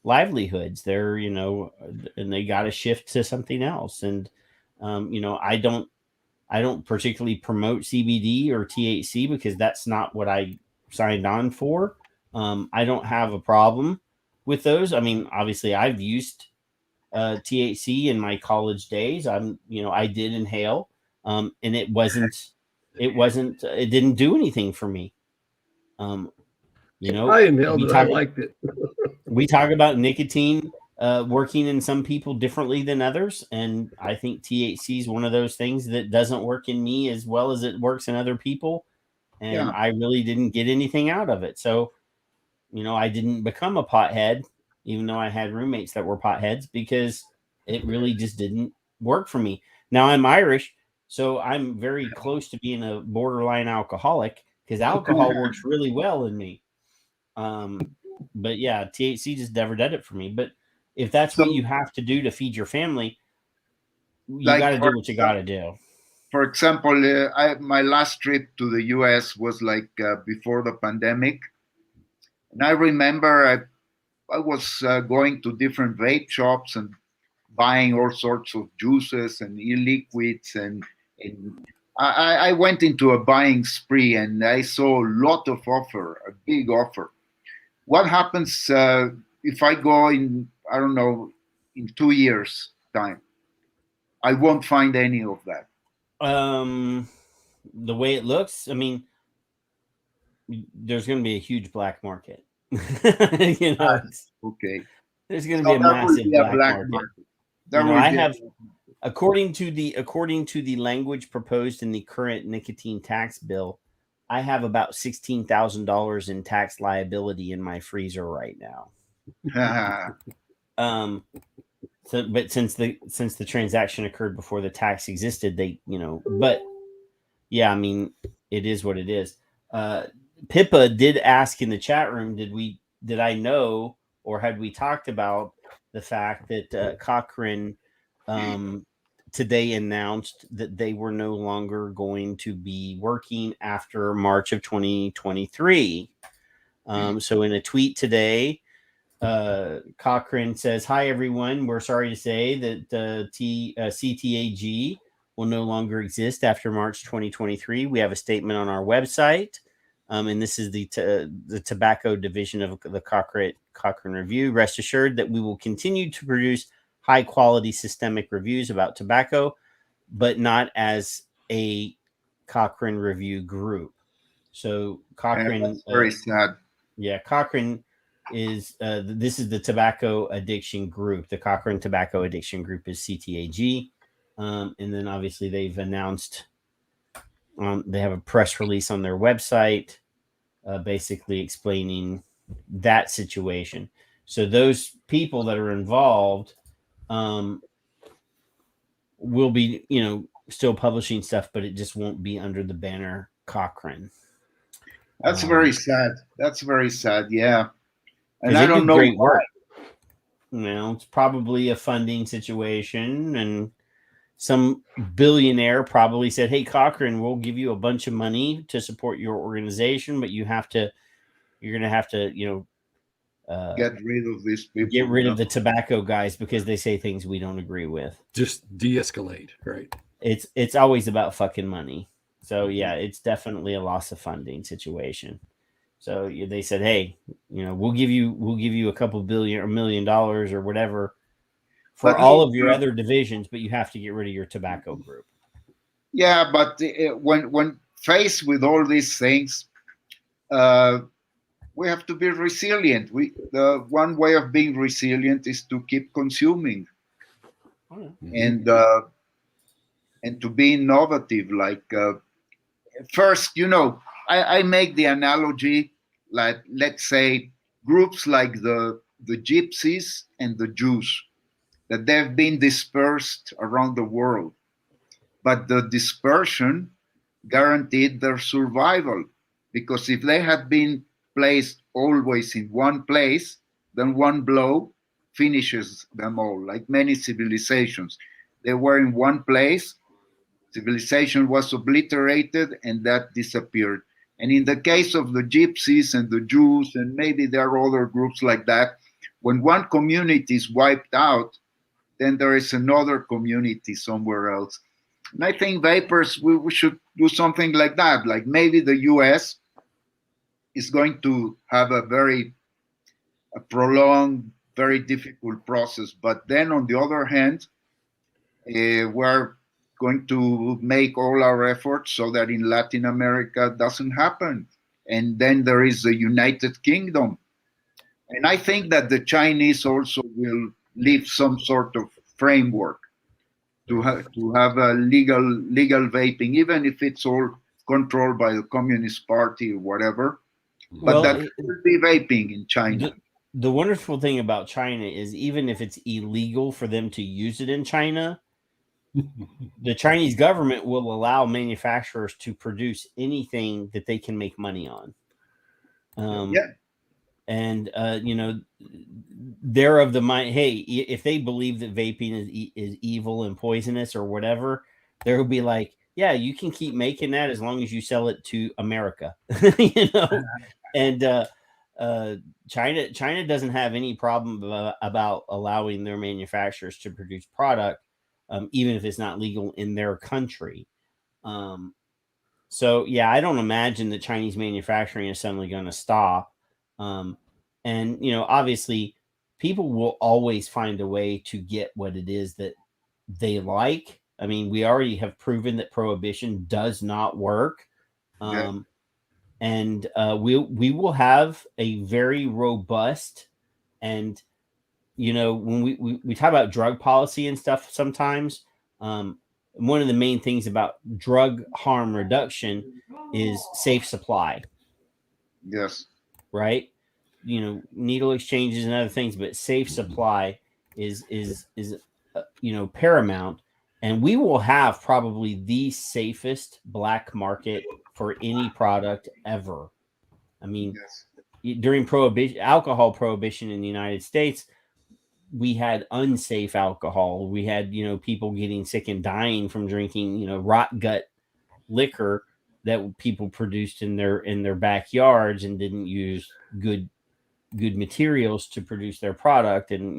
livelihoods. They're, and they got to shift to something else. And, I don't particularly promote CBD or THC because that's not what I signed on for. I don't have a problem with those. I mean, obviously I've used THC in my college days. I did inhale, and it didn't do anything for me. I inhaled it. I liked it. We talk about nicotine working in some people differently than others, and I think THC is one of those things that doesn't work in me as well as it works in other people, and I really didn't get anything out of it. So, I didn't become a pothead, even though I had roommates that were potheads, because it really just didn't work for me. Now I'm Irish, so I'm very close to being a borderline alcoholic because alcohol works really well in me. But yeah, THC just never did it for me. But if that's what you have to do to feed your family, you got to do what you got to do. For example, my last trip to the U.S. was before the pandemic. And I remember I was going to different vape shops and buying all sorts of juices and e-liquids. And I went into a buying spree and I saw a big offer. What happens if I go in 2 years' time? I won't find any of that. The way it looks, I mean, there's going to be a huge black market. Okay. There's going to be a massive black market. According to the language proposed in the current nicotine tax bill, I have about $16,000 in tax liability in my freezer right now. But since the transaction occurred before the tax existed, but yeah, I mean, it is what it is. Pippa did ask in the chat room, did I know, or had we talked about the fact that Cochrane today announced that they were no longer going to be working after March of 2023. So in a tweet today, Cochrane says, "Hi everyone, we're sorry to say that CTAG will no longer exist after March 2023. We have a statement on our website, and this is the tobacco division of the Cochrane Review. Rest assured that we will continue to produce high quality systemic reviews about tobacco, but not as a Cochrane Review group." So Cochrane, that's very sad. Yeah, Cochrane is this is the tobacco addiction group. The Cochrane Tobacco Addiction Group is CTAG, and then obviously they've announced they have a press release on their website, basically explaining that situation. So those people that are involved will be, still publishing stuff, but it just won't be under the banner Cochrane. That's very sad. That's very sad. Yeah. And I don't know great why. Work. It's probably a funding situation, and some billionaire probably said, "Hey, Cochrane, we'll give you a bunch of money to support your organization, but you're going to have to, get rid of these people. Get rid of the tobacco guys because they say things we don't agree with. Just de-escalate, right?" it's always about fucking money. So yeah, it's definitely a loss of funding situation. So they said, hey, we'll give you a couple billion or $1 million or whatever for But all look, of your other divisions, but you have to get rid of your tobacco group. yeah, but when faced with all these things, we have to be resilient. The one way of being resilient is to keep consuming and to be innovative. Like first, I make the analogy, like let's say groups like the gypsies and the Jews, that they've been dispersed around the world, but the dispersion guaranteed their survival, because if they had been placed always in one place, then one blow finishes them all. Like many civilizations, they were in one place, civilization was obliterated, and that disappeared. And in the case of the gypsies and the Jews, and maybe there are other groups like that, when one community is wiped out, then there is another community somewhere else. And I think vapors, we should do something like that. Like maybe the US is going to have a prolonged, very difficult process. But then on the other hand, we're going to make all our efforts so that in Latin America doesn't happen. And then there is the United Kingdom. And I think that the Chinese also will leave some sort of framework to have a legal vaping, even if it's all controlled by the Communist Party or whatever. But that could be vaping in China. The wonderful thing about China is even if it's illegal for them to use it in China, the Chinese government will allow manufacturers to produce anything that they can make money on. And they're of the mind, hey, if they believe that vaping is evil and poisonous or whatever, there will be like, yeah, you can keep making that as long as you sell it to America. And China doesn't have any problem about allowing their manufacturers to produce product, even if it's not legal in their country. So yeah, I don't imagine that Chinese manufacturing is suddenly going to stop. And obviously people will always find a way to get what it is that they like. I mean, we already have proven that prohibition does not work. And we will have a very robust, and when we talk about drug policy and stuff sometimes, one of the main things about drug harm reduction is safe supply. Yes. Right. Needle exchanges and other things, but safe supply is paramount. And we will have probably the safest black market for any product ever. I mean, during alcohol prohibition in the United States, we had unsafe alcohol. We had, people getting sick and dying from drinking, rot gut liquor that people produced in their backyards and didn't use good materials to produce their product. And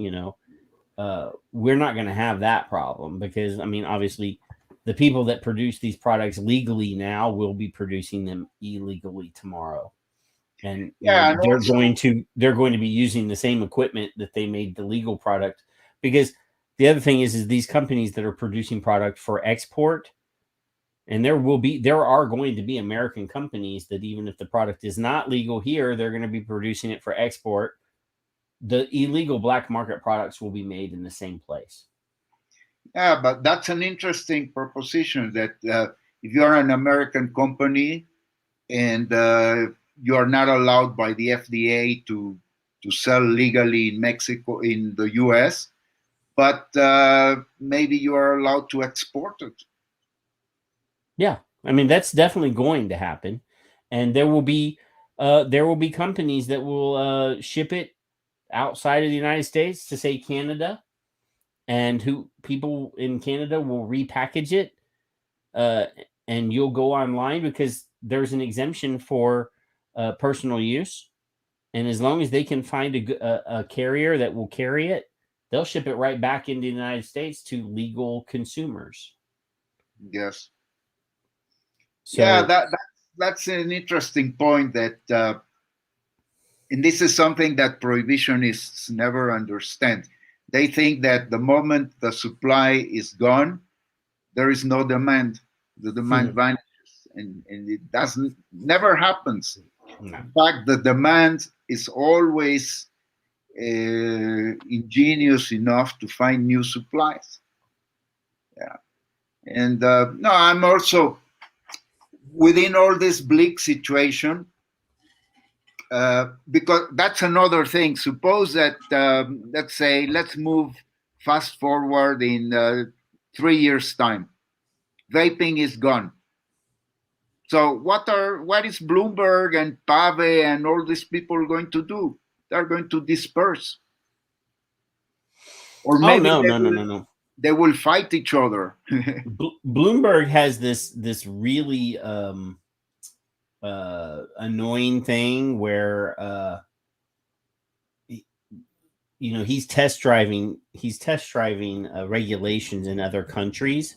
we're not going to have that problem, because I mean, obviously the people that produce these products legally now will be producing them illegally tomorrow. And they're going to be using the same equipment that they made the legal product. Because the other thing is these companies that are producing product for export, and there are going to be American companies that, even if the product is not legal here, they're going to be producing it for export. The illegal black market products will be made in the same place. Yeah, but that's an interesting proposition, that if you're an American company and you are not allowed by the FDA to sell legally in Mexico, in the US, but maybe you are allowed to export it. Yeah, I mean, that's definitely going to happen, and there will be companies that will ship it outside of the United States to, say, Canada, and people in Canada will repackage it, and you'll go online because there's an exemption for personal use, and as long as they can find a carrier that will carry it, they'll ship it right back into the United States to legal consumers. Yes. So, Yeah, that's an interesting point. And this is something that prohibitionists never understand. They think that the moment the supply is gone, there is no demand. The demand vanishes, and it doesn't never happens. no. In fact, the demand is always ingenious enough to find new supplies. Yeah, and no, I'm also within all this bleak situation. Because that's another thing. Suppose that, let's say, let's move fast forward in 3 years' time. Vaping is gone. So what is Bloomberg and Pave and all these people going to do? They're going to disperse, or Oh maybe no. they will fight each other. Bloomberg has this really annoying thing where he's test driving regulations in other countries.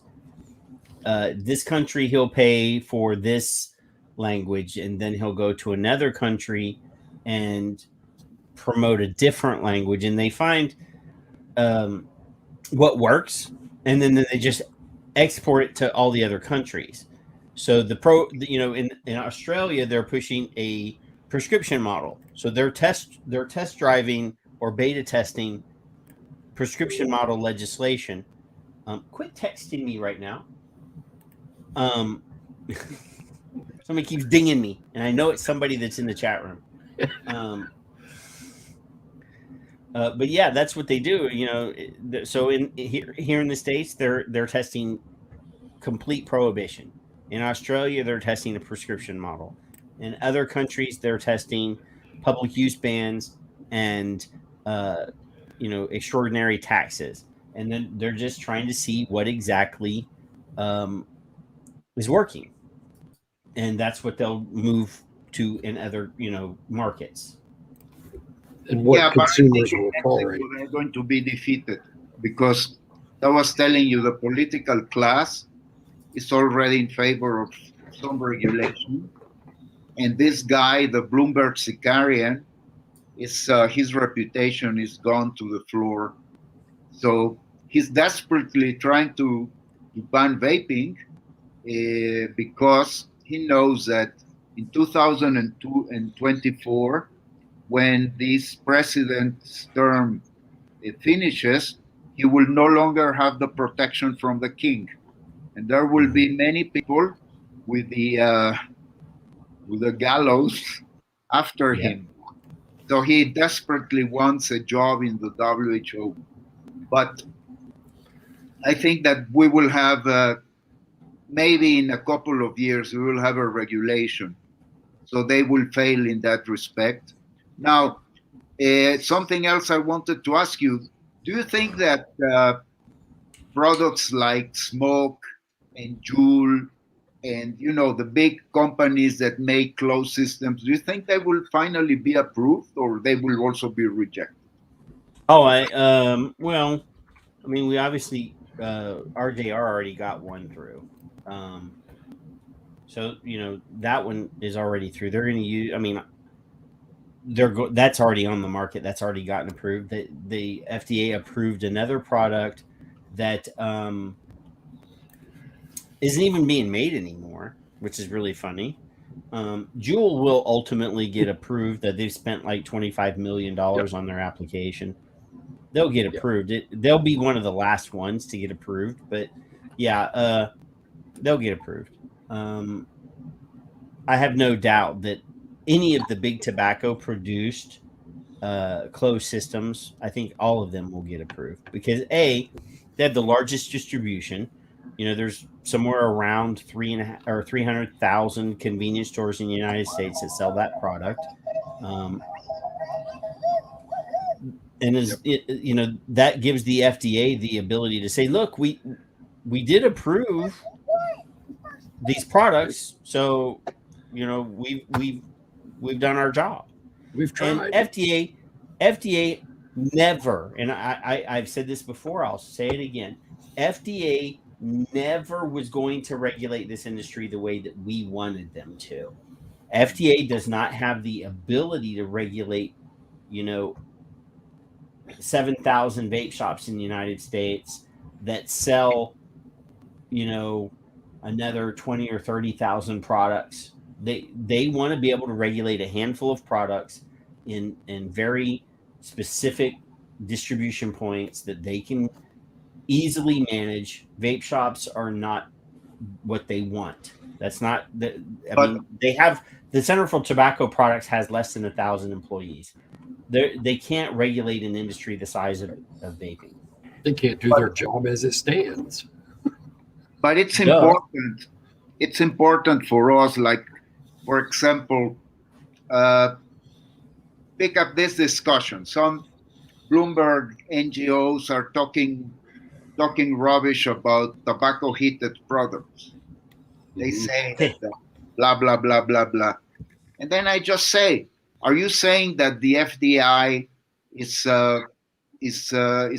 This country he'll pay for this language, and then he'll go to another country and promote a different language, and they find what works, and then they just export it to all the other countries. So in Australia they're pushing a prescription model. So they're test driving or beta testing prescription model legislation. Quit texting me right now. Somebody keeps dinging me, and I know it's somebody that's in the chat room. But yeah, that's what they do. So here in the States, they're testing complete prohibition. In Australia, they're testing a prescription model. In other countries, they're testing public use bans and extraordinary taxes, and then they're just trying to see what exactly is working, and that's what they'll move to in other markets. And what consumers will tolerate. They're going to be defeated, because I was telling you, the political class is already in favor of some regulation, and this guy, the Bloomberg Sicarian, his reputation is gone to the floor. So he's desperately trying to ban vaping because he knows that in 2024, when this president's term finishes, he will no longer have the protection from the king, and there will be many people with the gallows after him. So he desperately wants a job in the WHO. But I think that we will have, maybe in a couple of years, we will have a regulation. So they will fail in that respect. Now, something else I wanted to ask you, do you think that products like Smoke and Juul and the big companies that make closed systems, do you think they will finally be approved, or they will also be rejected? Oh, we obviously RJR already got one through. So that one is already through. They're going to use. That's already on the market. That's already gotten approved. The FDA approved another product that isn't even being made anymore, which is really funny. Juul will ultimately get approved. That they've spent like $25 million on their application. They'll get approved. They'll be one of the last ones to get approved, but yeah, they'll get approved. I have no doubt that any of the big tobacco produced closed systems, I think all of them will get approved, because they have the largest distribution. There's somewhere around 300,000 convenience stores in the United States that sell that product. And that gives the FDA the ability to say, look, we did approve these products, so we've done our job. We've tried. And FDA never, and I've said this before, I'll say it again, FDA never was going to regulate this industry the way that we wanted them to. FDA does not have the ability to regulate, 7,000 vape shops in the United States that sell, another 20 or 30,000 products. They want to be able to regulate a handful of products in very specific distribution points that they can easily manage. Vape shops are not what they want. That's not the. They have the Center for Tobacco Products has less than 1,000 employees. They can't regulate an industry the size of vaping. They can't do their job as it stands. But it's important. It's important for us, like, for example, pick up this discussion. Some Bloomberg NGOs are talking rubbish about tobacco heated products. They say that blah blah blah blah blah, and then I just say, are you saying that the FDI is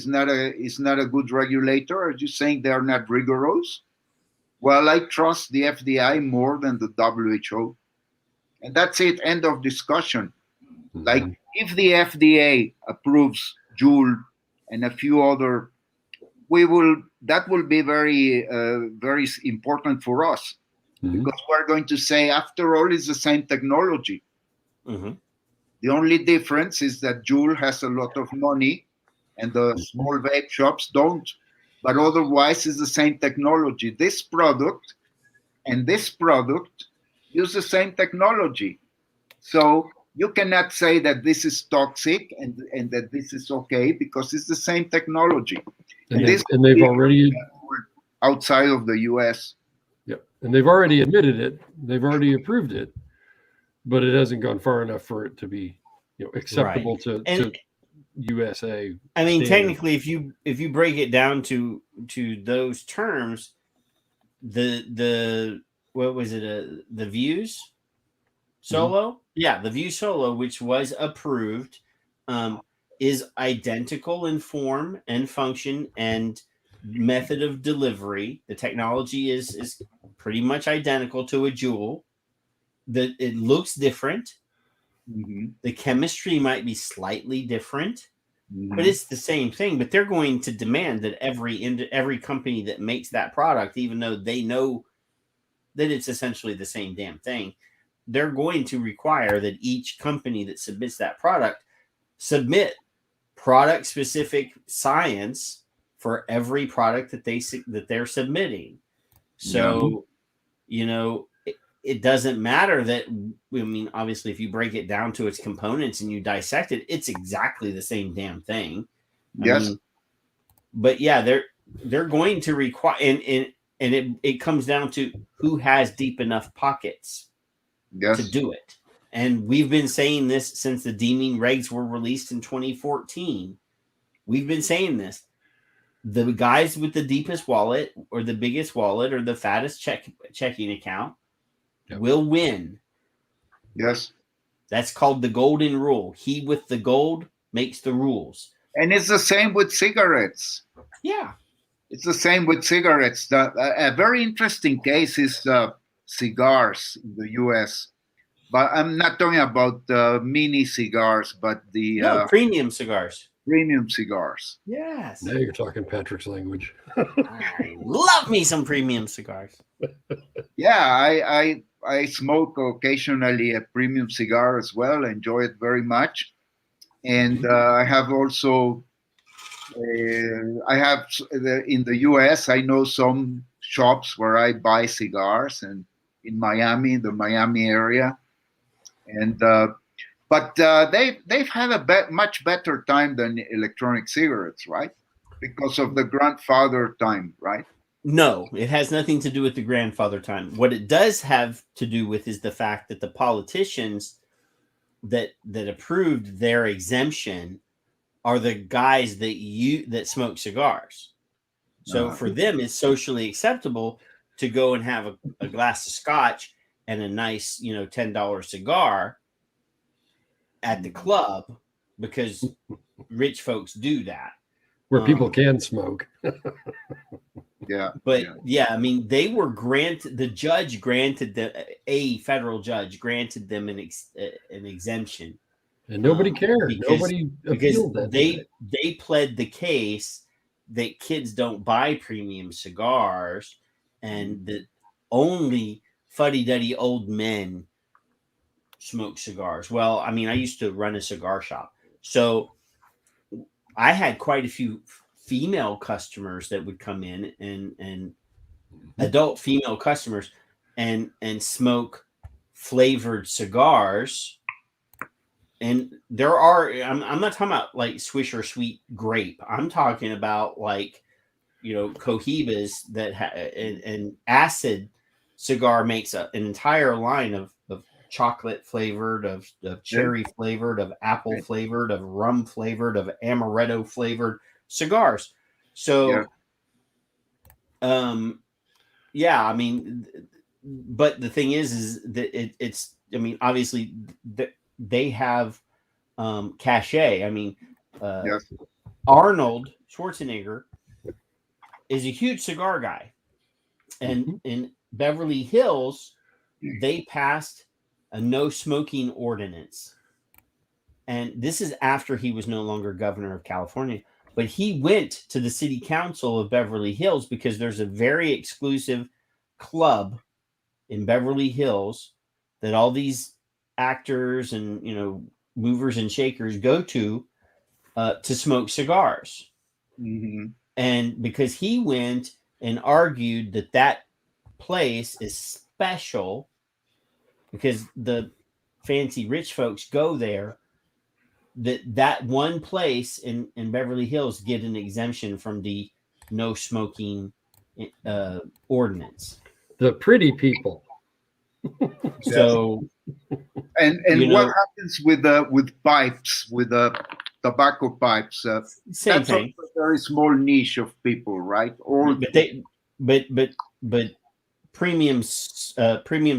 not a good regulator? Are you saying they are not rigorous? Well, I trust the FDI more than the WHO, and that's it. End of discussion. Like, if the FDA approves Juul and a few other, that will be very very important for us, because we're going to say, after all, it's the same technology. The only difference is that Juul has a lot of money and the small vape shops don't, but otherwise it's the same technology. This product and this product use the same technology, so you cannot say that this is toxic and that this is okay, because it's the same technology. And they've already outside of the US. Yep. And they've already admitted it. They've already approved it, but it hasn't gone far enough for it to be, acceptable to USA. I mean, standard. Technically, if you break it down to those terms, the what was it? The Views Solo, the Views Solo, which was approved, is identical in form and function and method of delivery. The technology is pretty much identical to a Juul. It looks different. The chemistry might be slightly different, but it's the same thing. But they're going to demand that every company that makes that product, even though they know that it's essentially the same damn thing, they're going to require that each company that submits that product submit product specific science for every product that they're submitting. So, it doesn't matter that, obviously, if you break it down to its components and you dissect it, it's exactly the same damn thing. But yeah, they're going to require, and it comes down to who has deep enough pockets to do it. And we've been saying this since the deeming regs were released in 2014. We've been saying this. The guys with the deepest wallet or the biggest wallet or the fattest checking account will win. Yes. That's called the golden rule. He with the gold makes the rules. And it's the same with cigarettes. Yeah. It's the same with cigarettes. A very interesting case is cigars in the US. But I'm not talking about mini cigars, but the premium cigars. Premium cigars. Yes. Now you're talking Patrick's language. I love me some premium cigars. Yeah, I smoke occasionally a premium cigar as well. I enjoy it very much. And I have also, in the US, I know some shops where I buy cigars, and in Miami, the Miami area. And but they've had a much better time than electronic cigarettes, right? Because of the grandfather time, right? No, it has nothing to do with the grandfather time. What it does have to do with is the fact that the politicians that approved their exemption are the guys that smoke cigars. So for them, it's socially acceptable to go and have a glass of scotch and a nice, $10 cigar at the club, because rich folks do that. Where people can smoke. Yeah. But I mean, they were granted. The judge granted a federal judge granted them an exemption, and nobody cared. Nobody because appealed that. they pled the case that kids don't buy premium cigars, and that only fuddy-duddy old men smoke cigars. Well, I mean, I used to run a cigar shop, so I had quite a few female customers that would come in and adult female customers and smoke flavored cigars. And there are, I'm not talking about like Swisher Sweet Grape. I'm talking about like, Cohibas that and Acid Cigar makes an entire line of chocolate flavored, of cherry flavored, of apple flavored, of rum flavored, of amaretto flavored cigars. So, I mean, but the thing is that it's, I mean, obviously they have cachet. I mean, Arnold Schwarzenegger is a huge cigar guy, and in Beverly Hills, they passed a no smoking ordinance. And this is after he was no longer governor of California, but he went to the city council of Beverly Hills because there's a very exclusive club in Beverly Hills that all these actors and, movers and shakers go to smoke cigars. Mm-hmm. And because he went and argued that place is special because the fancy rich folks go there, that one place in Beverly Hills get an exemption from the no smoking ordinance. The pretty people. So, and what happens with pipes, with tobacco pipes? Same that's thing. A very small niche of people, right? But premium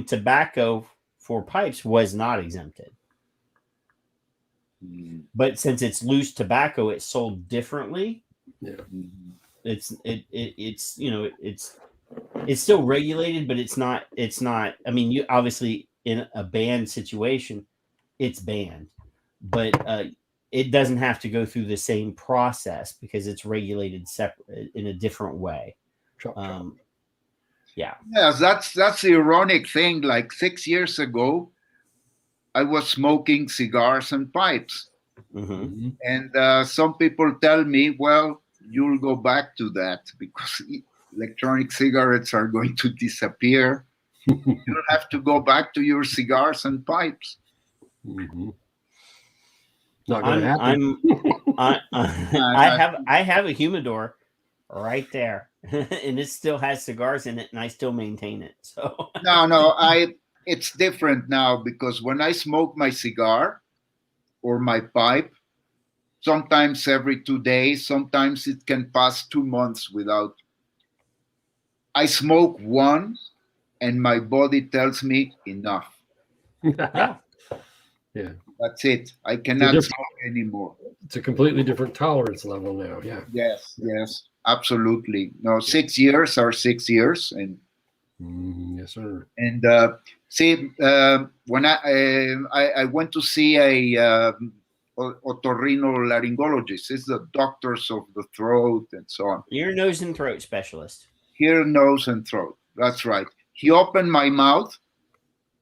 tobacco for pipes was not exempted. But since it's loose tobacco, it's sold differently. Yeah. It's still regulated, but it's not. I mean, you obviously in a banned situation, it's banned, but it doesn't have to go through the same process because it's regulated separate in a different way. Yes, that's the ironic thing. Like 6 years ago, I was smoking cigars and pipes. Mm-hmm. And some people tell me, well, you'll go back to that because electronic cigarettes are going to disappear. You'll have to go back to your cigars and pipes. Mm-hmm. Not going to happen. I have a humidor right there, and it still has cigars in it, and I still maintain it. So it's different now because when I smoke my cigar or my pipe, sometimes every 2 days, sometimes it can pass 2 months without. I smoke one, and my body tells me enough. Yeah. That's it. I cannot smoke anymore. It's a completely different tolerance level now. Yeah. Yes, absolutely. No, 6 years are 6 years, and yes, sir. And when I went to see a otorrinolaryngologist, it's the doctors of the throat and so on. Ear, nose, and throat specialist. Ear, nose, and throat. That's right. He opened my mouth.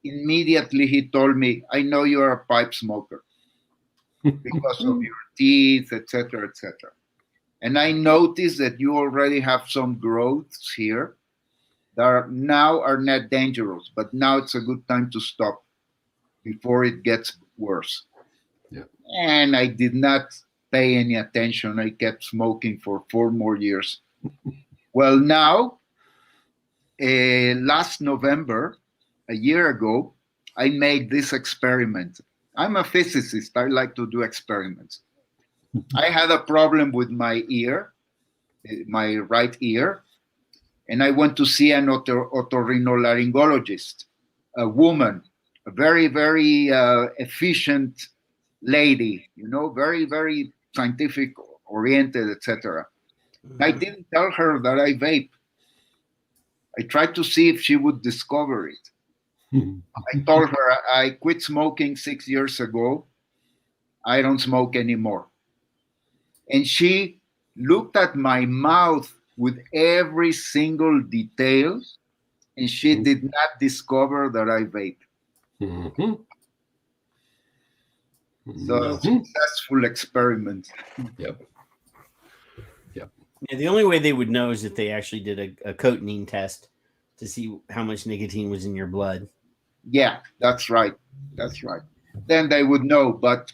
Immediately, he told me, "I know you are a pipe smoker because of your teeth, etc., etc." And I noticed that you already have some growths here that now are not dangerous, but now it's a good time to stop before it gets worse. Yeah. And I did not pay any attention. I kept smoking for 4 more years. Well, now, last November, a year ago, I made this experiment. I'm a physicist. I like to do experiments. I had a problem with my ear, my right ear, and I went to see an otorrinolaryngologist, a woman, a very, very efficient lady, very, very scientific oriented, etc. I didn't tell her that I vape. I tried to see if she would discover it. I told her I quit smoking 6 years ago. I don't smoke anymore. And she looked at my mouth with every single detail, and she did not discover that I vape. Mm-hmm. So successful experiment. Yep. Yep. Yeah, the only way they would know is if they actually did a cotinine test to see how much nicotine was in your blood. Yeah, that's right. That's right. Then they would know. But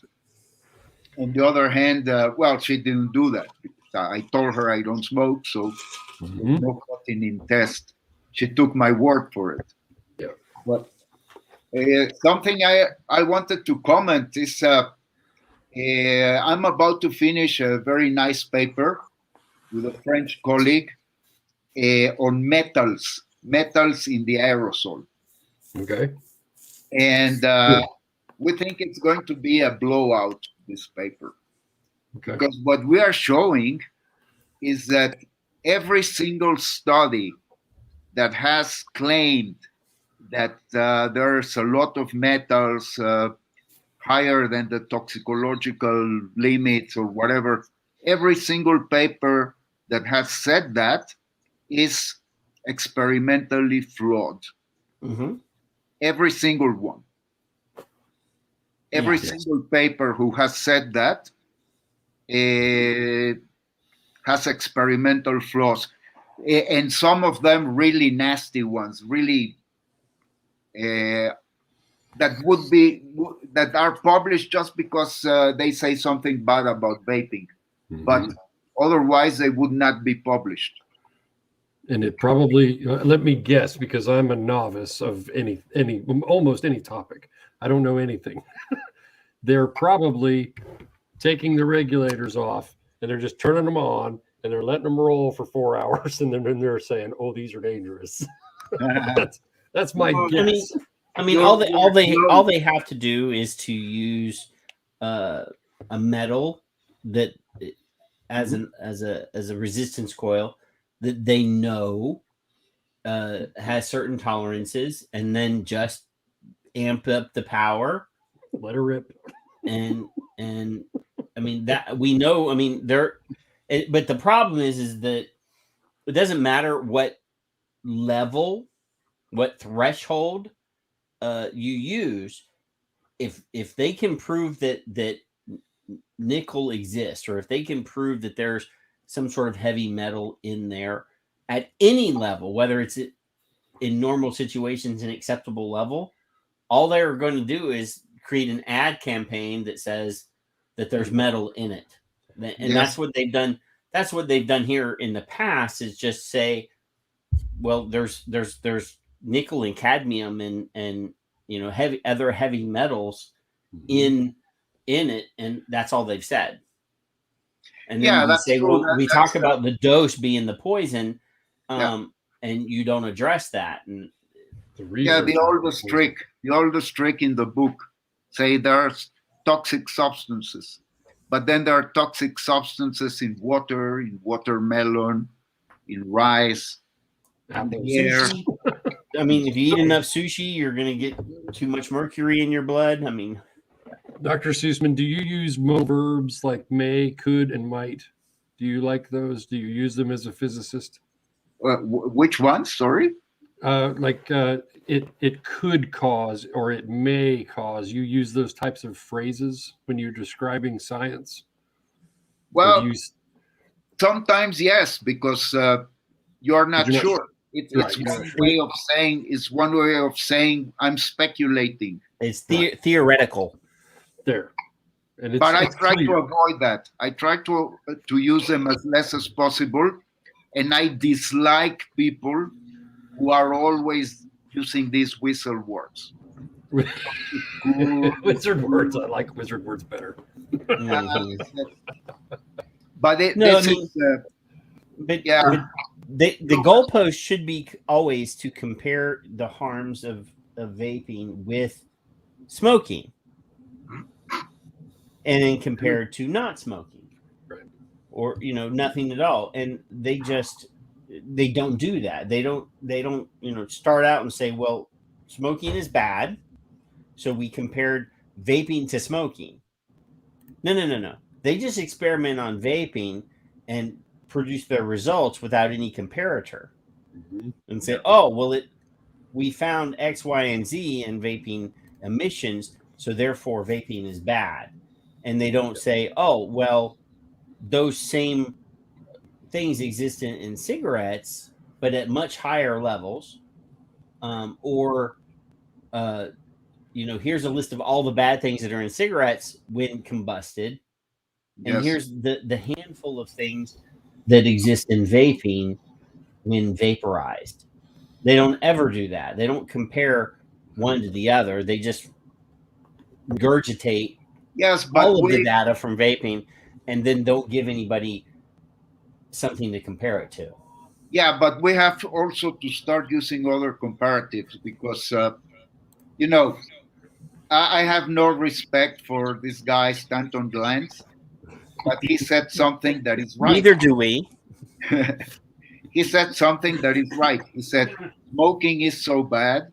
on the other hand, well, she didn't do that. I told her I don't smoke, so no cotinine test. She took my word for it. Yeah. But something I wanted to comment is I'm about to finish a very nice paper with a French colleague on metals in the aerosol. Okay. And we think it's going to be a blowout, this paper. Okay. Because what we are showing is that every single study that has claimed that there's a lot of metals higher than the toxicological limits or whatever, every single paper that has said that is experimentally flawed. Mm-hmm. Every single one. Every single paper who has said that has experimental flaws. And some of them really nasty ones, really that are published just because they say something bad about vaping, but otherwise they would not be published. And it probably, let me guess, because I'm a novice of almost any topic. I don't know anything. They're probably taking the regulators off and they're just turning them on and they're letting them roll for 4 hours. And then they're saying, oh, these are dangerous. That's my guess. I mean, all they have to do is to use a metal that as a resistance coil that they know has certain tolerances, and then just amp up the power, let her rip, and I mean that we know. I mean but the problem is that it doesn't matter what level, what threshold you use. If they can prove that nickel exists, or if they can prove that there's some sort of heavy metal in there at any level, whether it's in normal situations, an acceptable level, all they're going to do is create an ad campaign that says that there's metal in it. And that's what they've done. That's what they've done here in the past, is just say, well, there's nickel and cadmium and other heavy metals in it, and that's all they've said. And then we talk about the dose being the poison, and you don't address that. And the oldest trick in the book say there's toxic substances, but then there are toxic substances in water, in watermelon, in rice, in the air. I mean, if you eat enough sushi, you're going to get too much mercury in your blood. I mean, Dr. Sussman, do you use modal verbs like may, could, and might? Do you like those? Do you use them as a physicist? Which ones? Sorry? It could cause, or it may cause. You use those types of phrases when you're describing science? Well, sometimes yes, because you're not sure. It's one way of saying. It's one way of saying I'm speculating. It's theoretical. There, but I try to avoid that. I try to use them as less as possible, and I dislike people who are always using these wizard words. Wizard words. I like wizard words better. But the goalpost should be always to compare the harms of vaping with smoking, and then compared to not smoking, right, or nothing at all. And they just they don't do that. They don't start out and say, well, smoking is bad, so we compared vaping to smoking. No. They just experiment on vaping and produce their results without any comparator, and say, oh, well, we found X, Y, and Z in vaping emissions, so therefore vaping is bad. And they don't say, oh, well, those same things exist in cigarettes, but at much higher levels. Here's a list of all the bad things that are in cigarettes when combusted. And here's the handful of things that exist in vaping when vaporized. They don't ever do that. They don't compare one to the other. They just regurgitate all of the data from vaping and then don't give anybody something to compare it to. Yeah, but we have also to start using other comparatives because, I have no respect for this guy, Stanton Glantz, but he said something that is right. Neither do we. He said something that is right. He said, smoking is so bad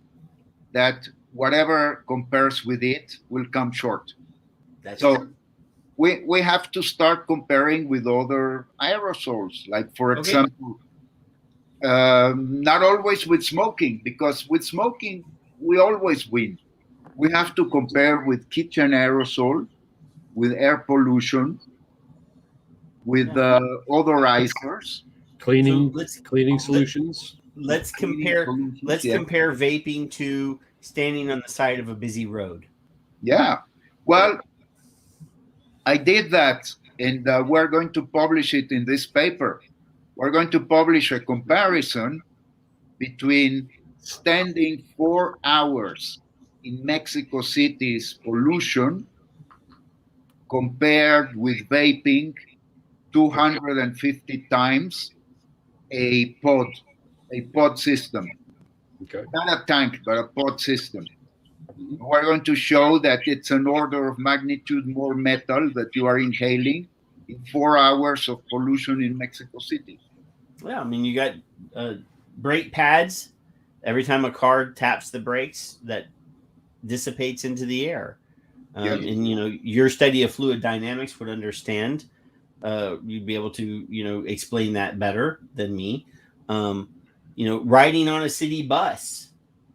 that whatever compares with it will come short. We have to start comparing with other aerosols, like, for example, not always with smoking, because with smoking, we always win. We have to compare with kitchen aerosol, with air pollution, with odorizers. Cleaning solutions. Let's compare vaping to standing on the side of a busy road. Yeah. Well, I did that, and we're going to publish it in this paper. We're going to publish a comparison between standing 4 hours in Mexico City's pollution compared with vaping 250 times a pod system. Okay. Not a tank, but a pod system. We're going to show that it's an order of magnitude more metal that you are inhaling in 4 hours of pollution in Mexico City. Yeah, I mean, you got brake pads. Every time a car taps the brakes, that dissipates into the air. And your study of fluid dynamics would understand. You'd be able to explain that better than me. Riding on a city bus,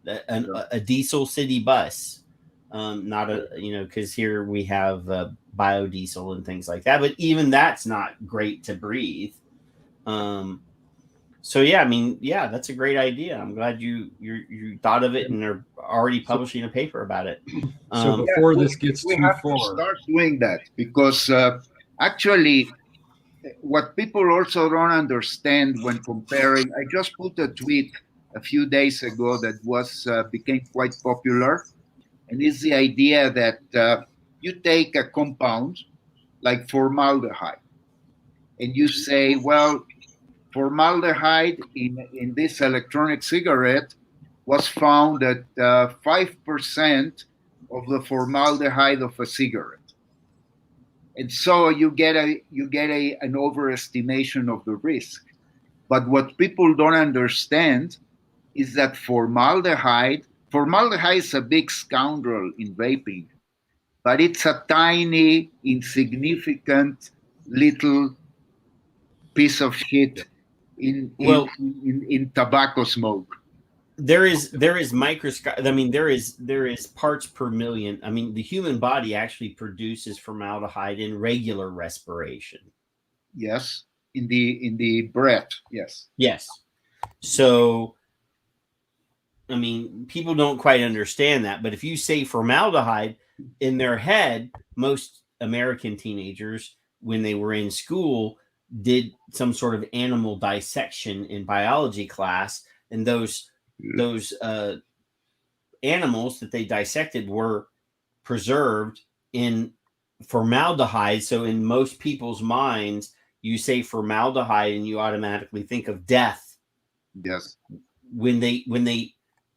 a diesel city bus, not because here we have biodiesel and things like that, but even that's not great to breathe. That's a great idea. I'm glad you thought of it and are already publishing a paper about it. So before this gets too far, to start doing that, because actually, what people also don't understand when comparing, I just put a tweet a few days ago that became quite popular, and it's the idea that you take a compound like formaldehyde, and you say, well, formaldehyde in this electronic cigarette was found at 5% of the formaldehyde of a cigarette. And so you get an overestimation of the risk. But what people don't understand is that formaldehyde is a big scoundrel in vaping, but it's a tiny, insignificant little piece of shit in tobacco smoke. There is microscope. I mean, there is parts per million. I mean, the human body actually produces formaldehyde in regular respiration. Yes, in the breath. Yes. Yes. So, I mean, people don't quite understand that. But if you say formaldehyde, in their head, most American teenagers, when they were in school, did some sort of animal dissection in biology class, and those animals that they dissected were preserved in formaldehyde. So in most people's minds, you say formaldehyde and you automatically think of death. Yes. When they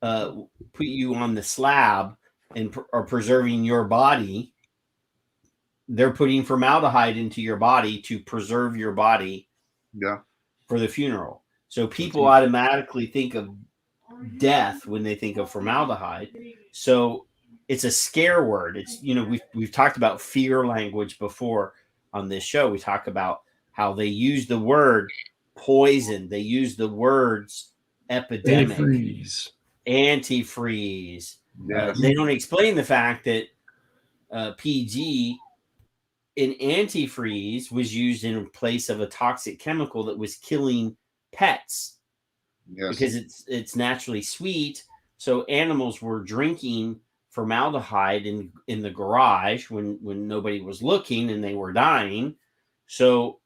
put you on the slab and are preserving your body, they're putting formaldehyde into your body to preserve your body for the funeral. So people automatically think of death when they think of formaldehyde. So it's a scare word. It's, we've talked about fear language before on this show. We talk about how they use the word poison. They use the words epidemic, antifreeze. Yes. They don't explain the fact that PG in antifreeze was used in place of a toxic chemical that was killing pets. Yes. Because it's naturally sweet. So animals were drinking formaldehyde in the garage when nobody was looking and they were dying. So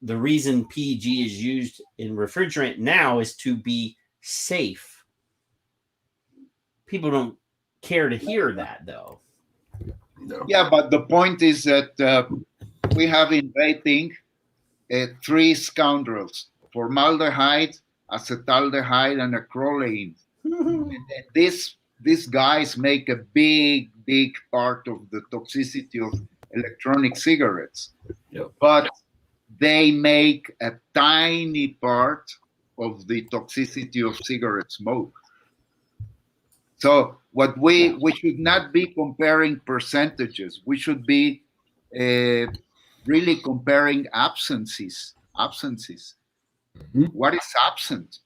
the reason PG is used in refrigerant now is to be safe. People don't care to hear that, though. No. Yeah, but the point is that we have in vaping 3 scoundrels: formaldehyde, acetaldehyde, and acrolein. And these guys make a big part of the toxicity of electronic cigarettes. Yep. But they make a tiny part of the toxicity of cigarette smoke. So what we should not be comparing percentages. We should be really comparing absences. What is absent,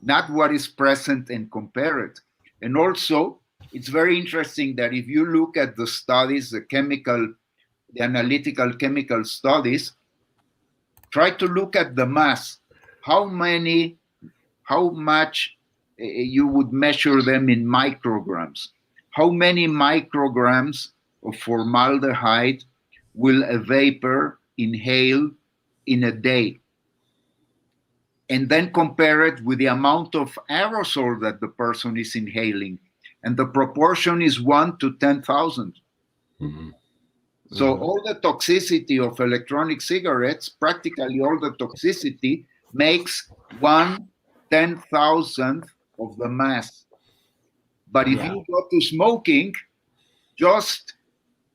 not what is present, and compare it. And also, it's very interesting that if you look at the studies, the analytical chemical studies, try to look at the mass. How much you would measure them in micrograms. How many micrograms of formaldehyde will a vapor inhale in a day? And then compare it with the amount of aerosol that the person is inhaling. And the proportion is 1 to 10,000. Mm-hmm. So all the toxicity of electronic cigarettes, practically all the toxicity, makes 1/10,000th of the mass. But if you go to smoking, just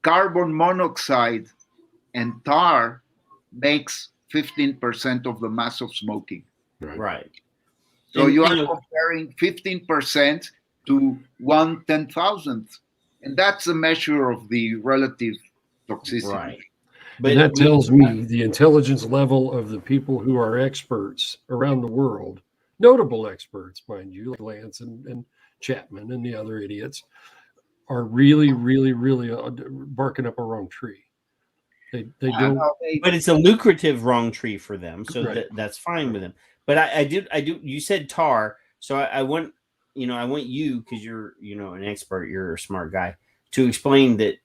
carbon monoxide and tar makes 15% of the mass of smoking. Right. So you are comparing 15% to 1/10,000th. And that's a measure of the relative toxicity. Right. But that tells me the intelligence level of the people who are experts around the world, notable experts, mind you, like Lance and Chapman and the other idiots, are really barking up a wrong tree. They don't. But it's a lucrative wrong tree for them, so that's fine with them. But I do. You said tar, so I want you, because you're an expert, you're a smart guy, to explain that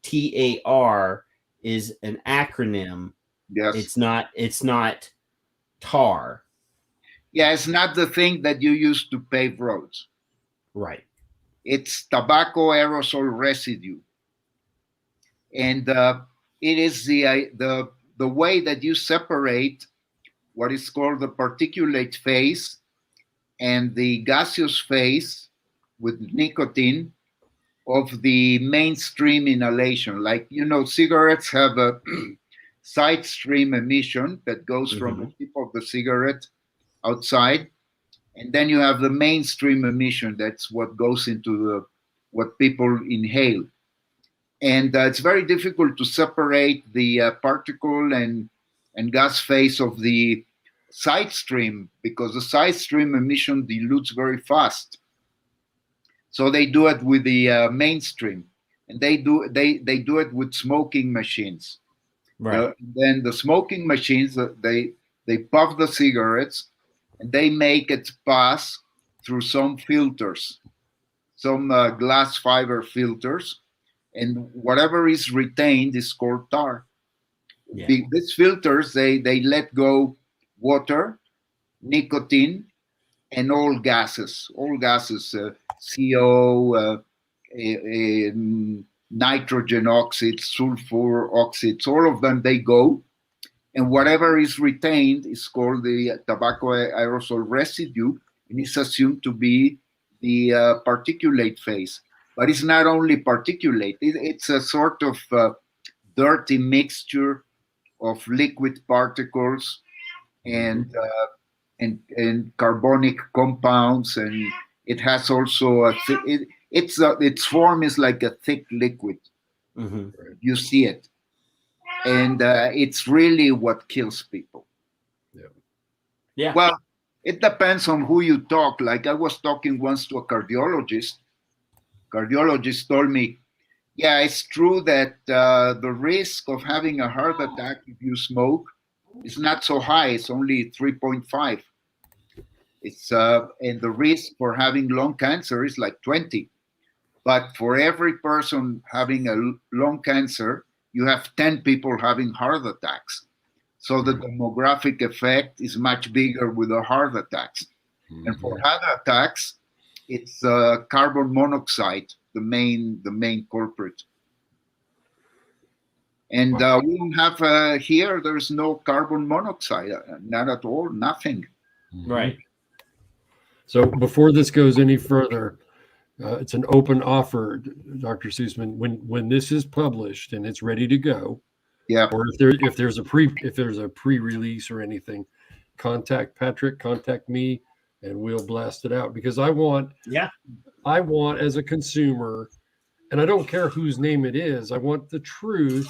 TAR is an acronym. Yes. It's not tar. Yeah, it's not the thing that you use to pave roads. Right. It's tobacco aerosol residue. And it is the way that you separate what is called the particulate phase and the gaseous phase with nicotine of the mainstream inhalation. Like, cigarettes have a side stream emission that goes from the tip of the cigarette outside. And then you have the mainstream emission. That's what goes into what people inhale. And it's very difficult to separate the particle and gas phase of the side stream, because the side stream emission dilutes very fast. So they do it with the mainstream, and they do it with smoking machines. Right. Then the smoking machines, they puff the cigarettes, and they make it pass through some filters, some glass fiber filters, and whatever is retained is called tar. Yeah. These filters, they let go water, nicotine, and all gases, CO, nitrogen oxides, sulfur oxides, all of them, they go. And whatever is retained is called the tobacco aerosol residue, and it's assumed to be the particulate phase. But it's not only particulate, it's a sort of dirty mixture of liquid particles and and carbonic compounds, and it has also its form is like a thick liquid. Mm-hmm. You see it, and it's really what kills people. Yeah. Well, it depends on who you talk. Like I was talking once to a cardiologist. Cardiologist told me, yeah, it's true that the risk of having a heart attack if you smoke is not so high. It's only 3.5. It's and the risk for having lung cancer is like 20. But for every person having a lung cancer, you have 10 people having heart attacks. So the demographic effect is much bigger with the heart attacks. And for heart attacks, it's carbon monoxide, the main culprit. And we don't have here. There's no carbon monoxide, not at all, nothing. Right. So before this goes any further, it's an open offer, Dr. Sussman. When this is published and it's ready to go, Yeah. or if there's a pre-release or anything, contact Patrick, contact me, and we'll blast it out, because I want as a consumer, and I don't care whose name it is, I want the truth,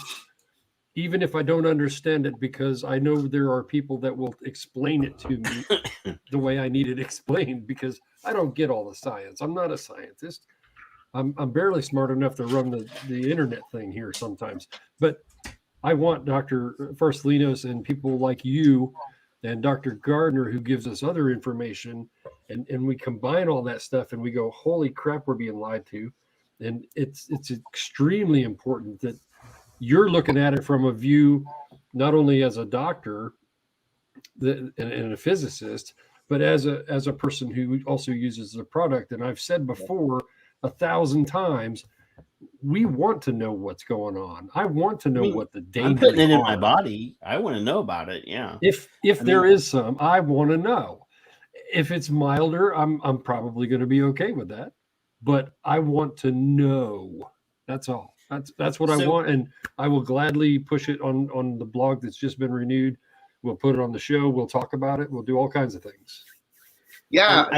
even if I don't understand it, because I know there are people that will explain it to me the way I need it explained, because I don't get all the science. I'm not a scientist. I'm barely smart enough to run the internet thing here sometimes. But I want Dr. Farsalinos and people like you and Dr. Gardner, who gives us other information, and we combine all that stuff and we go, holy crap, we're being lied to. And it's extremely important that you're looking at it from a view, not only as a doctor and a physicist, but as a person who also uses the product. And I've said before 1,000 times, we want to know what's going on. I want to know what the dangers I'm putting it in are. my body. I want to know about it. Yeah. If there is some, I want to know. If it's milder, I'm probably going to be okay with that. But I want to know. That's all. That's what I want, and I will gladly push it on the blog that's just been renewed. We'll put it on the show. We'll talk about it. We'll do all kinds of things. Yeah,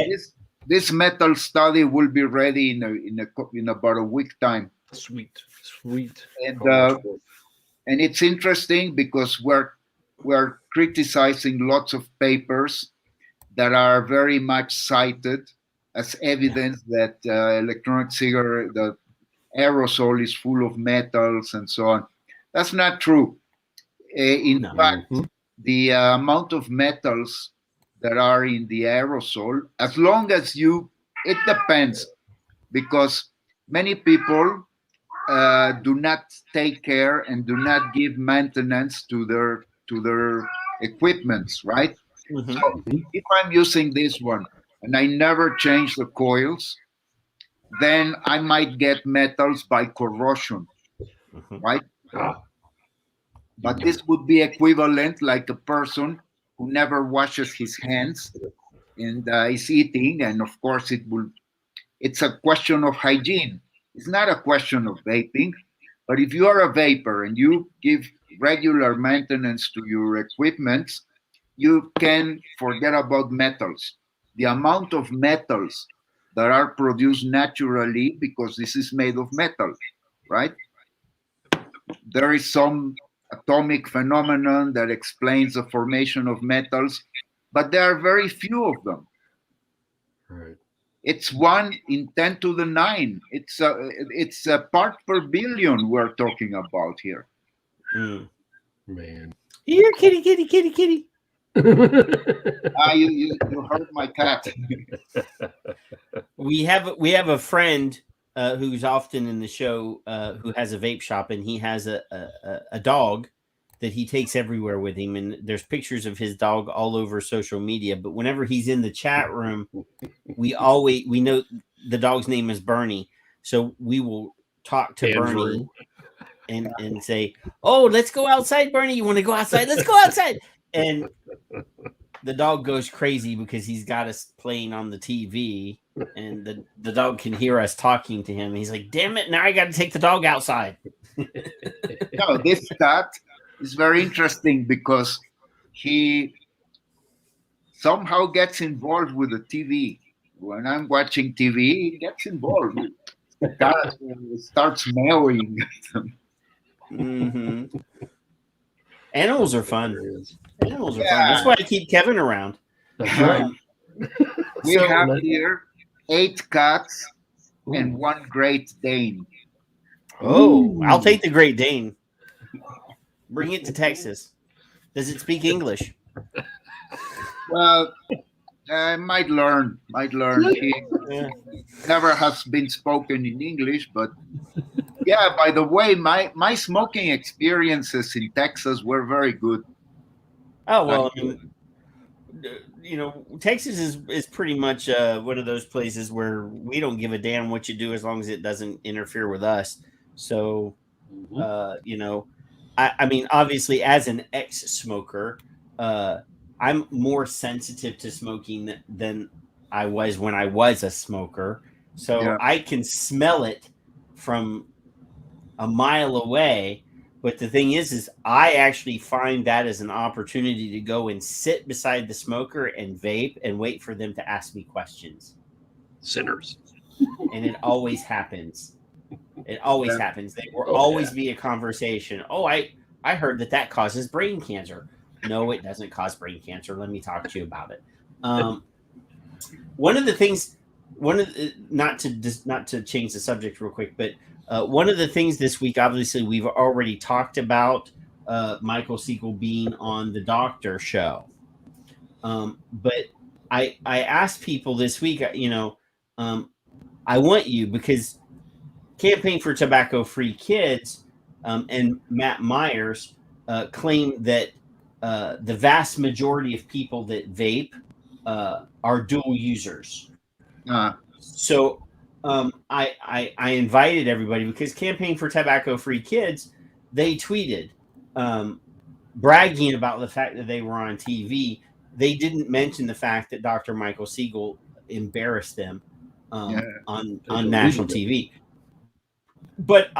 this metal study will be ready in about a week time. Sweet. And it's interesting because we're criticizing lots of papers that are very much cited as evidence that electronic cigarette, the aerosol is full of metals and so on. That's not true. In fact, the amount of metals that are in the aerosol, as long as it depends, because many people do not take care and do not give maintenance to their equipments, right? Mm-hmm. So if I'm using this one and I never change the coils, then I might get metals by corrosion, right? But this would be equivalent like a person who never washes his hands and is eating, and of course it's a question of hygiene. It's not a question of vaping, but if you are a vapor and you give regular maintenance to your equipment, you can forget about metals. The amount of metals that are produced naturally, because this is made of metal, right? There is some atomic phenomenon that explains the formation of metals, but there are very few of them. Right. It's 1 in 10 to the 9. It's a part per billion we're talking about here. Man. Here, kitty. You hurt my cat. We have a friend who's often in the show who has a vape shop, and he has a dog that he takes everywhere with him, and there's pictures of his dog all over social media. But whenever he's in the chat room, we know the dog's name is Bernie, so we will talk to Bernie and say, "Oh, let's go outside, Bernie. You want to go outside? Let's go outside." And the dog goes crazy because he's got us playing on the TV, and the dog can hear us talking to him. He's like, "Damn it! Now I got to take the dog outside." No, this cat is very interesting because somehow gets involved with the TV. When I'm watching TV, he gets involved. Starts meowing. Mm-hmm. Animals are fun. Animals are fun. Yeah. That's why I keep Kevin around. That's right. We So- have here 8 cats and 1 Great Dane. Oh, I'll take the Great Dane. Bring it to Texas. Does it speak English? Well, I might learn. He Yeah. never has been spoken in English, but yeah, by the way, my smoking experiences in Texas were very good. Oh, well, I mean, Texas is pretty much one of those places where we don't give a damn what you do as long as it doesn't interfere with us. So, I mean, obviously, as an ex-smoker, I'm more sensitive to smoking than I was when I was a smoker. So Yeah. I can smell it from a mile away. But the thing is I actually find that as an opportunity to go and sit beside the smoker and vape and wait for them to ask me questions. Sinners. And it always happens. It always happens. There will always be a conversation. Oh, I heard that causes brain cancer. No, it doesn't cause brain cancer. Let me talk to you about it. One of the things, not to change the subject real quick, but one of the things this week, obviously, we've already talked about Michael Siegel being on the Doctor Show. But I asked people this week, I want you, because Campaign for Tobacco-Free Kids and Matt Myers claim that the vast majority of people that vape are dual users. So I invited everybody, because Campaign for Tobacco-Free Kids, they tweeted bragging about the fact that they were on TV. They didn't mention the fact that Dr. Michael Siegel embarrassed them on national TV. But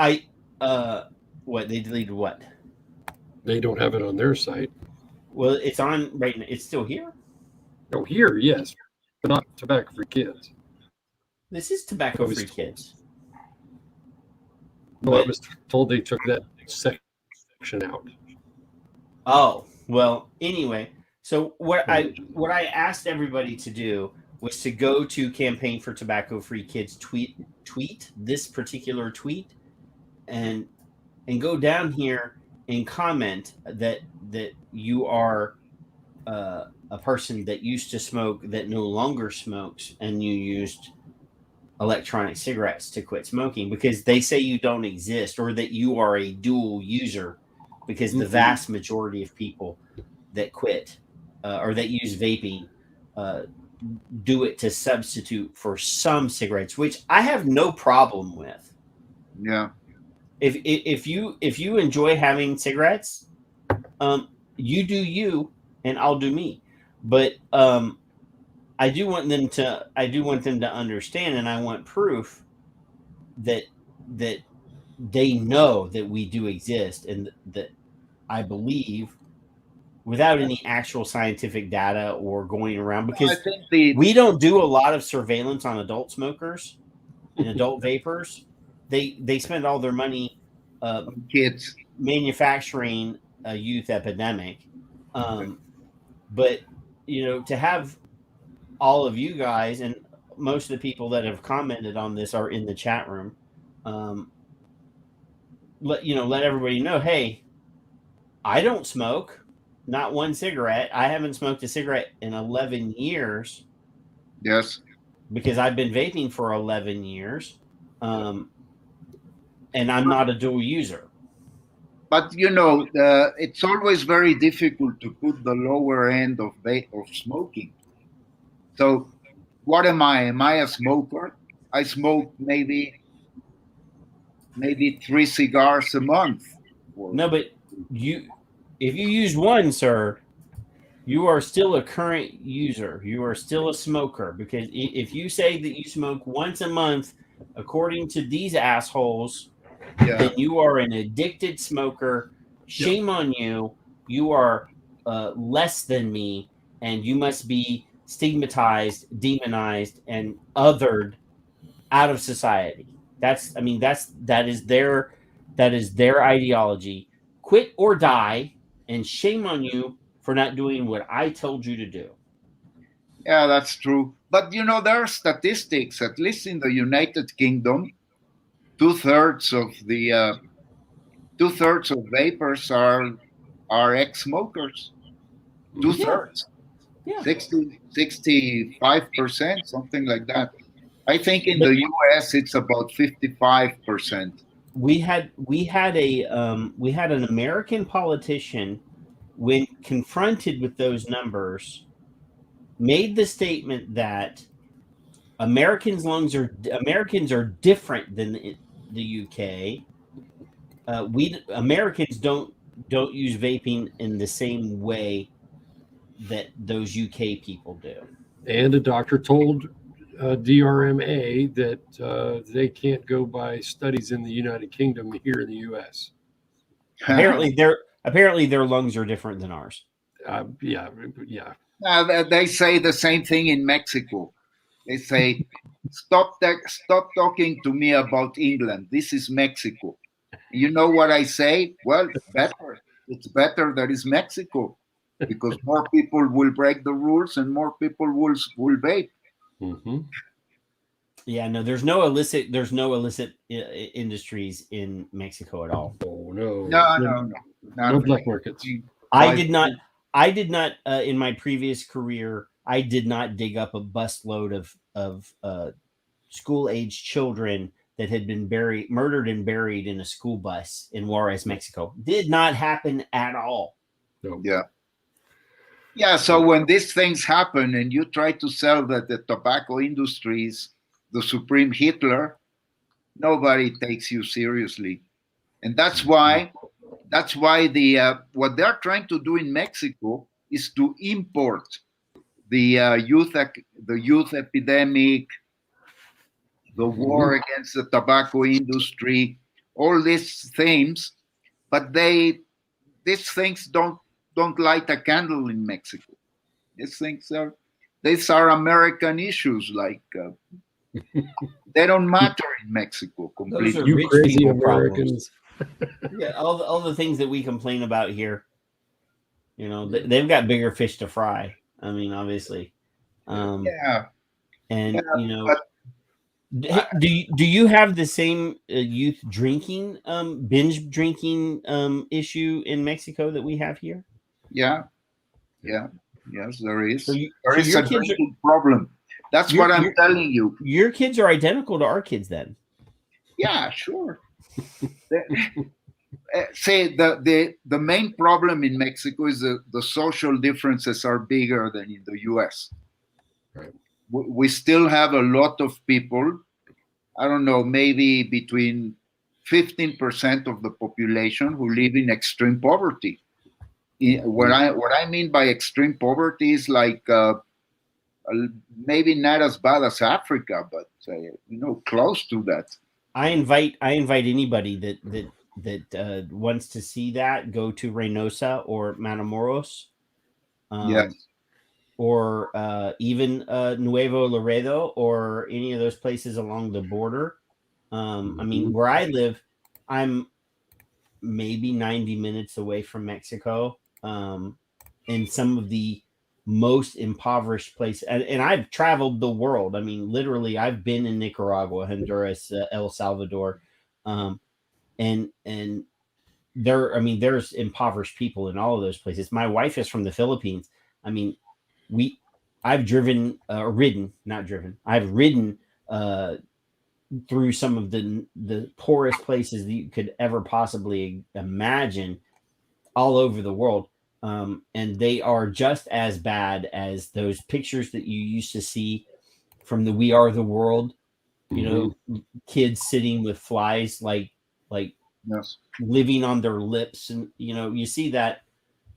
what, they deleted what? They don't have it on their site. Well, it's on right now. It's still here? Oh, here, yes, but not Tobacco for Kids. This is Tobacco-Free Kids. No, I was told they took that section out. Oh, well, anyway. So what I asked everybody to do was to go to Campaign for Tobacco-Free Kids tweet this particular tweet and go down here and comment that you are a person that used to smoke that no longer smokes, and you used electronic cigarettes to quit smoking, because they say you don't exist, or that you are a dual user, because the vast majority of people that quit or that use vaping do it to substitute for some cigarettes, which I have no problem with. Yeah. If you enjoy having cigarettes, you do you, and I'll do me. But I do want them to understand, and I want proof that they know that we do exist, and that I believe, without any actual scientific data or going around, because we don't do a lot of surveillance on adult smokers and adult vapors. They spend all their money kids manufacturing a youth epidemic. But to have all of you guys, and most of the people that have commented on this are in the chat room, let everybody know, hey, I don't smoke, not one cigarette. I haven't smoked a cigarette in 11 years. Yes. Because I've been vaping for 11 years. And I'm not a dual user. But it's always very difficult to put the lower end of smoking. So, what am I? Am I a smoker? I smoke maybe 3 cigars a month. No, but if you use one, sir, you are still a current user. You are still a smoker, because if you say that you smoke once a month, according to these assholes, then you are an addicted smoker. Shame on you. You are less than me, and you must be stigmatized, demonized, and othered out of society. That is their ideology. Quit or die, and shame on you for not doing what I told you to do. Yeah, that's true. But there are statistics, at least in the United Kingdom, two-thirds of the two-thirds of vapers are ex-smokers. Two-thirds. Yeah. 65%, something like that. I think in the US it's about 55%. We had an American politician, when confronted with those numbers, made the statement that Americans are different than the UK. We Americans don't use vaping in the same way that those UK people do. And a doctor told DRMA that they can't go by studies in the United Kingdom here in the U.S. Apparently, their lungs are different than ours. Yeah. They say the same thing in Mexico. They say, stop talking to me about England. This is Mexico. You know what I say? Well, better. It's better that it's Mexico, because more people will break the rules and more people will vape. Mm-hmm. Yeah, no, there's no illicit industries in Mexico at all. Oh No black markets. I did not in my previous career, I did not dig up a busload of school age children that had been murdered and buried in a school bus in Juarez, Mexico. Did not happen at all. No. Yeah, so when these things happen and you try to sell that the tobacco industry is the supreme Hitler, nobody takes you seriously. And that's why the what they're trying to do in Mexico is to import the youth epidemic, the war against the tobacco industry, all these themes, but these things don't light a candle in Mexico. These are American issues. Like they don't matter in Mexico completely. Those are You rich crazy people Americans. Yeah, all the things that we complain about here, they've got bigger fish to fry. I mean, obviously. And but do you have the same youth drinking binge drinking issue in Mexico that we have here? Yes, there is. There is a drinking problem. That's what I'm telling you. Your kids are identical to our kids, then. Yeah, sure. Say the main problem in Mexico is the social differences are bigger than in the U.S. Right. We still have a lot of people. I don't know, maybe between 15% of the population who live in extreme poverty. What I mean by extreme poverty is like maybe not as bad as Africa, but close to that. I invite anybody that wants to see that, go to Reynosa or Matamoros, Yes, or even Nuevo Laredo or any of those places along the border. I mean, where I live, I'm maybe 90 minutes away from Mexico, in some of the most impoverished places. And I've traveled the world. I mean, literally, I've been in Nicaragua, Honduras, El Salvador, and there's impoverished people in all of those places. My wife is from the Philippines. I mean, I've ridden through some of the poorest places that you could ever possibly imagine all over the world. And they are just as bad as those pictures that you used to see from the We Are the World, kids sitting with flies, like yes, living on their lips. And, you see that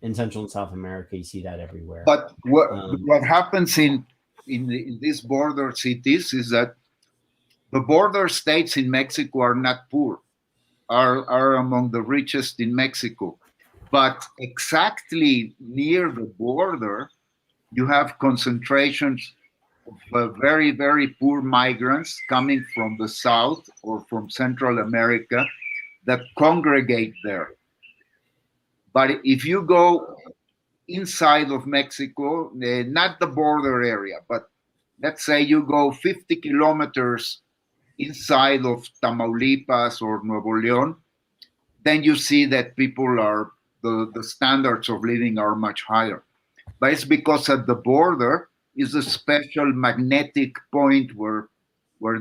in Central and South America, you see that everywhere. But what happens in these border cities is that the border states in Mexico are not poor, are among the richest in Mexico. But exactly near the border, you have concentrations of very, very poor migrants coming from the South or from Central America that congregate there. But if you go inside of Mexico, not the border area, but let's say you go 50 kilometers inside of Tamaulipas or Nuevo León, then you see that people are, the standards of living are much higher. But it's because at the border is a special magnetic point where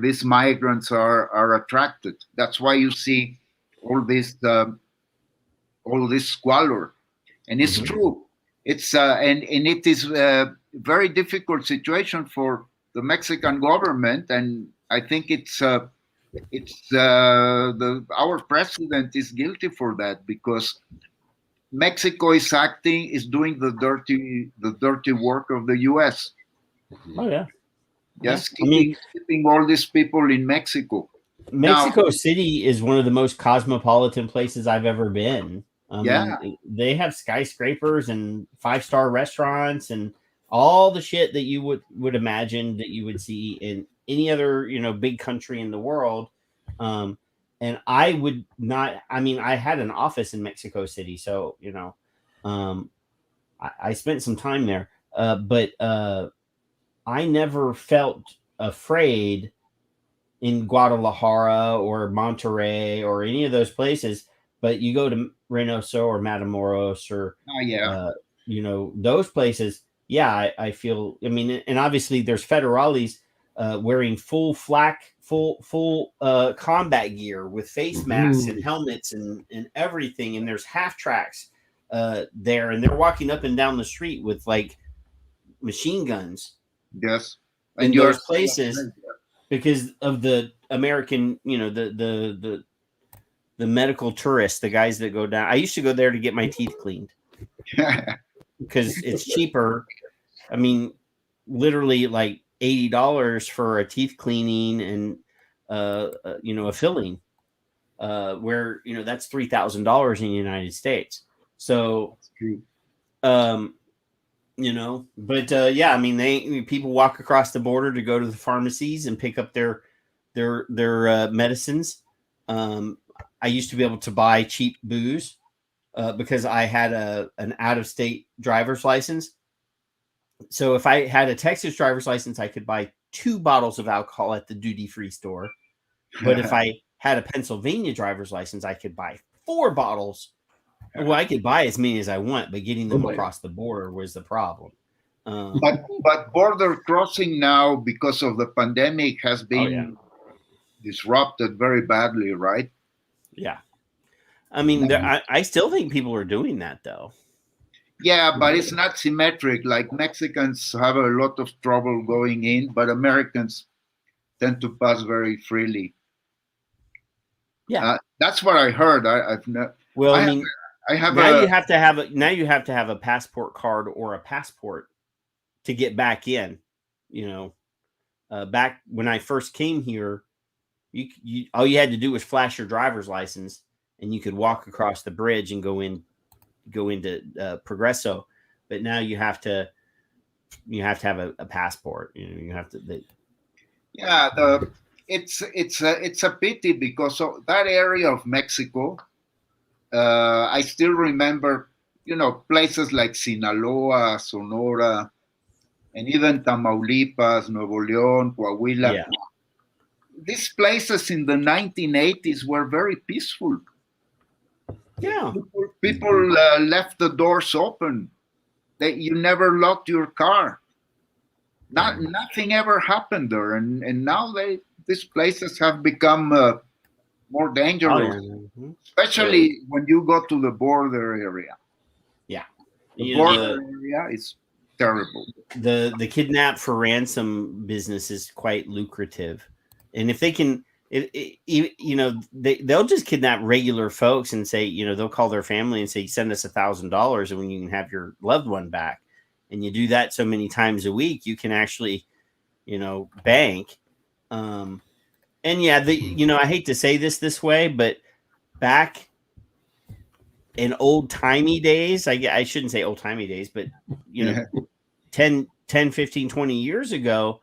these migrants are attracted. That's why you see all this squalor, and it's true. It's and it is a very difficult situation for the Mexican government, and I think our president is guilty for that, because Mexico is doing the dirty work of the U.S. Oh yeah, Just keeping all these people in Mexico. Mexico City is one of the most cosmopolitan places I've ever been. I mean, they have skyscrapers and 5-star restaurants and all the shit that you would imagine that you would see in any other, big country in the world. And I would not, I had an office in Mexico City, so, I spent some time there, but I never felt afraid in Guadalajara or Monterrey or any of those places. But you go to Reynosa or Matamoros or, those places. Yeah, I feel, and obviously there's federales wearing full combat gear with face masks and helmets and everything. And there's half tracks there, and they're walking up and down the street with like machine guns. Yes. In those places because of the American, the medical tourists, the guys that go down. I used to go there to get my teeth cleaned because it's cheaper. Literally like $80 for a teeth cleaning and, a filling, where, that's $3,000 in the United States. So, people walk across the border to go to the pharmacies and pick up their medicines. I used to be able to buy cheap booze because I had an out-of-state driver's license. So if I had a Texas driver's license, I could buy 2 bottles of alcohol at the duty-free store. But if I had a Pennsylvania driver's license, I could buy 4 bottles. Well, I could buy as many as I want, but getting them across the border was the problem. But border crossing now, because of the pandemic, has been disrupted very badly, right? Yeah. I still think people are doing that, though. Yeah, but it's not symmetric. Like Mexicans have a lot of trouble going in, but Americans tend to pass very freely. Yeah, that's what I heard. You have to have a passport card or a passport to get back in. Back when I first came here, you all you had to do was flash your driver's license, and you could walk across the bridge and go into Progreso. But now you have to have a passport. You have to. It's a pity because of that area of Mexico. I still remember, places like Sinaloa, Sonora, and even Tamaulipas, Nuevo León, Coahuila. Yeah. These places in the 1980s were very peaceful. Yeah, people left the doors open. You never locked your car. Nothing ever happened there, and now these places have become more dangerous, especially when you go to the border area. Yeah, the border area is terrible. The kidnap for ransom business is quite lucrative, and if they can. They'll just kidnap regular folks and say, they'll call their family and say, send us $1,000 and when you can have your loved one back. And you do that so many times a week, you can actually, bank. I hate to say this way, but back in old timey days, I shouldn't say old timey days, but, 10, 15, 20 years ago,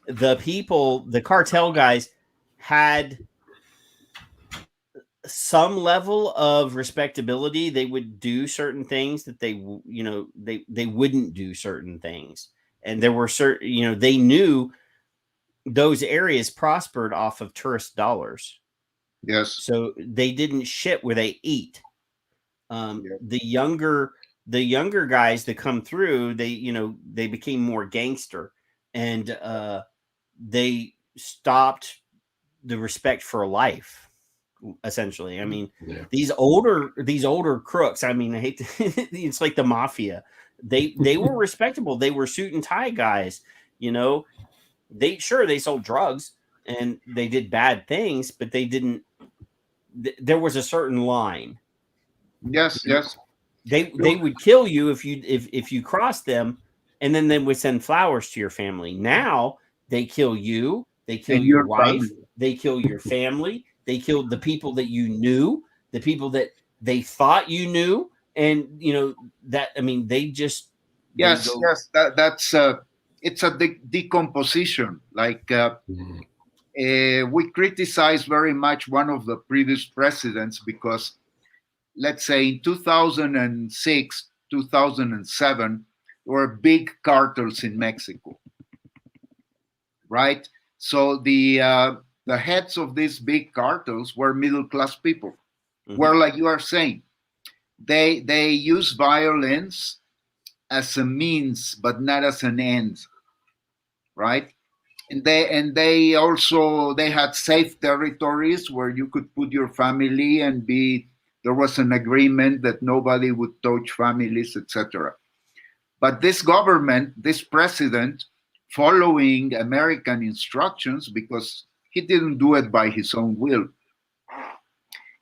the cartel guys had some level of respectability. They would do certain things that they wouldn't do certain things. And there were certain, they knew those areas prospered off of tourist dollars. Yes. So they didn't shit where they eat. The younger guys that come through, they became more gangster, and they stopped the respect for life. Essentially, I mean, these older crooks. I mean, I hate to, it's like the mafia. They were respectable. They were suit and tie guys. They sold drugs and they did bad things, but they didn't. There was a certain line. Yes. They would kill you if you crossed them, and then they would send flowers to your family. Now they kill you. They kill And your your wife. family. They kill your family. They killed the people that you knew, the people that they thought you knew, and they just Yes. That's it's a decomposition. Like we criticize very much one of the previous presidents because, let's say, in 2006, 2007, there were big cartels in Mexico, right? So the heads of these big cartels were middle-class people. Where, like you are saying, they use violence as a means, but not as an end, right? And they also had safe territories where you could put your family and there was an agreement that nobody would touch families, etc. But this government, this president, following American instructions, because he didn't do it by his own will,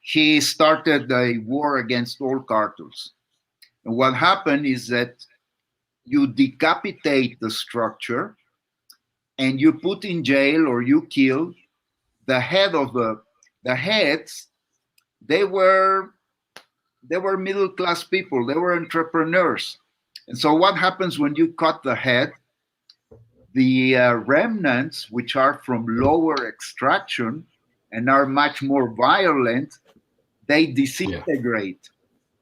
he started a war against all cartels. And what happened is that you decapitate the structure and you put in jail or you kill the head of the heads. They were middle-class people. They were entrepreneurs. And so what happens when you cut the head? The remnants, which are from lower extraction and are much more violent, they disintegrate.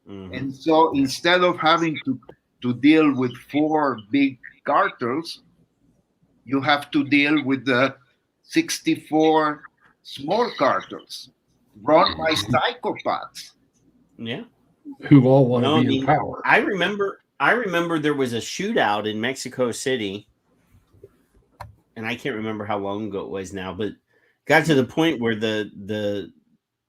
And so instead of having to deal with 4 big cartels, you have to deal with the 64 small cartels run by psychopaths. Yeah. Who all want to be in power. I remember there was a shootout in Mexico City, and I can't remember how long ago it was now, but got to the point where the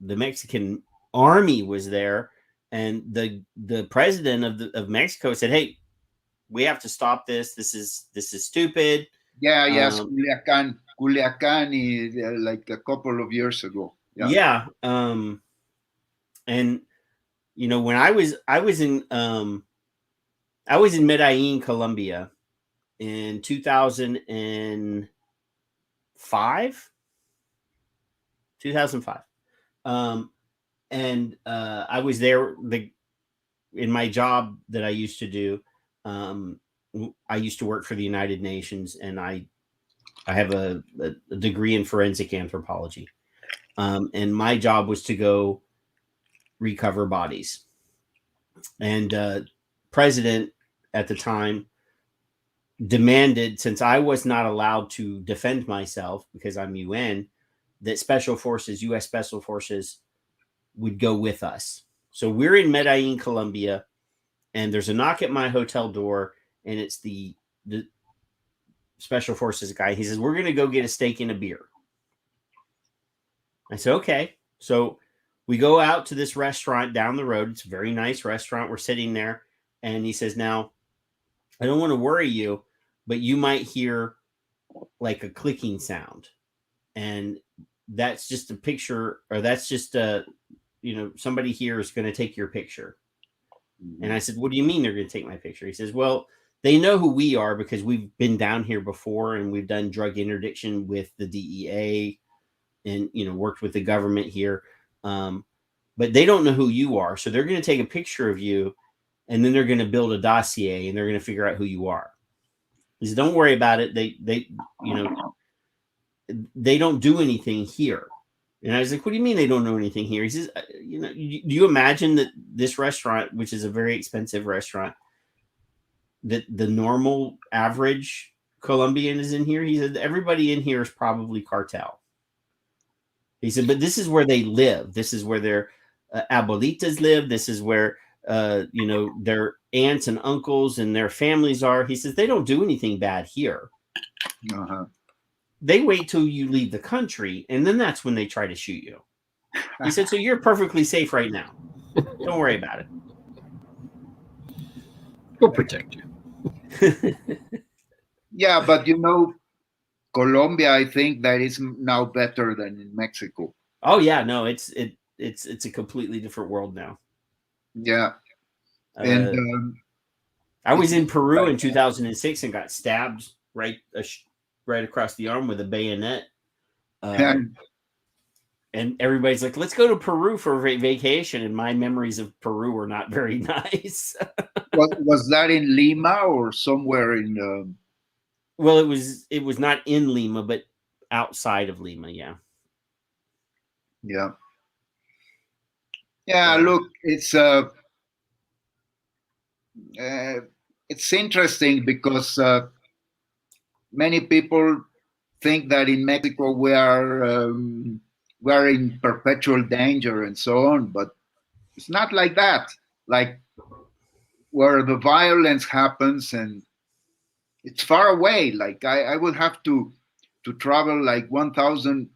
Mexican army was there, and the president of Mexico said, "Hey, we have to stop this. This is stupid." Yeah, yes, Culiacan is like a couple of years ago. Yeah. And when I was in Medellin, Colombia in 2005. And I was there in my job that I used to do. I used to work for the United Nations, and I have a degree in forensic anthropology. And my job was to go recover bodies. And president at the time demanded, since I was not allowed to defend myself because I'm UN, that U.S. Special Forces would go with us. So we're in Medellin, Colombia, and there's a knock at my hotel door, and it's the Special Forces guy. He says, "We're going to go get a steak and a beer." I said, "Okay." So we go out to this restaurant down the road. It's a very nice restaurant. We're sitting there, and he says, "Now, I don't want to worry you, but you might hear like a clicking sound. And that's just a picture, or that's just somebody here is going to take your picture." And I said, "What do you mean they're going to take my picture?" He says, "Well, they know who we are because we've been down here before, and we've done drug interdiction with the DEA and, worked with the government here. But they don't know who you are. So they're going to take a picture of you, and then they're going to build a dossier, and they're going to figure out who you are." He said, don't worry about it. They you know, they don't do anything here. And I was like, what do you mean they don't do anything here? He says, you know, do you imagine that this restaurant, which is a very expensive restaurant, that the normal average Colombian is in here? He said, everybody in here is probably cartel. He said, but this is where they live. This is where their abuelitas live. This is where, you know, their aunts and uncles and their families are. He says, they don't do anything bad here. Uh-huh. They wait till you leave the country, and then that's when they try to shoot you. He said, so you're perfectly safe right now. Don't worry about it. We'll protect you. Yeah, but you know, Colombia, I think that is now better than in Mexico. Oh yeah, no, it's a completely different world now. Yeah, and I was in Peru in 2006 and got stabbed right across the arm with a bayonet. And everybody's like, let's go to Peru for a vacation. And my memories of Peru were not very nice. was that in Lima or somewhere in? Well, it was not in Lima, but outside of Lima. Yeah. Yeah. Yeah. Look, it's interesting because many people think that in Mexico we are in perpetual danger and so on, but it's not like that. Like where the violence happens, and it's far away. Like I would have to travel like 1,000,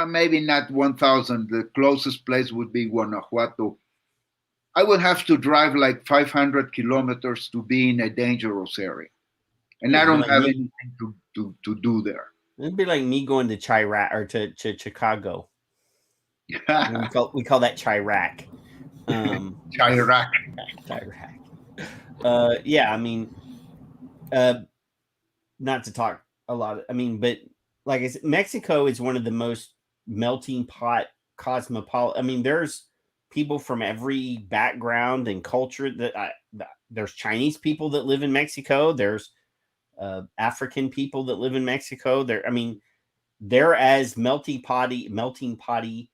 maybe not 1,000. The closest place would be Guanajuato. I would have to drive like 500 kilometers to be in a dangerous area, and I don't have anything to do there. It'd be like me going to Chirac or to Chicago. we call that Chirac. Chirac. Yeah, I mean, not to talk a lot. I mean, but like I said, Mexico is one of the most melting pot cosmopolitan. I mean, there's people from every background and culture. There's Chinese people that live in Mexico. There's African people that live in Mexico. They're as melting potty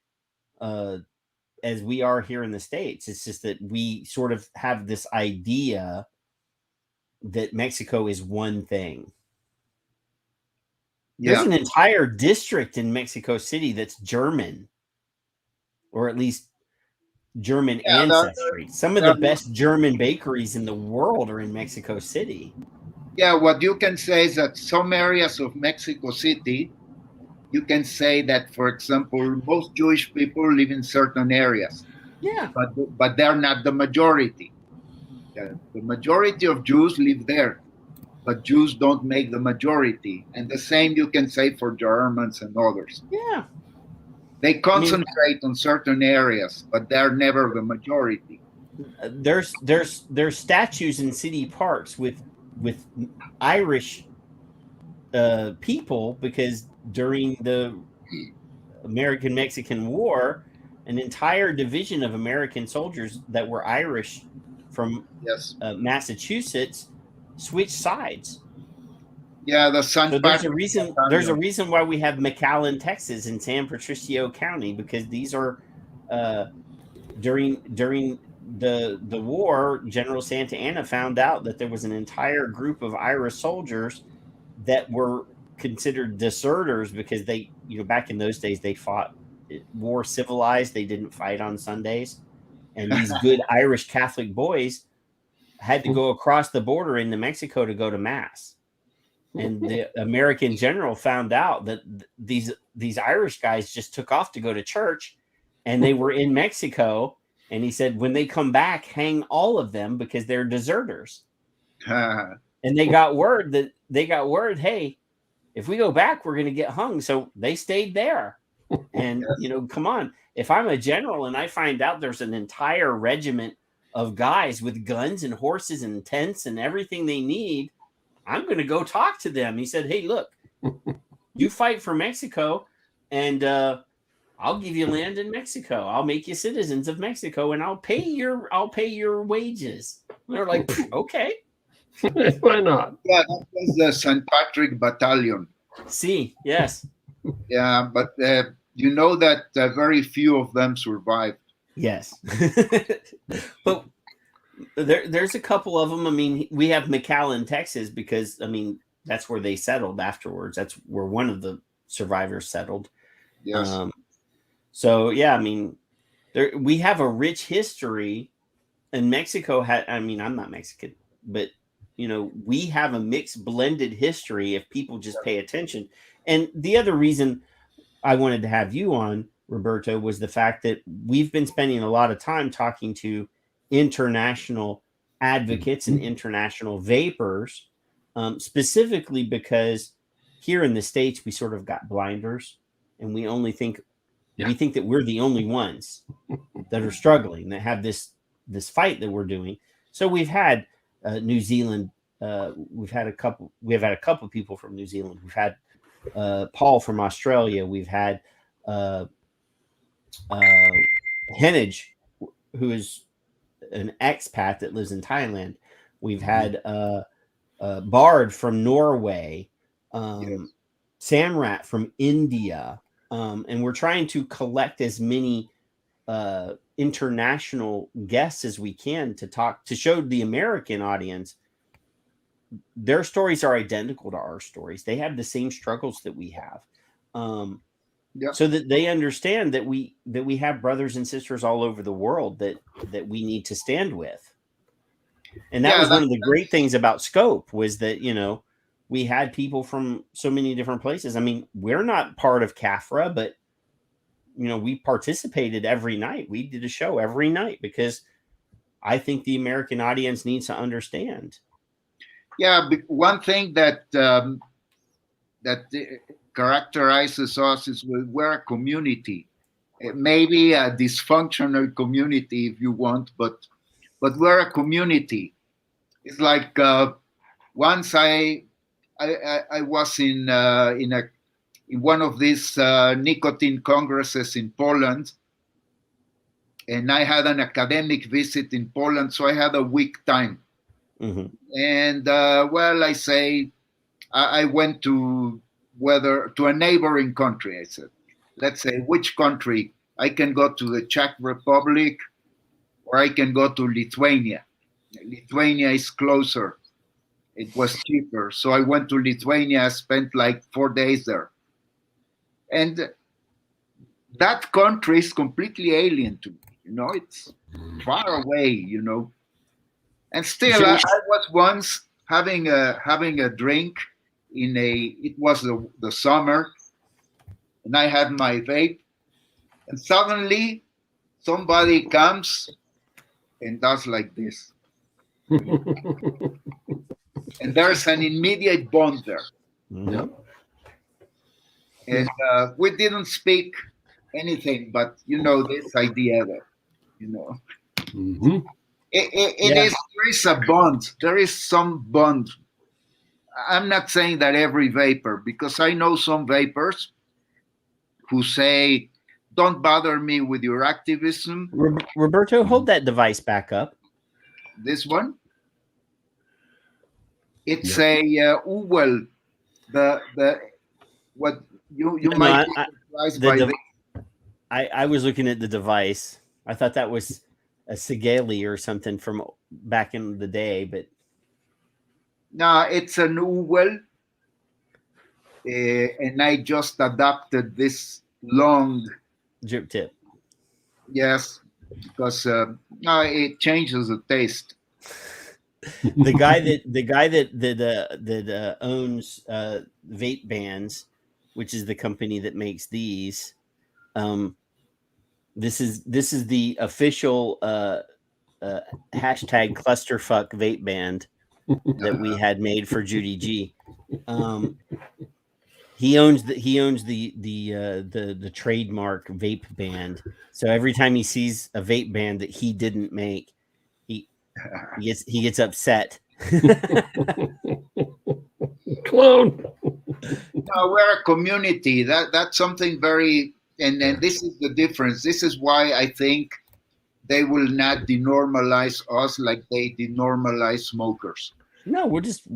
as we are here in the States. It's just that we sort of have this idea that Mexico is one thing. Yeah. There's an entire district in Mexico City that's German, or at least German ancestry. Some of the best German bakeries in the world are in Mexico City. Yeah, what you can say is that some areas of Mexico City, you can say that, for example, most Jewish people live in certain areas. Yeah. But they're not the majority. The majority of Jews live there, but Jews don't make the majority. And the same you can say for Germans and others. Yeah. They concentrate on certain areas, but they're never the majority. There's statues in city parks with Irish people, because during the American-Mexican War, an entire division of American soldiers that were Irish from Massachusetts switched sides. Yeah, there's a reason why we have McAllen, Texas, in San Patricio County, because these are during the war, General Santa Anna found out that there was an entire group of Irish soldiers that were considered deserters because they, back in those days, they fought more civilized. They didn't fight on Sundays. And these good Irish Catholic boys had to go across the border into Mexico to go to mass. And the American general found out that these Irish guys just took off to go to church, and they were in Mexico. And he said, when they come back, hang all of them because they're deserters. And they got word, hey, if we go back, we're going to get hung. So they stayed there. And, come on. If I'm a general and I find out there's an entire regiment of guys with guns and horses and tents and everything they need, I'm going to go talk to them. He said, hey, look, you fight for Mexico, and I'll give you land in Mexico. I'll make you citizens of Mexico, and I'll pay your wages. And they're like, okay. Why not? Yeah, that was the St. Patrick Battalion. See, yes. Yeah, but you know that very few of them survived. Yes. But there's a couple of them. I mean, we have McAllen, Texas, because, I mean, that's where they settled afterwards. That's where one of the survivors settled. Yes. So, yeah, I mean, we have a rich history. And Mexico had, I mean, I'm not Mexican, but, you know, we have a mixed blended history if people just pay attention. And the other reason I wanted to have you on, Roberto, was the fact that we've been spending a lot of time talking to international advocates and international vapors, specifically because here in the States, we sort of got blinders and we only think, we think that we're the only ones that are struggling, that have this fight that we're doing. So we've had New Zealand, we have had a couple people from New Zealand. We've had Paul from Australia. We've had Henage, who is an expat that lives in Thailand. We've had Bard from Norway, Samrat from India, and we're trying to collect as many international guests as we can to show the American audience their stories are identical to our stories. They have the same struggles that we have, so that they understand that we have brothers and sisters all over the world that we need to stand with. And that was one of the great things about Scope, was that, you know, we had people from so many different places. I mean, we're not part of CAFRA, but, you know, we participated every night. We did a show every night because I think the American audience needs to understand. Yeah, one thing that characterizes us is we're a community. Maybe a dysfunctional community if you want, but we're a community. It's like once I was in one of these nicotine congresses in Poland, and I had an academic visit in Poland, so I had a week time. Mm-hmm. And I went to a neighboring country. I said, let's say, which country? I can go to the Czech Republic, or I can go to Lithuania. Lithuania is closer. It was cheaper. So I went to Lithuania, spent like 4 days there. And that country is completely alien to me. You know, it's far away, you know. And still, I was once having a drink it was the summer, and I had my vape, and suddenly somebody comes and does like this. And there's an immediate bond there. Yep. And we didn't speak anything, but, you know, this idea that, you know, there is a bond. There is some bond. I'm not saying that every vapor, because I know some vapors who say, don't bother me with your activism. Roberto, hold that device back up. This one? It's a Uwell. What you might be surprised by this. I was looking at the device. I thought that was a Sigali or something from back in the day, but no, it's an Uwell, and I just adopted this long drip tip. Yes, because it changes the taste. The guy that owns Vape Bands, which is the company that makes these, this is the official hashtag clusterfuck vape band that we had made for Judy G. He owns the trademark vape band. So every time he sees a vape band that he didn't make, he gets upset. Clone. No, we're a community. That's something very, and this is the difference. This is why I think they will not denormalize us like they denormalize smokers. No, we'll just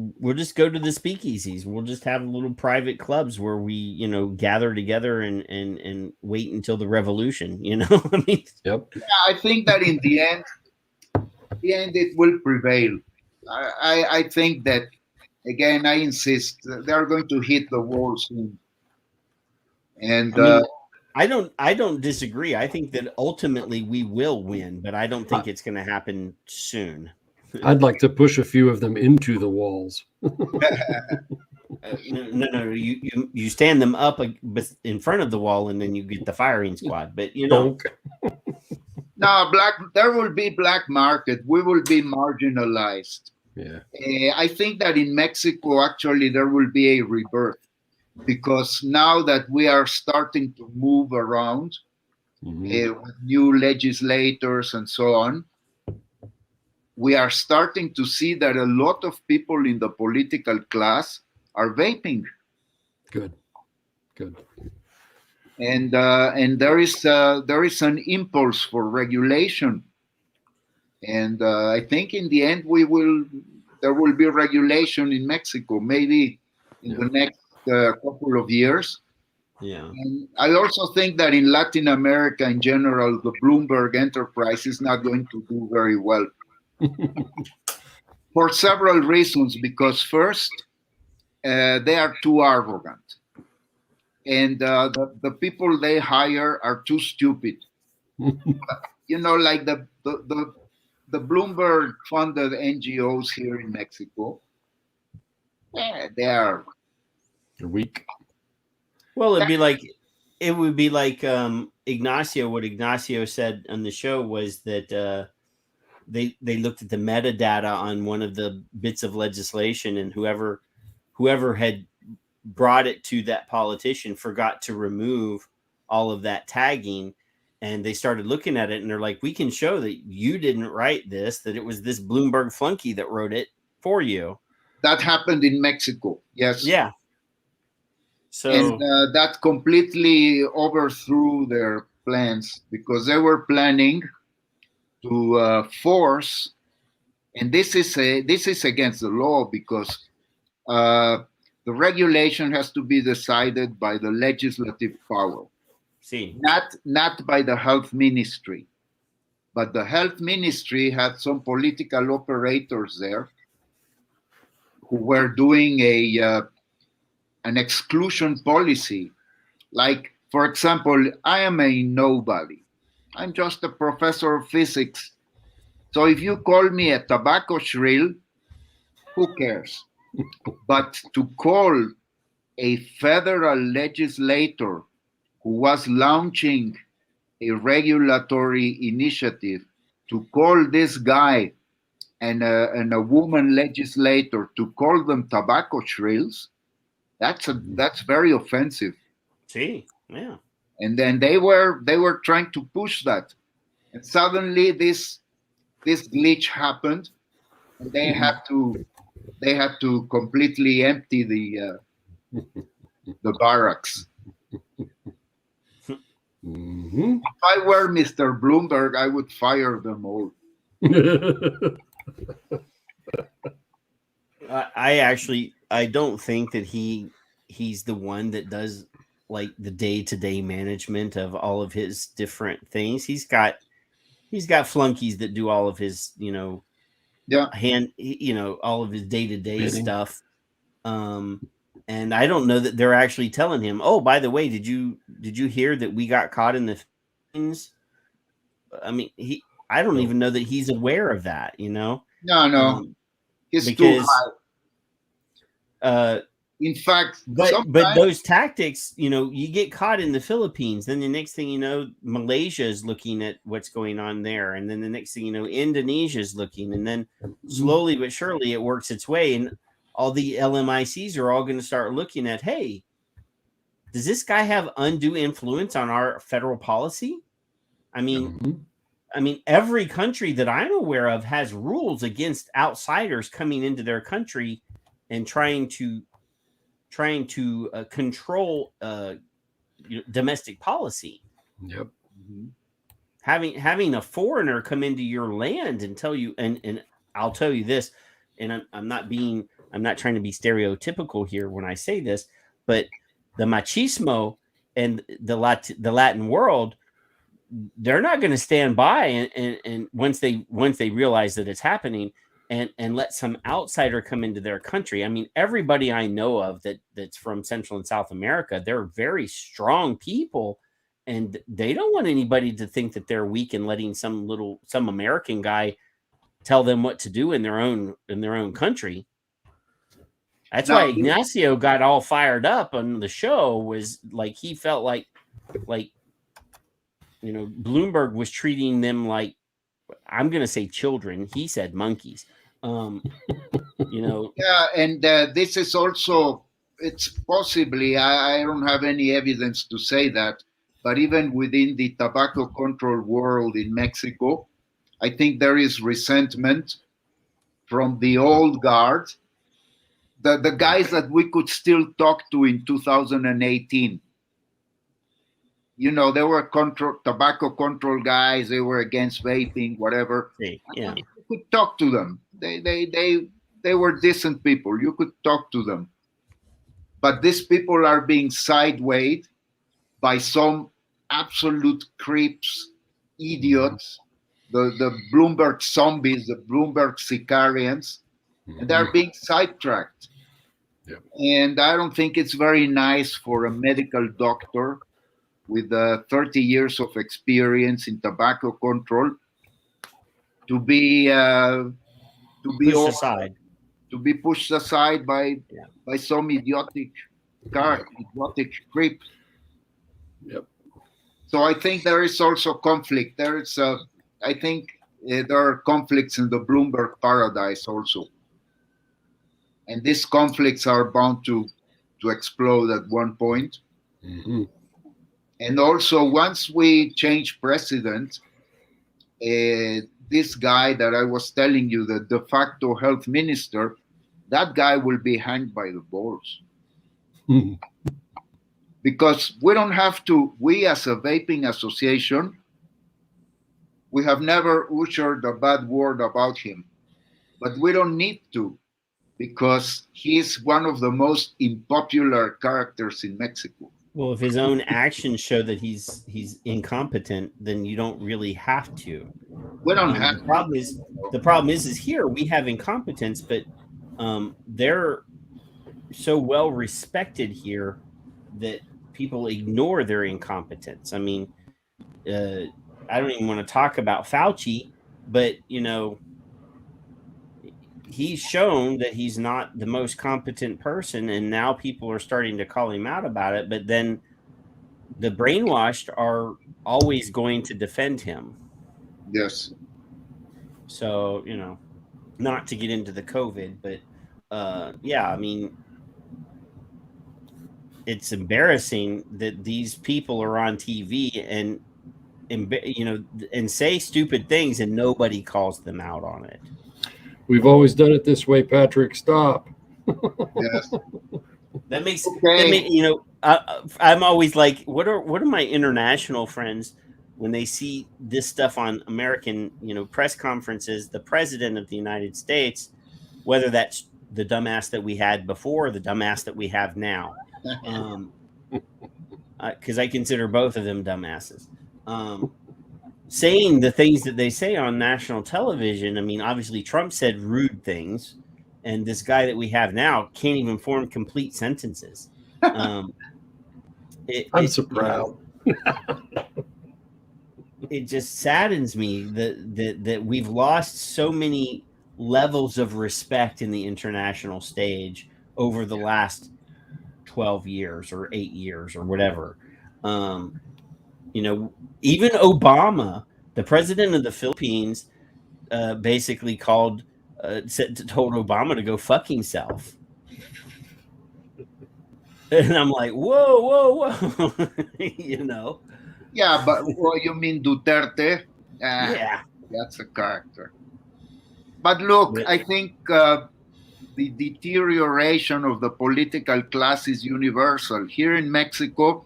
go to the speakeasies. We'll just have little private clubs where we, you know, gather together and wait until the revolution. You know, I mean, Yep. I think that in the end, it will prevail. I think that, again, I insist, they are going to hit the wall soon. And I mean, I don't disagree. I think that ultimately we will win, but I don't think it's going to happen soon. I'd like to push a few of them into the walls. No. You stand them up in front of the wall, and then you get the firing squad. But you know, no, there will be black market. We will be marginalized. Yeah. I think that in Mexico, actually, there will be a rebirth, because now that we are starting to move around with new legislators and so on, we are starting to see that a lot of people in the political class are vaping. Good. And there is an impulse for regulation. And I think in the end there will be regulation in Mexico, maybe in the next couple of years. Yeah. And I also think that in Latin America in general, the Bloomberg enterprise is not going to do very well. For several reasons, because first, they are too arrogant, and the people they hire are too stupid. You know, like the Bloomberg funded NGOs here in Mexico, they're weak. Well, it would be like Ignacio. What Ignacio said on the show was that they looked at the metadata on one of the bits of legislation, and whoever had brought it to that politician forgot to remove all of that tagging, and they started looking at it, and they're like, we can show that you didn't write this, that it was this Bloomberg flunky that wrote it for you. That happened in Mexico. Yes. Yeah. So and that completely overthrew their plans, because they were planning to force, and this is against the law, because the regulation has to be decided by the legislative power, not by the health ministry. But the health ministry had some political operators there who were doing an exclusion policy. Like, for example, I am a nobody. I'm just a professor of physics. So if you call me a tobacco shrill, who cares? But to call a federal legislator who was launching a regulatory initiative, to call this guy and a woman legislator, to call them tobacco shrills, that's very offensive. See, yeah. And then they were trying to push that, and suddenly this glitch happened, and they had to completely empty the barracks. If I were Mr. Bloomberg, I would fire them all. I don't think that he's the one that does like the day-to-day management of all of his different things. He's got flunkies that do all of his, all of his day-to-day stuff. And I don't know that they're actually telling him, oh, by the way, did you hear that we got caught in the things? I mean, I don't even know that he's aware of that, No. He's because, too high. In fact, but those tactics, you get caught in the Philippines, then the next thing you know, Malaysia is looking at what's going on there, and then the next thing you know, Indonesia is looking, and then slowly but surely it works its way, and all the LMICs are all going to start looking at, hey, does this guy have undue influence on our federal policy? I mean, every country that I'm aware of has rules against outsiders coming into their country and trying to control domestic policy. Yep. Having a foreigner come into your land and tell you, and I'll tell you this, and I'm not trying to be stereotypical here when I say this, but the machismo and the Latin world, they're not going to stand by and once they realize that it's happening and let some outsider come into their country. I mean, everybody I know of that's from Central and South America, they're very strong people, and they don't want anybody to think that they're weak and letting some American guy tell them what to do in their own country. That's why Ignacio got all fired up on the show, was like he felt like Bloomberg was treating them like, I'm going to say children. He said monkeys. Yeah, and this is also, it's possibly, I don't have any evidence to say that, but even within the tobacco control world in Mexico, I think there is resentment from the old guard, the guys that we could still talk to in 2018. They were tobacco control guys. They were against vaping, whatever. Yeah, you could talk to them. They were decent people. You could talk to them. But these people are being sidewayed by some absolute creeps, idiots, the Bloomberg zombies, the Bloomberg sicarians, and they're being sidetracked. Yep. And I don't think it's very nice for a medical doctor with 30 years of experience in tobacco control to be pushed aside by some idiotic creep. Yep. So I think there is also conflict. There are conflicts in the Bloomberg paradise also, and these conflicts are bound to explode at one point. Mm-hmm. And also, once we change president, this guy that I was telling you, the de facto health minister, that guy will be hanged by the balls. Mm-hmm. Because we as a vaping association, we have never uttered a bad word about him. But we don't need to, because he's one of the most unpopular characters in Mexico. Well, if his own actions show that he's incompetent, then you don't really have to. We don't have. The problem is here we have incompetence, but they're so well respected here that people ignore their incompetence. I mean, I don't even want to talk about Fauci, but he's shown that he's not the most competent person, and now people are starting to call him out about it. But then the brainwashed are always going to defend him. Yes. So, not to get into the COVID, but I mean, it's embarrassing that these people are on TV and say stupid things and nobody calls them out on it. We've always done it this way, Patrick. Stop. Yes. That makes I'm always like, what are my international friends when they see this stuff on American, press conferences, the president of the United States, whether that's the dumbass that we had before or the dumbass that we have now. Because I consider both of them dumbasses. Saying the things that they say on national television. I mean, obviously Trump said rude things, and this guy that we have now can't even form complete sentences. I'm so proud. It just saddens me that we've lost so many levels of respect in the international stage over the last 12 years or 8 years or whatever. Even Obama, the president of the Philippines, basically told Obama to go fuck himself. And I'm like, whoa. Yeah, but you mean Duterte? Yeah. That's a character. But look, I think the deterioration of the political class is universal. Here in Mexico,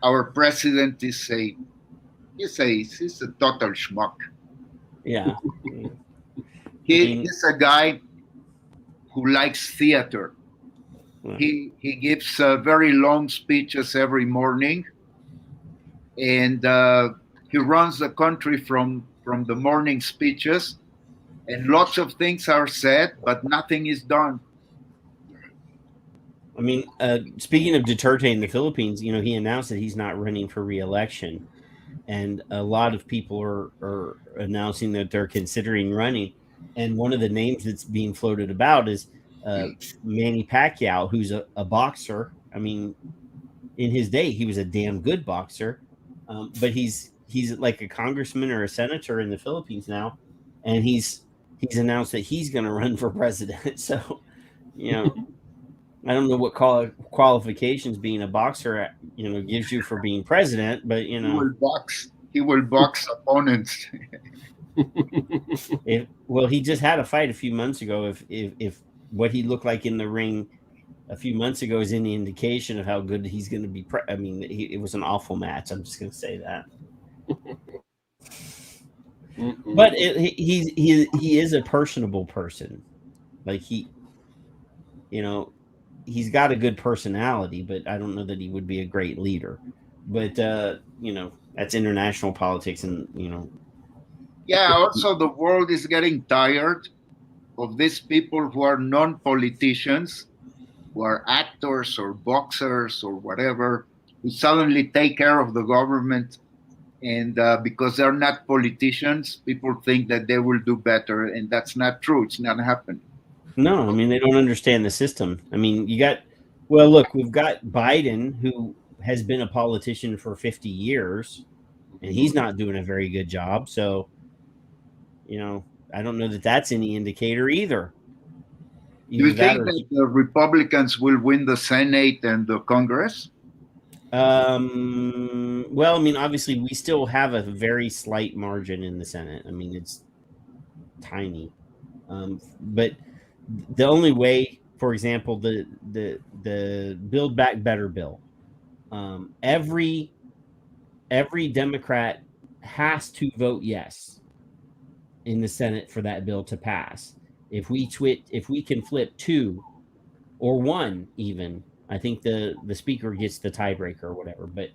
our president is he's a total schmuck. Yeah. He's a guy who likes theater. He gives very long speeches every morning, and he runs the country from the morning speeches, and lots of things are said, but nothing is done. I mean, speaking of Duterte in the Philippines, you know, he announced that he's not running for re-election, and a lot of people are announcing that they're considering running. And one of the names that's being floated about is Manny Pacquiao, who's a boxer. I mean, in his day, he was a damn good boxer, but he's like a congressman or a senator in the Philippines now, and he's announced that he's going to run for president. So, you know, I don't know what qualifications being a boxer, you know, gives you for being president, but you know, he will box opponents. Well, he just had a fight a few months ago. If what he looked like in the ring a few months ago is any indication of how good he's going to be, I mean, it was an awful match. I'm just going to say that. But he is a personable person. Like you know, he's got a good personality, but I don't know that he would be a great leader. But you know, that's international politics, and you know. Yeah. Also, the world is getting tired of these people who are non-politicians, who are actors or boxers or whatever, who suddenly take care of the government. And because they're not politicians, people think that they will do better. And that's not true. It's not happening. No, I mean, they don't understand the system. I mean, look, we've got Biden, who has been a politician for 50 years, and he's not doing a very good job. So, you know, I don't know that that's any indicator either. Do you think that the Republicans will win the Senate and the Congress? Well, I mean, obviously, we still have a very slight margin in the Senate. I mean, it's tiny. But the only way, for example, the Build Back Better bill, every Democrat has to vote yes in the Senate for that bill to pass. If we can flip 2 or 1 even, I think the speaker gets the tiebreaker or whatever. But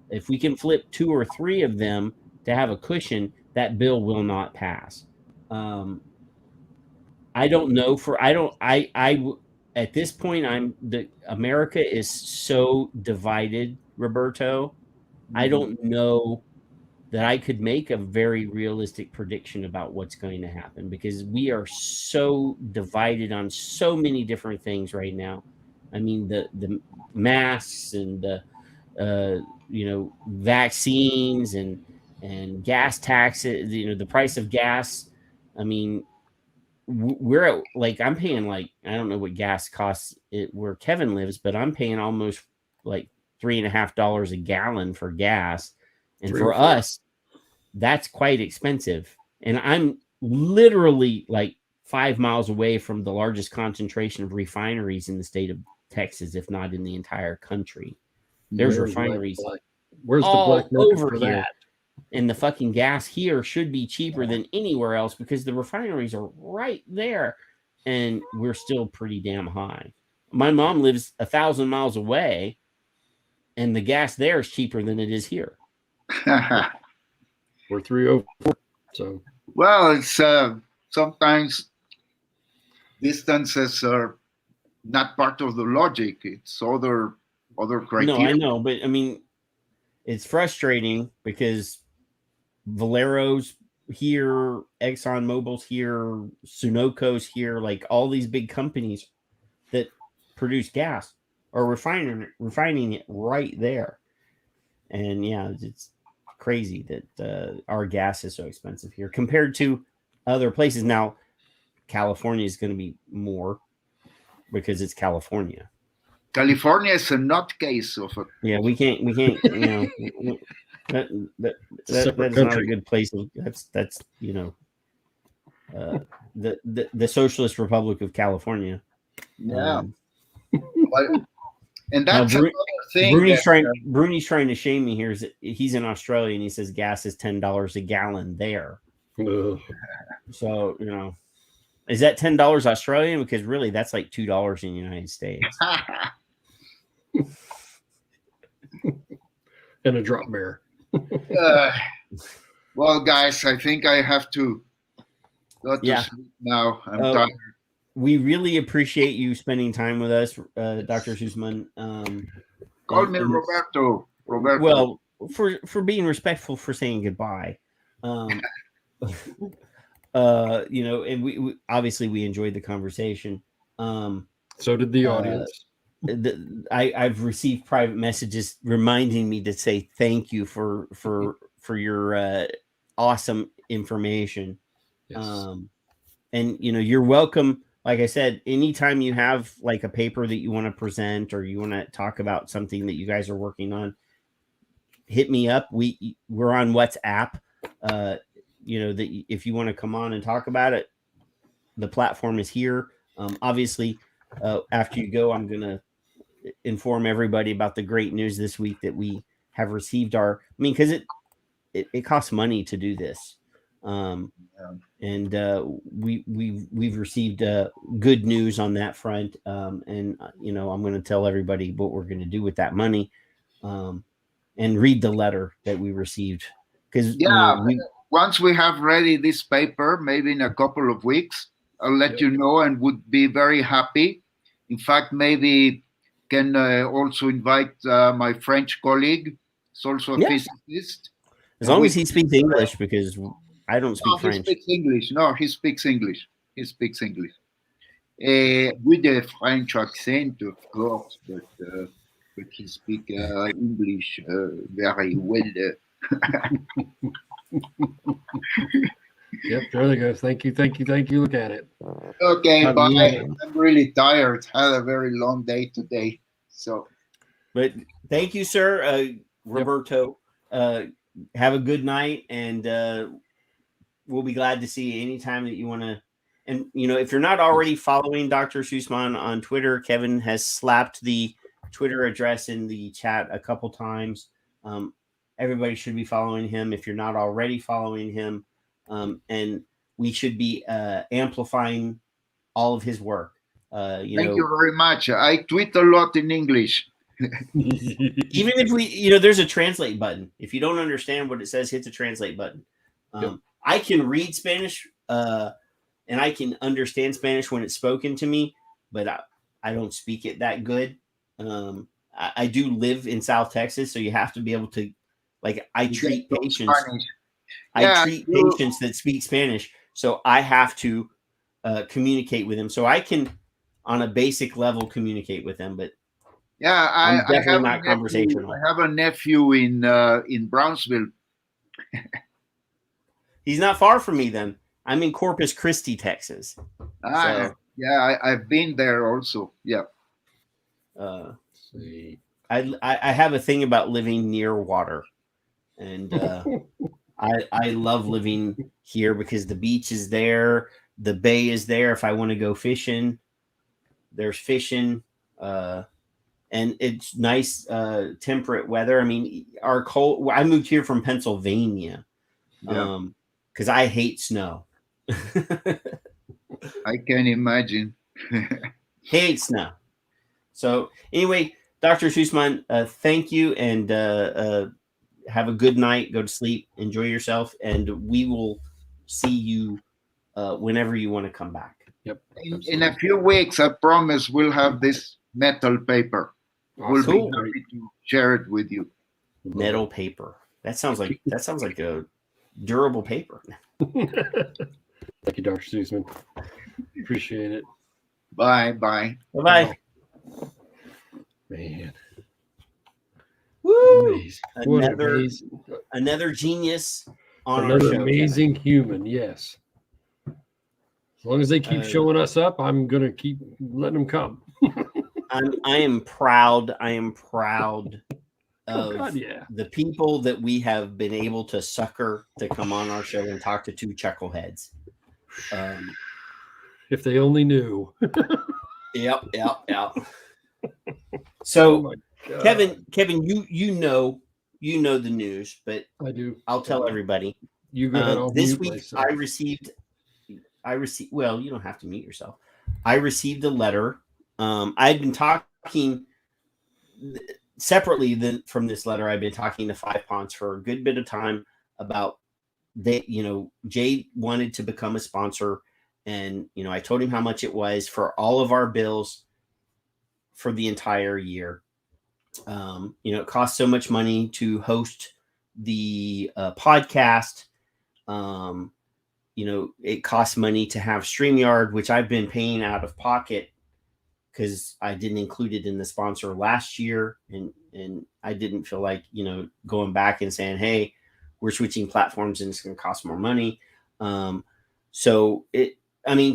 if we can flip 2 or 3 of them to have a cushion, that bill will not pass. I don't know at this point, America is so divided, Roberto. I don't know that I could make a very realistic prediction about what's going to happen, because we are so divided on so many different things right now. I mean, the masks and the you know, vaccines and gas taxes, you know, the price of gas. I mean, we're at, like, I'm paying, like, I don't know what gas costs where Kevin lives, but I'm paying almost like $3.50 a gallon for gas. And for us, that's quite expensive. And I'm literally like 5 miles away from the largest concentration of refineries in the state of Texas, if not in the entire country. There's refineries where's all the black market over for here. that? And the fucking gas here should be cheaper than anywhere else, because the refineries are right there, and we're still pretty damn high. My mom lives 1,000 miles away, and the gas there is cheaper than it is here. We're 304. So, well, it's sometimes distances are not part of the logic. It's other criteria. No, I know, but I mean, it's frustrating because Valero's here, ExxonMobil's here, Sunoco's here, like all these big companies that produce gas are refining it right there. And yeah, it's crazy that our gas is so expensive here compared to other places. Now, California is going to be more because it's California. California is a nutcase of a. Yeah, we can't. You know, that is not a good place. That's you know, the Socialist Republic of California. Yeah. And that's now, another thing. Bruni's trying to shame me here. He's in Australia and he says gas is $10 a gallon there. So you know. Is that $10 Australian? Because really, that's like $2 in the United States. And a drop bear. Well, guys, I think I have to go to sleep now. I'm tired. We really appreciate you spending time with us, Dr. Sussman. Call me Roberto. Roberto. Well, for being respectful, for saying goodbye. And we obviously we enjoyed the conversation. So did the audience. I've received private messages reminding me to say thank you for your awesome information. Yes. And you're welcome. Like I said, anytime you have like a paper that you want to present or you want to talk about something that you guys are working on, hit me up. We're on WhatsApp. That if you want to come on and talk about it, the platform is here. Obviously, after you go, I'm going to inform everybody about the great news this week that we have received because it costs money to do this. And we've received good news on that front. I'm going to tell everybody what we're going to do with that money, and read the letter that we received. Because once we have ready this paper, maybe in a couple of weeks, I'll let you know, and would be very happy. In fact, maybe can also invite my French colleague. He's also a physicist. As long as he speaks English, because I don't speak French. He speaks English. No, he speaks English. He speaks English. With a French accent, of course, but he speaks English very well. Yep, there they go. Thank you. Look at it. Okay, bye. I'm really tired. Had a very long day today. But thank you, sir, Roberto. Have a good night, and we'll be glad to see you anytime that you want to. And if you're not already following Dr. Sussman on Twitter, Kevin has slapped the Twitter address in the chat a couple times. Everybody should be following him if you're not already following him. And we should be amplifying all of his work. Thank you very much. I tweet a lot in English. Even if there's a translate button. If you don't understand what it says, hit the translate button. I can read Spanish and I can understand Spanish when it's spoken to me, but I don't speak it that good. I do live in South Texas, so you have to be able to, I treat patients. I treat patients that speak Spanish, so I have to communicate with them. So I can, on a basic level, communicate with them, but I'm definitely not conversational. I have a nephew in Brownsville. He's not far from me then. I'm in Corpus Christi, Texas. I've been there also. Yeah. I have a thing about living near water, and I love living here because the beach is there, the bay is there. If I want to go fishing, there's fishing, and it's nice, temperate weather. I mean, I moved here from Pennsylvania, because I hate snow. I can imagine. Hate snow. So anyway, Dr. Sussman, thank you, and have a good night. Go to sleep. Enjoy yourself, and we will see you whenever you want to come back. Yep. In a few weeks, I promise we'll have this metal paper. We'll be happy to share it with you. Metal paper. That sounds like a durable paper. Thank you, Dr. Sussman. Appreciate it. Bye. Bye. Man. Woo! Another genius on our show. Amazing human, yes. As long as they keep showing us up, I'm gonna keep letting them come. I am proud. Of the people that we have been able to sucker to come on our show and talk to two chuckleheads. If they only knew. Yep. So, Kevin, you know the news, but I do. I'll tell everybody. You got this week. I received received, well, you don't have to mute yourself. I received a letter. I'd been talking separately from this letter. I've been talking to Five Ponds for a good bit of time about Jay wanted to become a sponsor, and I told him how much it was for all of our bills for the entire year. It costs so much money to host the podcast. It costs money to have StreamYard, which I've been paying out of pocket because I didn't include it in the sponsor last year. And I didn't feel like, going back and saying, hey, we're switching platforms and it's going to cost more money.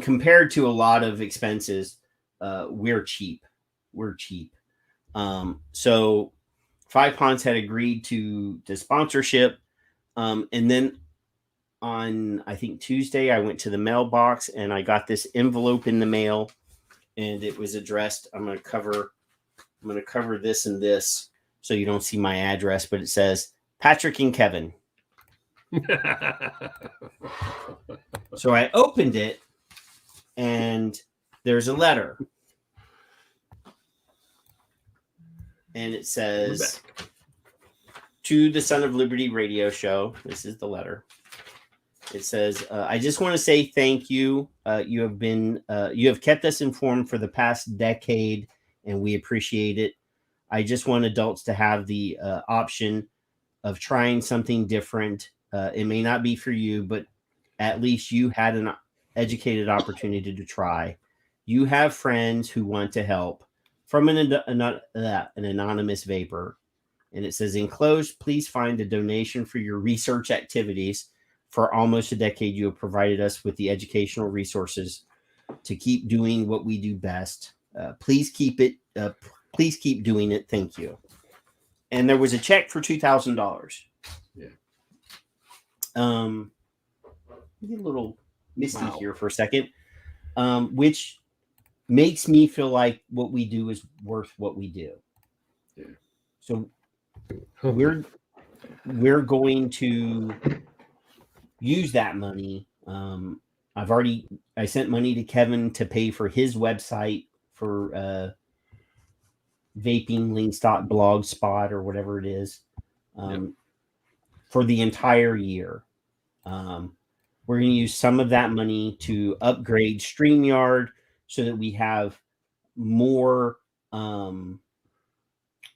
Compared to a lot of expenses, we're cheap. So Five Ponds had agreed to sponsorship. And then on, I think Tuesday, I went to the mailbox and I got this envelope in the mail, and it was addressed. I'm going to cover this and this so you don't see my address, but it says Patrick and Kevin. So I opened it and there's a letter. And it says, to the Son of Liberty radio show. This is the letter. It says, I just want to say thank you. You have kept us informed for the past decade, and we appreciate it. I just want adults to have the option of trying something different. It may not be for you, but at least you had an educated opportunity to try. You have friends who want to help. From an anonymous vapor. And it says, enclosed, please find a donation for your research activities. For almost a decade, you have provided us with the educational resources to keep doing what we do best. Please keep doing it. Thank you. And there was a check for $2,000. Yeah. Get a little misty here for a second, which makes me feel like what we do is worth what we do. Yeah. So we're going to use that money. I sent money to Kevin to pay for his website for vaping links.blogspot or whatever it is, for the entire year. We're going to use some of that money to upgrade StreamYard so that we have more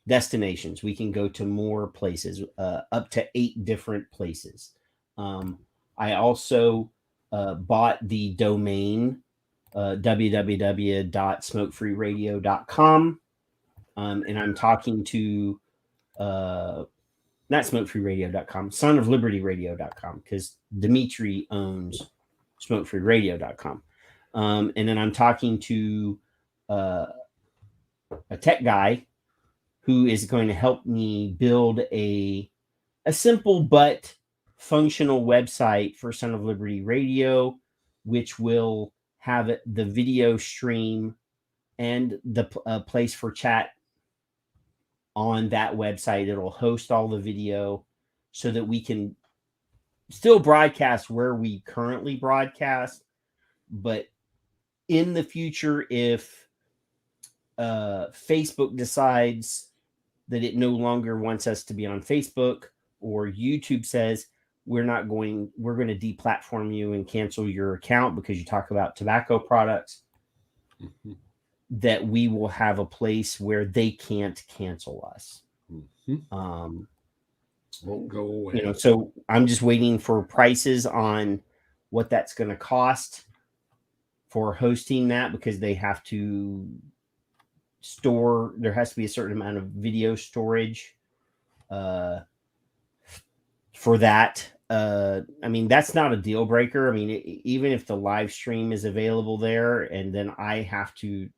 destinations. We can go to more places, up to 8 different places. I also bought the domain www.smokefreeradio.com. And I'm talking to not smokefreeradio.com, sonoflibertyradio.com, because Dimitri owns smokefreeradio.com. And then I'm talking to a tech guy who is going to help me build a simple but functional website for Son of Liberty Radio, which will have the video stream and the place for chat on that website. It'll host all the video so that we can still broadcast where we currently broadcast, but in the future, if Facebook decides that it no longer wants us to be on Facebook, or YouTube says we're going to deplatform you and cancel your account because you talk about tobacco products, that we will have a place where they can't cancel us. Won't go away. So I'm just waiting for prices on what that's going to cost for hosting that, because they have to store, there has to be a certain amount of video storage for that. That's not a deal breaker. Even if the live stream is available there and then I have to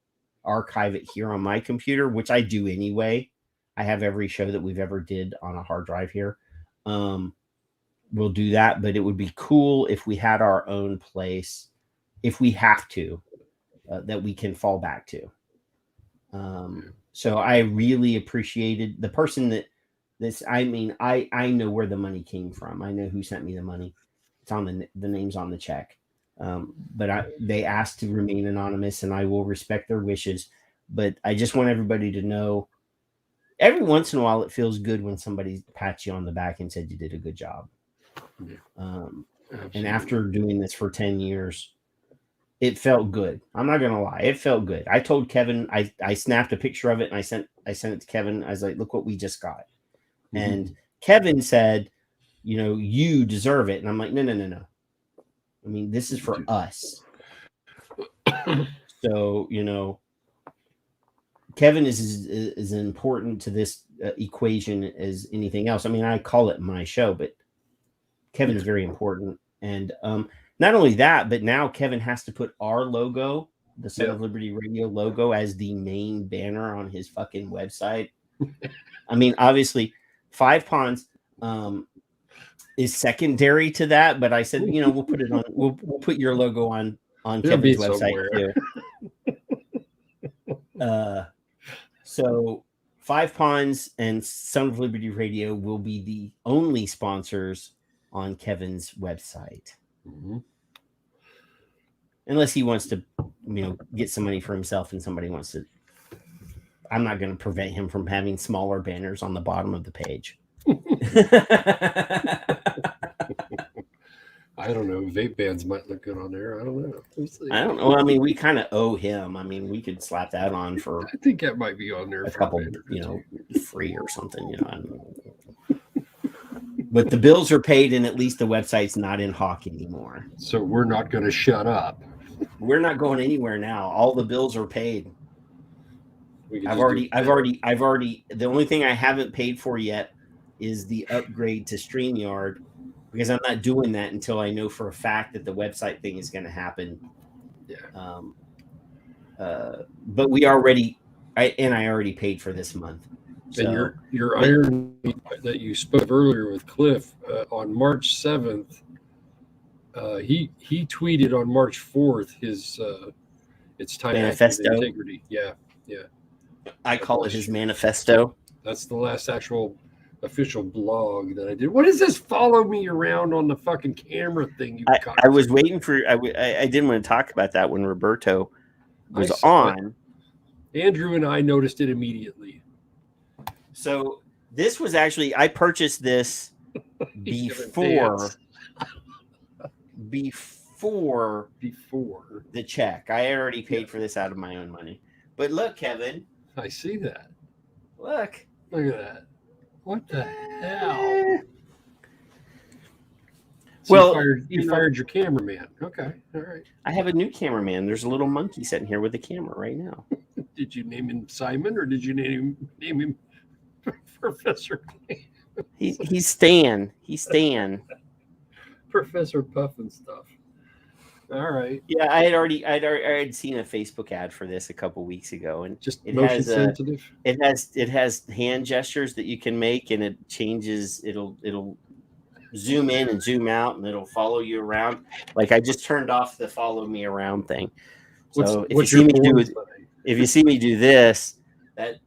archive it here on my computer, which I do anyway. I have every show that we've ever did on a hard drive here. We'll do that, but it would be cool if we had our own place, if we have to, that we can fall back to. So I really appreciated the person I know where the money came from. I know who sent me the money. It's on the name's on the check. But they asked to remain anonymous, and I will respect their wishes. But I just want everybody to know, every once in a while, it feels good when somebody pats you on the back and said you did a good job. Yeah. And after doing this for 10 years, it felt good. I'm not gonna lie, it felt good. I told Kevin, I snapped a picture of it and I sent it to Kevin. I was like, look what we just got. Mm-hmm. And Kevin said, you deserve it. And I'm like, no. I mean, this is for us. So, Kevin is important to this equation as anything else. I mean, I call it my show, but Kevin is very important. And not only that, but now Kevin has to put our logo, the Son of Liberty Radio logo, as the main banner on his fucking website. I mean, obviously, Five Ponds is secondary to that, but I said, we'll put it on. We'll put your logo on Kevin's website too. So Five Ponds and Son of Liberty Radio will be the only sponsors on Kevin's website. Mm-hmm. Unless he wants to, get some money for himself and somebody wants to. I'm not going to prevent him from having smaller banners on the bottom of the page. I don't know. Vape bans might look good on there. I don't know. We'll see. I don't know. I mean, we kind of owe him. I mean, we could slap that on for. I think that might be on there a couple, free or something. I don't know. But the bills are paid, and at least the website's not in hawk anymore. So we're not going to shut up. We're not going anywhere now. All the bills are paid. I've already. The only thing I haven't paid for yet is the upgrade to StreamYard, because I'm not doing that until I know for a fact that the website thing is going to happen. Yeah. But we already, I already paid for this month. So, and your iron that you spoke earlier with Cliff on March 7th, he tweeted on March 4th his it's time manifesto. Integrity. Yeah. I call it his manifesto. That's the last actual official blog that I did. What is this? Follow me around on the fucking camera thing. I was waiting for. I didn't want to talk about that when Roberto was on. Andrew and I noticed it immediately. So this was actually, I purchased this before the check. I already paid for this out of my own money. But look, Kevin. I see that. Look at that. What the hell? So well, you fired your cameraman. Okay, all right. I have a new cameraman. There's a little monkey sitting here with a camera right now. Did you name him Simon, or did you name him Professor Clay? He's Stan. He's Stan. Professor Puff and stuff. All right. Yeah, I had seen a Facebook ad for this a couple weeks ago, and just motion sensitive. It has hand gestures that you can make, and it changes. It'll zoom in and zoom out, and it'll follow you around. Like I just turned off the follow me around thing. So if you see me do this, that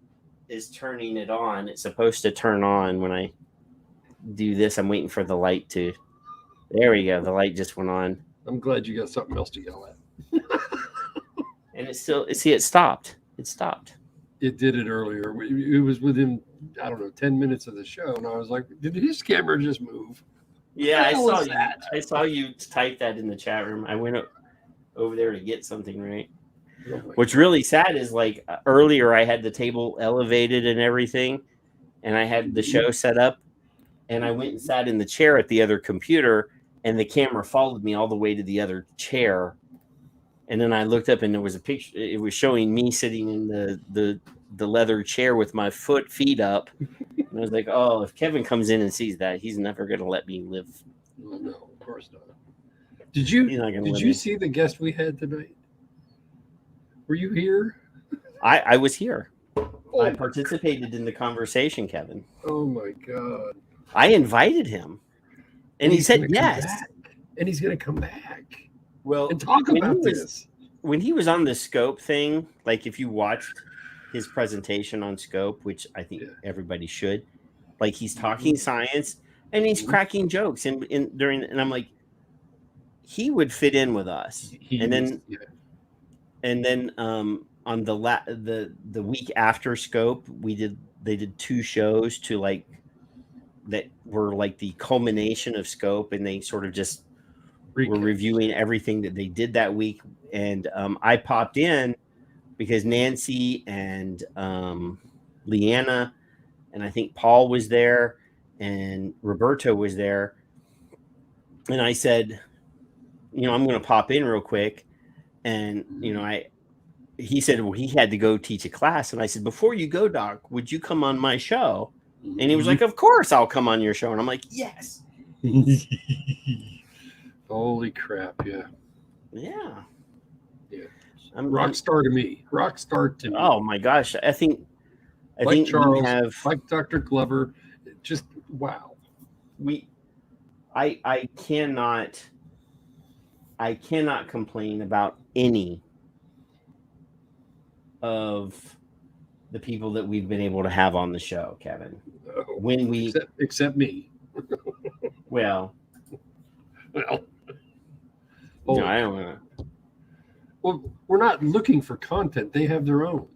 is turning it on. It's supposed to turn on when I do this. I'm waiting for the light to. There we go. The light just went on. I'm glad you got something else to yell at. And it stopped. It stopped. It did it earlier. It was within, 10 minutes of the show. And I was like, did his camera just move? Yeah, I saw you type that in the chat room. I went over there to get something, right? Oh What's really sad is like earlier I had the table elevated and everything, and I had the show set up, and I went and sat in the chair at the other computer, and the camera followed me all the way to the other chair. And then I looked up and there was a picture. It was showing me sitting in the leather chair with my feet up. And I was like, oh, if Kevin comes in and sees that, he's never going to let me live. No, of course not. Did you see the guest we had tonight? Were you here? I was here. Oh, I participated in the conversation, Kevin. Oh my God. I invited him. And he said yes. And he's going to come back. Well, and talk about this. When he was on the Scope thing, like if you watched his presentation on Scope, which I think everybody should, like he's talking science and he's cracking jokes and I'm like, he would fit in with us. He was, and then on the week after Scope, they did 2 shows to like that were like the culmination of Scope, and they sort of just were reviewing everything that they did that week. And I popped in because Nancy and Leanna and I think Paul was there and Roberto was there. And I said, I'm going to pop in real quick. And, he said, well, he had to go teach a class. And I said, before you go, Doc, would you come on my show? And he was like, of course I'll come on your show. And I'm like, yes. Holy crap. Yeah. Yeah. Yeah. Rock star to me. Oh my gosh. I think Charles, we have, like Dr. Glover, just wow. I cannot complain about any of the people that we've been able to have on the show, Kevin. Except me. Well, I don't know. Well, we're not looking for content. They have their own.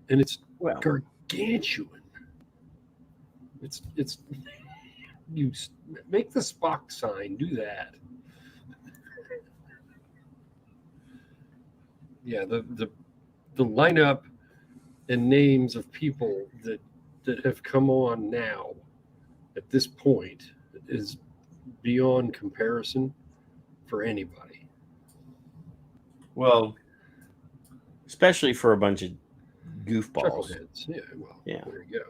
And it's gargantuan. It's you make the Spock sign, do that. Yeah, the lineup and names of people that have come on now at this point is beyond comparison for anybody. Well, especially for a bunch of goofballs. Chuckleheads. Yeah, well, there you go.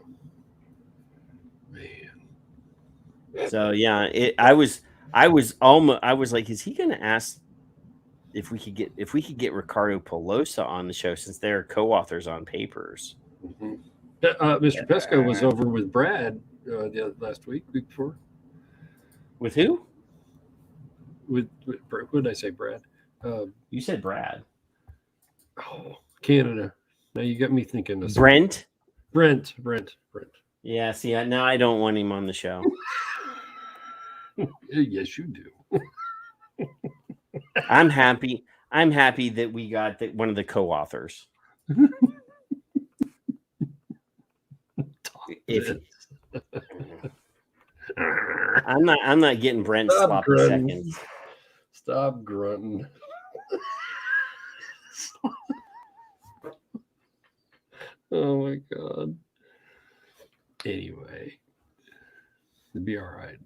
Man. So yeah, I was like, is he going to ask if we could get Ricardo Pelosa on the show, since they're co-authors on papers? Mm-hmm. Mr. Pesco was over with Brad last week before. With who? With what did I say, Brad? You said Brad. Oh, Canada. Now you got me thinking. Brent. Yeah. See, now I don't want him on the show. Yes, you do. I'm happy that we got one of the co-authors. I'm not getting Brent sloppy seconds. Stop grunting. Oh my God. Anyway, it'd be all right.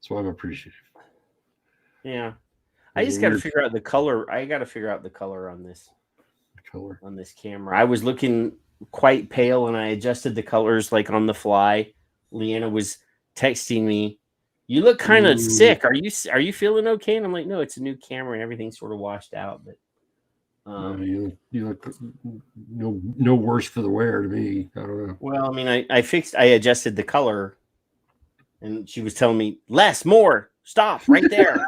So I'm appreciative. Yeah. I just got to figure out the color. I got to figure out the color on this camera. I was looking quite pale and I adjusted the colors like on the fly. Leanna was texting me, "You look kind of sick. Are you feeling okay?" And I'm like, "No, it's a new camera and everything's sort of washed out." But you look no worse for the wear to me. I don't know. Well, I mean, I adjusted the color, and she was telling me less, more, stop right there.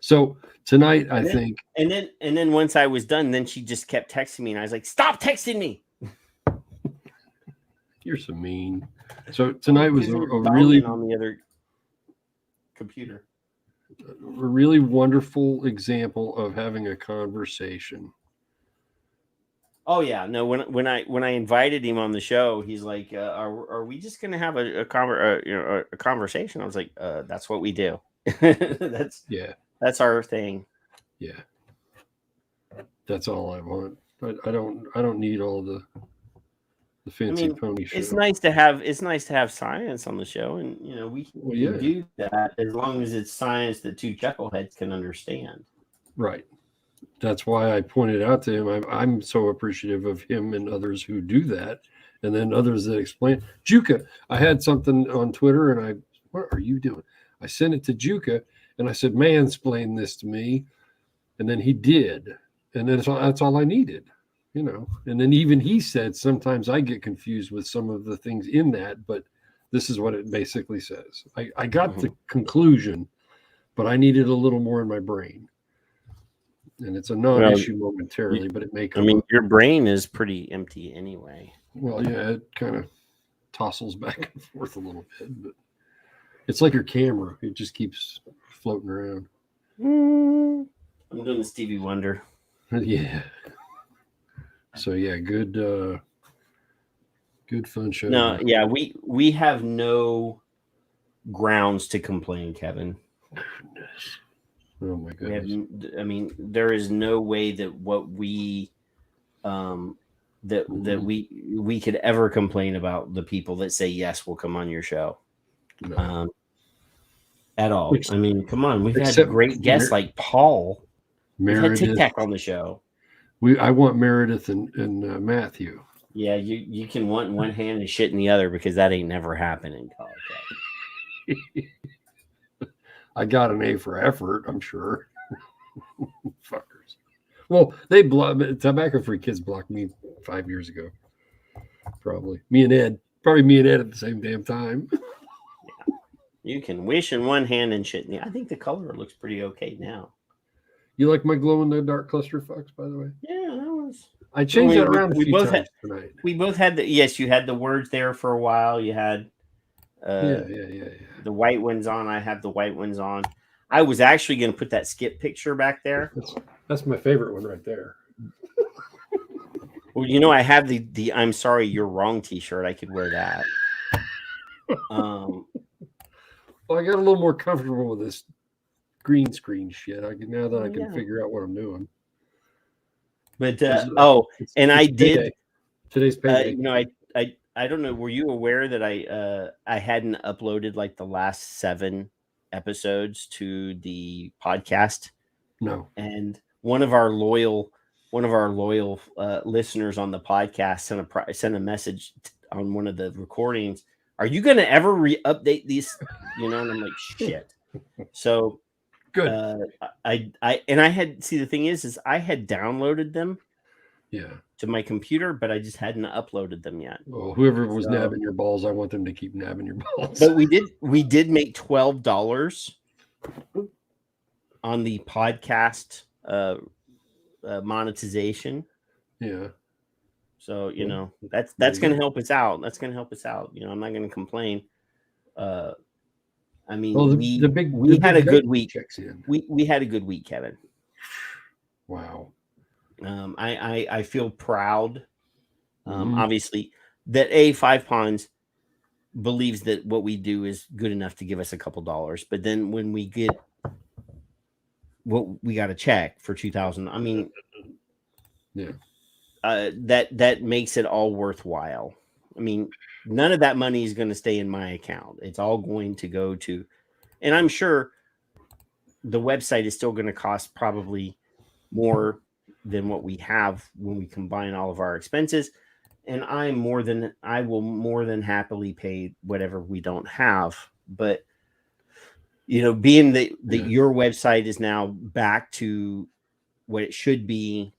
So tonight, I think, and then once I was done, then she just kept texting me, and I was like, "Stop texting me." You're so mean. So tonight was a really on the other computer. A really wonderful example of having a conversation. Oh yeah, no. When I invited him on the show, he's like, "Are we just going to have a conversation?" I was like, "That's what we do. That's our thing." Yeah, that's all I want. I don't need all the fancy pony show. It's nice to have science on the show, and we can do that as long as it's science that two chuckleheads can understand. Right. That's why I pointed out to him. I'm so appreciative of him and others who do that, and then others that explain. Juka, I had something on Twitter, and what are you doing? I sent it to Juka, and I said, "Mansplain this to me," and then he did, and then that's all I needed. And then even he said, sometimes I get confused with some of the things in that, but this is what it basically says. I got the conclusion, but I needed a little more in my brain. And it's a non-issue momentarily, but it may come up. Your brain is pretty empty anyway. Well, yeah, it kind of tossles back and forth a little bit, but It's like your camera. It just keeps floating around. I'm doing the Stevie Wonder. Yeah. So yeah, good fun show. No, yeah, we have no grounds to complain, Kevin. Goodness. Oh my We have, goodness. I mean, there is no way that what we that we could ever complain about the people that say yes, we'll come on your show. No. At all. I mean, come on, we've had Except great guests like Paul. We've had Tic Meredith. Tac on the show. I want Meredith and Matthew. Yeah, you can want in one hand and shit in the other because that ain't never happened in college. I got an A for effort, I'm sure. Fuckers. Well, they tobacco-free kids blocked me 5 years ago. Probably me and Ed at the same damn time. Yeah. You can wish in one hand and shit in the. I think the color looks pretty okay now. You like my glow-in-the-dark cluster fucks, by the way? Yeah, that was. I changed that around a few both times had, tonight. We both had the yes. You had the words there for a while. You had yeah. The white ones on. I have the white ones on. I was actually going to put that skip picture back there. That's my favorite one right there. Well, you know, I have the "I'm sorry, you're wrong" T-shirt. I could wear that. Well, I got a little more comfortable with this green screen shit. Now that I can figure out what I'm doing. But I did. Today's payday. You know, I don't know. Were you aware that I hadn't uploaded like the last 7 episodes to the podcast? No. And one of our loyal listeners on the podcast sent a message on one of the recordings. Are you going to ever update these? You know, and I'm like, shit. So good. The thing is I had downloaded them. Yeah. To my computer, but I just hadn't uploaded them yet. Well, whoever was nabbing your balls, I want them to keep nabbing your balls. But we did make $12 on the podcast monetization. Yeah. So, you know, that's going to help us out. That's going to help us out. You know, I'm not going to complain. I mean, we had a good week. We had a good week, Kevin. Wow. I feel proud, obviously, that Five Ponds believes that what we do is good enough to give us a couple dollars. But then when we get what we got a check for 2,000, I mean, yeah, that makes it all worthwhile. I mean, none of that money is going to stay in my account. It's all going to go to, and I'm sure the website is still going to cost probably more than what we have when we combine all of our expenses. And I will more than happily pay whatever we don't have. But, you know, being that your website is now back to what it should be,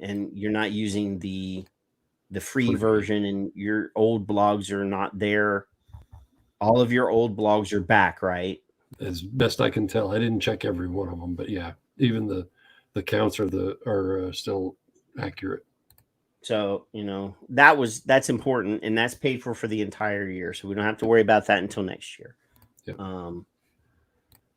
and you're not using the free version, and your old blogs are not there. All of your old blogs are back, right? As best I can tell. I didn't check every one of them, but yeah, even the counts are still accurate. So, you know, that's important, and that's paid for the entire year. So we don't have to worry about that until next year. Yeah.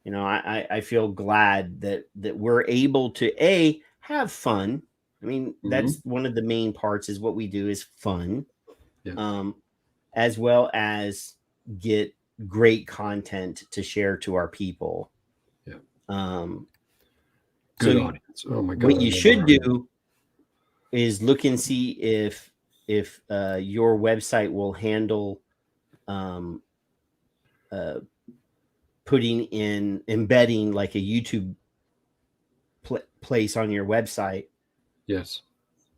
You know, I feel glad that we're able to have fun. I mean, that's one of the main parts is what we do is fun. Yeah. As well as get great content to share to our people. Yeah. Good audience. Oh my God. What you should do is look and see if your website will handle embedding like a YouTube place on your website. Yes.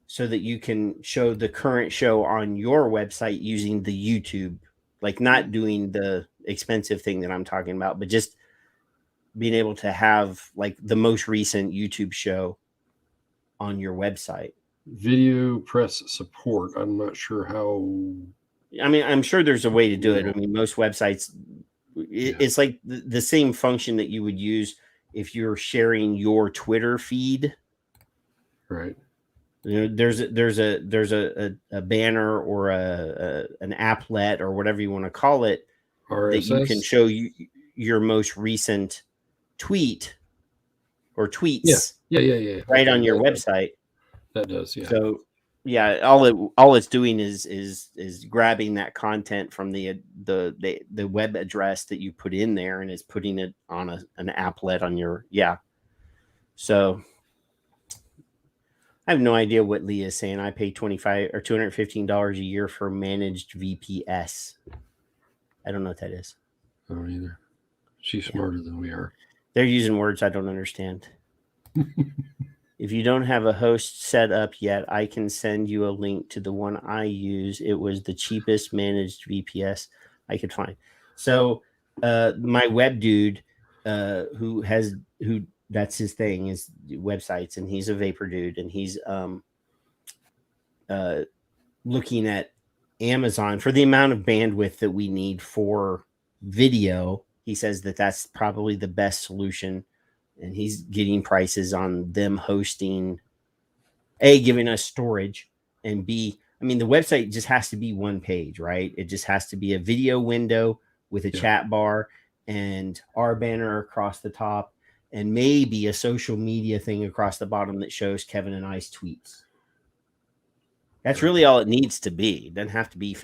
So that you can show the current show on your website using the YouTube, like not doing the expensive thing that I'm talking about, but just being able to have like the most recent YouTube show on your website. Video press support. I'm not sure how. I mean, I'm sure there's a way to do it. I mean, most websites, it's like the same function that you would use if you're sharing your Twitter feed. Right. You know, there's a banner or an applet or whatever you want to call it that you can RSS. show your most recent tweet or tweets Yeah. right Okay, on your that does. website. That does, yeah. So yeah, all it's doing is grabbing that content from the web address that you put in there, and it's putting it on an applet on your So I have no idea what Leah is saying. I pay $25 or $215 a year for managed VPS. I don't know what that is. I don't either. She's smarter than we are. They're using words I don't understand. If you don't have a host set up yet, I can send you a link to the one I use. It was the cheapest managed VPS I could find. So my web dude, who that's his thing, is websites, and he's a vapor dude, and he's looking at Amazon for the amount of bandwidth that we need for video. He says that that's probably the best solution, and he's getting prices on them hosting, A, giving us storage, and B, I mean, the website just has to be one page, right? It just has to be a video window with a chat bar and our banner across the top, and maybe a social media thing across the bottom that shows Kevin and I's tweets. That's really all it needs to be. It doesn't have to be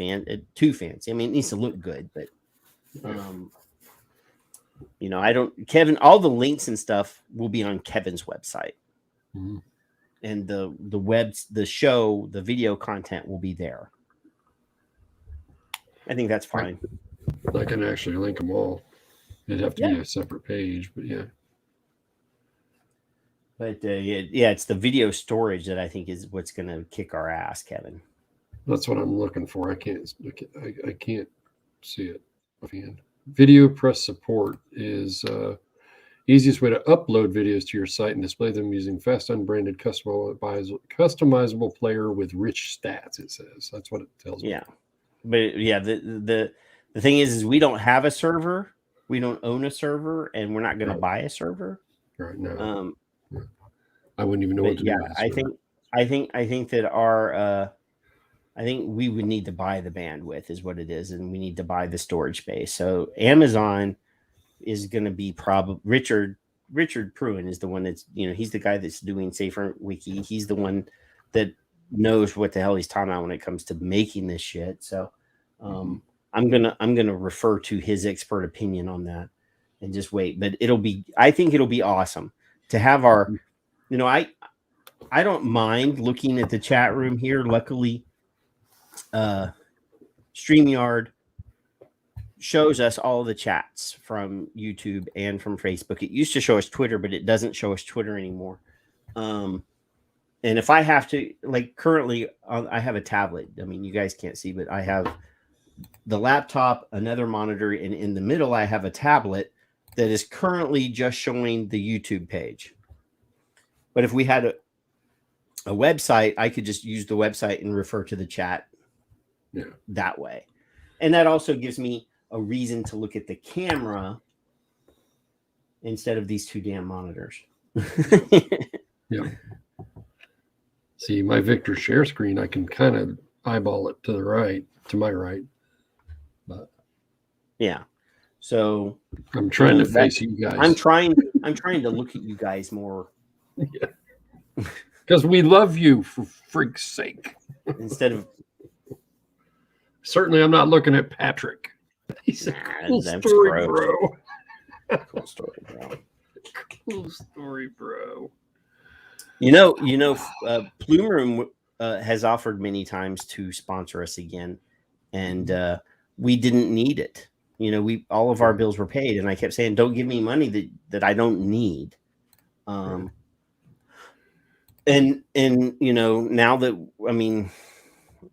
too fancy. I mean, it needs to look good, but Kevin, all the links and stuff will be on Kevin's website. Mm-hmm. And the video content will be there. I think that's fine. I can actually link them all. It'd have to be a separate page, but yeah. But it's the video storage that I think is what's going to kick our ass, Kevin. That's what I'm looking for. I can't see it offhand. Video press support is easiest way to upload videos to your site and display them using fast, unbranded, customizable player with rich stats. It says that's what it tells me. Yeah, but the thing is we don't have a server, we don't own a server, and we're not going to buy a server right now. I wouldn't even know what to do. I think that our I think we would need to buy the bandwidth is what it is, and we need to buy the storage space. So Amazon is going to be probably Richard Pruin is the one that's, he's the guy that's doing Safer Wiki. He's the one that knows what the hell he's talking about when it comes to making this shit. So I'm gonna refer to his expert opinion on that and just wait. But I think it'll be awesome to have our, I don't mind looking at the chat room here. Luckily, StreamYard shows us all the chats from YouTube and from Facebook. It used to show us Twitter, but it doesn't show us Twitter anymore. And if I have to, like currently, I have a tablet. I mean, you guys can't see, but I have the laptop, another monitor, and in the middle, I have a tablet that is currently just showing the YouTube page. But if we had a website, I could just use the website and refer to the chat that way. And that also gives me a reason to look at the camera instead of these two damn monitors. Yeah. See, my Victor share screen, I can kind of eyeball it to my right. But yeah. So I'm trying to face you guys. I'm trying to look at you guys more. Yeah. Because we love you, for freak's sake. Instead of certainly I'm not looking at Patrick. He's a cool story, bro. Cool story, bro. Cool story, bro. Plume Room has offered many times to sponsor us again, and we didn't need it. All of our bills were paid, and I kept saying, "Don't give me money that I don't need." And now that, I mean,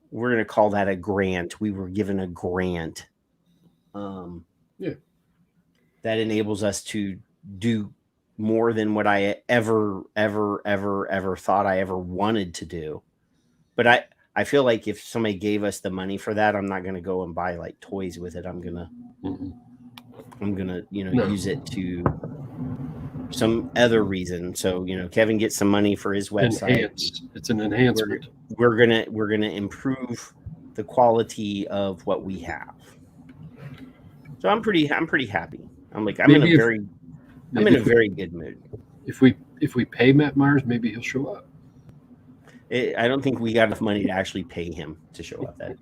we're going to call that a grant. We were given a grant. That enables us to do more than what I ever thought I ever wanted to do. But I feel like if somebody gave us the money for that, I'm not going to go and buy like toys with it. I'm gonna use it to some other reason. So, Kevin gets some money for his website. It's an enhancement. We're gonna improve the quality of what we have. So I'm pretty happy. I'm like, I'm Maybe in a very good mood. If we pay Matt Myers, maybe he'll show up. I don't think we got enough money to actually pay him to show up. That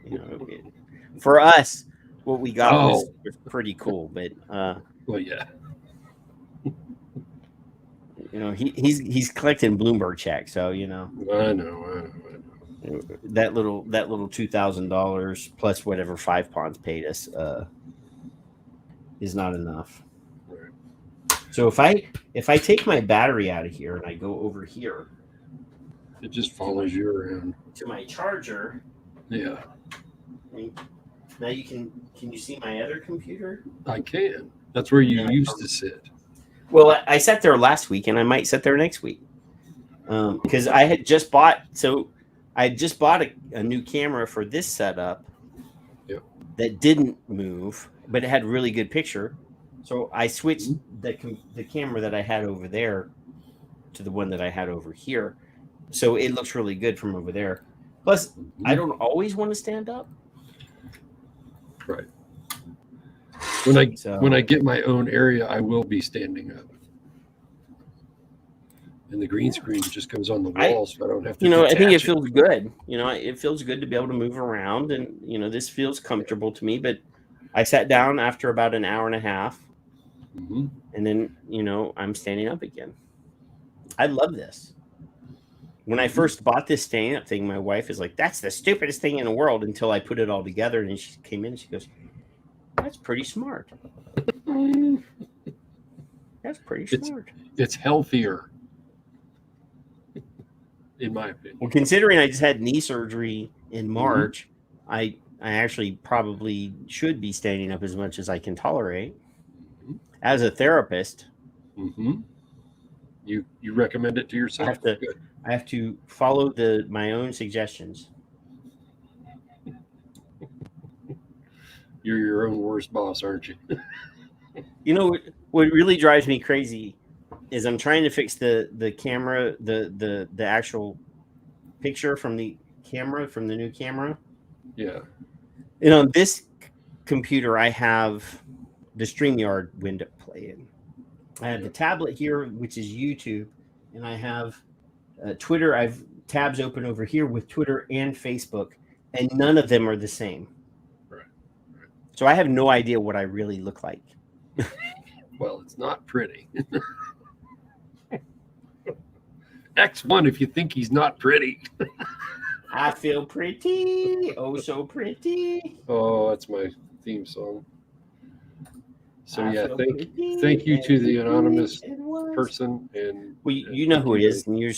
for us, what we got was pretty cool. But well, yeah, he's collecting Bloomberg checks, so I know. that little $2,000 plus whatever 5 Ponds paid us is not enough. Right. So if I take my battery out of here and I go over here, it just follows you around to my charger. Yeah. Now can you see my other computer? I can. That's where you used to sit. Well, I sat there last week, and I might sit there next week because I had just bought. So I just bought a new camera for this setup. Yep. That didn't move, but it had a really good picture. So I switched the camera that I had over there to the one that I had over here. So it looks really good from over there. Plus, I don't always want to stand up. Right. When I get my own area, I will be standing up. And the green screen just goes on the wall, so I don't have to. I think it feels good. It feels good to be able to move around, and this feels comfortable to me. But I sat down after about an hour and a half, and then I'm standing up again. I love this. When I first bought this standing up thing, my wife is like, "That's the stupidest thing in the world." Until I put it all together, and she came in and she goes, "That's pretty smart." That's pretty smart. It's healthier, in my opinion. Well, considering I just had knee surgery in March, I actually probably should be standing up as much as I can tolerate. As a therapist, you recommend it to yourself. I have to follow my own suggestions. You're your own worst boss, aren't you? What really drives me crazy is I'm trying to fix the camera, the actual picture from the new camera. Yeah. On this computer, I have the StreamYard window playing. I have the tablet here, which is YouTube, and I have Twitter. I've tabs open over here with Twitter and Facebook, and none of them are the same. Right. So I have no idea what I really look like. Well, it's not pretty. X1 if you think he's not pretty. I feel pretty. Oh, so pretty. Oh, that's my theme song. So thank you to the anonymous person, and well, you know who it is, and you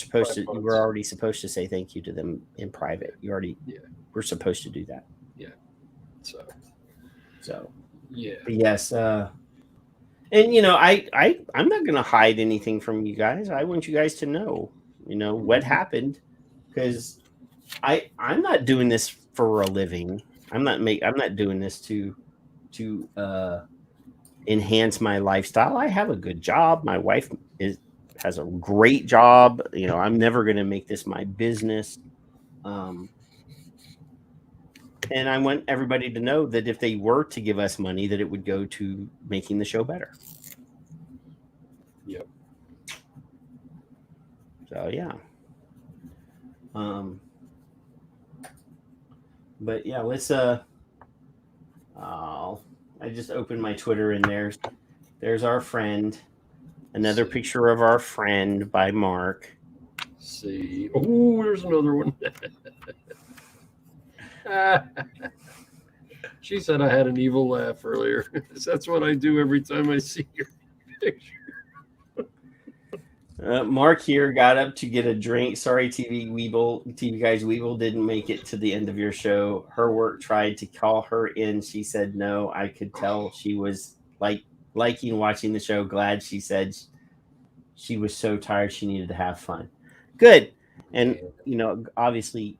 were already supposed to say thank you to them in private. We're supposed to do that. Yeah. So yeah. But yes, and I'm not gonna hide anything from you guys. I want you guys to know, what happened, because I'm not doing this for a living. I'm not doing this to enhance my lifestyle. I have a good job. My wife has a great job. I'm never going to make this my business. And I want everybody to know that if they were to give us money, that it would go to making the show better. Yep. So yeah. But yeah, let's I just opened my Twitter, and there's our friend. Another picture of our friend by Mark. See. Oh, there's another one. She said I had an evil laugh earlier. That's what I do every time I see your picture. Mark here got up to get a drink. Sorry, TV Guys Weeble didn't make it to the end of your show. Her work tried to call her in. She said no. I could tell she was liking watching the show. Glad she said she was so tired she needed to have fun. Good. And obviously,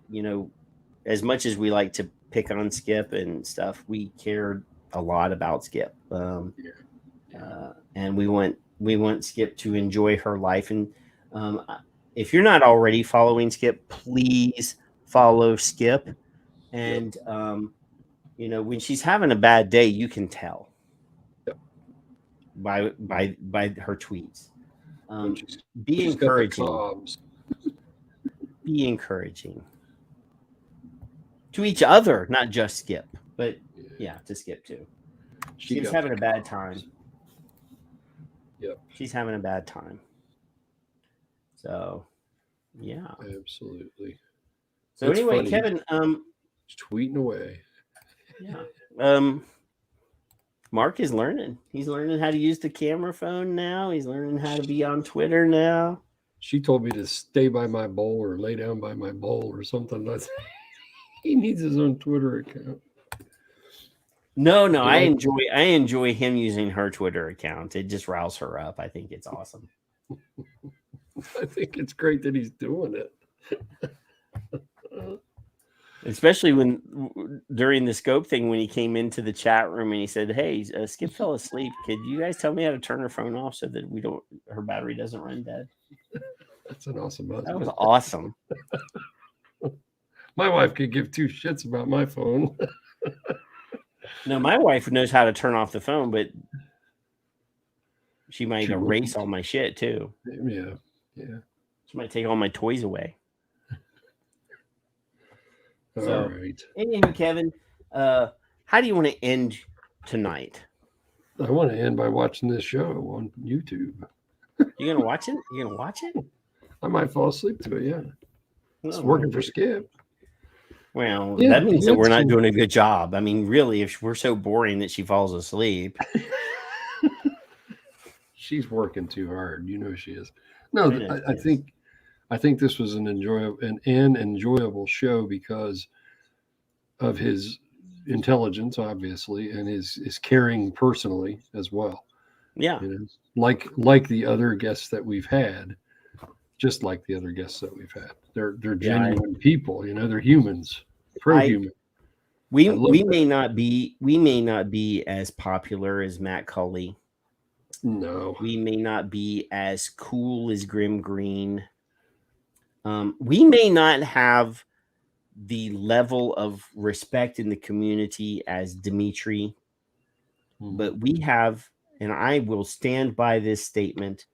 as much as we like to pick on Skip and stuff, we cared a lot about Skip. And we want Skip to enjoy her life. And if you're not already following Skip, please follow Skip. And when she's having a bad day, you can tell. by her tweets. Be She's got the encouraging. cobs. Be encouraging to each other, not just Skip, but yeah, to Skip too. She's having a bad time. Yep. She's having a bad time. So, yeah. Absolutely. So It's anyway, funny. Kevin, He's tweeting away. Yeah. Mark is learning. He's learning how to use the camera phone now. He's learning how to be on Twitter now. She told me to stay by my bowl or lay down by my bowl or something. He needs his own Twitter account. No, I enjoy him using her Twitter account. It just riles her up. I think it's awesome. I think it's great that he's doing it. Especially when during the scope thing, when he came into the chat room and he said, "Hey, Skip fell asleep. Could you guys tell me how to turn her phone off so that her battery doesn't run dead?" That's an awesome husband. That was awesome. My wife could give two shits about my phone. No, my wife knows how to turn off the phone, but she might erase all my shit too. Yeah. She might take all my toys away. All right. Anyway, Kevin, how do you want to end tonight? I want to end by watching this show on YouTube. You gonna watch it? You gonna watch it? I might fall asleep to it. Yeah, it's working for Skip. Well, that means that we're not doing a good job. I mean, really, if we're so boring that she falls asleep. She's working too hard. You know she is. No, I think this was an enjoyable show because of his intelligence, obviously, and his caring personally as well. Yeah, like the other guests that we've had, just like the other guests that we've had. They're genuine people. They're humans, pro-human. We may not be as popular as Matt Cully. No, we may not be as cool as Grim Green. We may not have the level of respect in the community as Dimitri, but we have, and I will stand by this statement,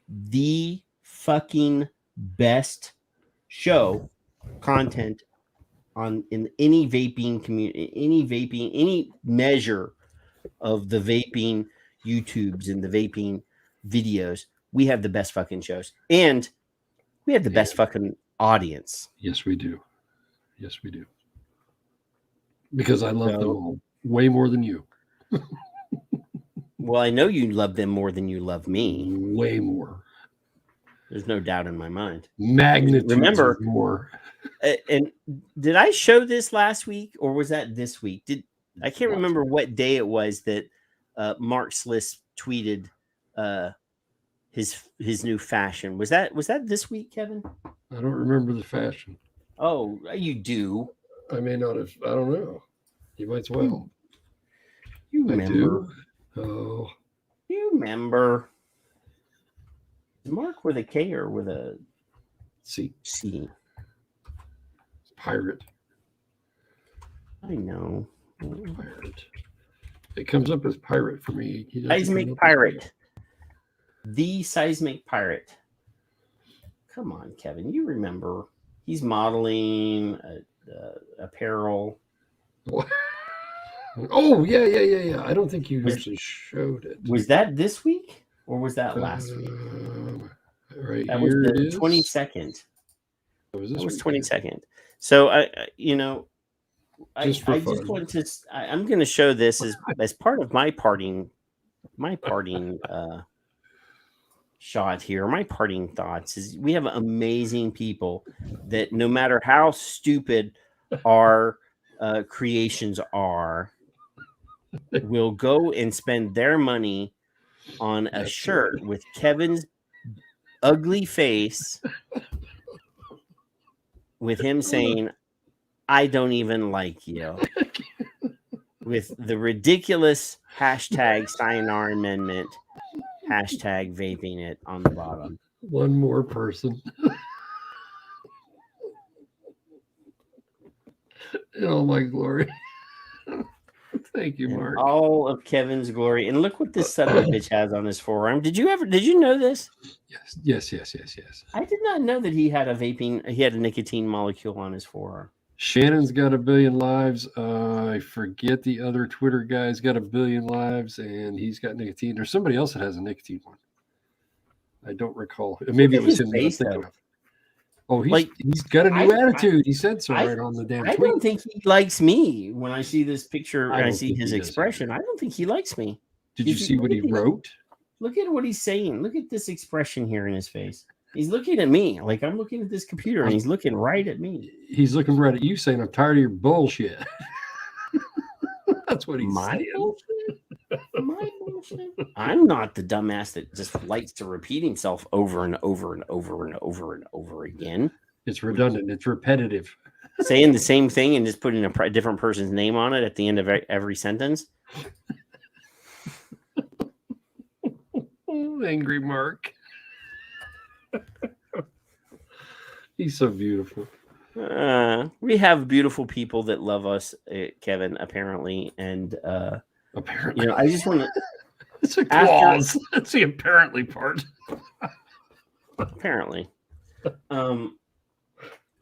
the fucking best show content in any vaping community, any measure of the vaping YouTubes and the vaping videos. We have the best fucking shows, and we have the best fucking audience. Yes, we do. Because I love them all way more than you. Well, I know you love them more than you love me. Way more. There's no doubt in my mind. Magnitude. Remember more. And did I show this last week or was that this week? I can't remember what day it was that Mark Sliss tweeted his new fashion. Was that this week, Kevin? I don't remember the fashion. Oh, you do. I may not have. I don't know. You might as well. You remember? I do. Oh. You remember? Is Mark with a K or with a C? C. Pirate. I know. Pirate. It comes up as pirate for me. Seismic pirate. The seismic pirate. Come on, Kevin. You remember? He's modeling apparel. Oh, yeah. I don't think you actually showed it. Was that this week or was that last week? Right. That was the 22nd. That was 22nd. So I'm going to show this as part of my parting shot here. My parting thoughts is we have amazing people that no matter how stupid our creations are, will go and spend their money on a shirt with Kevin's ugly face with him saying, "I don't even like you," with the ridiculous hashtag sign our amendment, hashtag vaping it on the bottom. One more person. In all my glory. Thank you, And Mark. all of Kevin's glory. And look what this son of a bitch has on his forearm. Did you know this? Yes. I did not know that he had a nicotine molecule on his forearm. Shannon's got 1 billion lives. I forget the other Twitter guy's got 1 billion lives, and he's got nicotine. There's somebody else that has a nicotine one. I don't recall. Maybe it was him that I'm thinking of. Oh, he's got a new attitude. He said so right on the damn tweet. I don't think he likes me. When I see this picture and I see his expression, I don't think he likes me. Did you see what he wrote? Look at what he's saying. Look at this expression here in his face. He's looking at me like I'm looking at this computer, and he's looking right at me. He's looking right at you, saying, "I'm tired of your bullshit." That's what he's saying. My bullshit. I'm not the dumbass that just likes to repeat himself over and over and over and over and over again. It's redundant. It's repetitive. Saying the same thing and just putting a different person's name on it at the end of every sentence. Angry Mark. He's so beautiful. We have beautiful people that love us, Kevin, apparently. And apparently, I just want to. It's a clause. That's the apparently part. Apparently.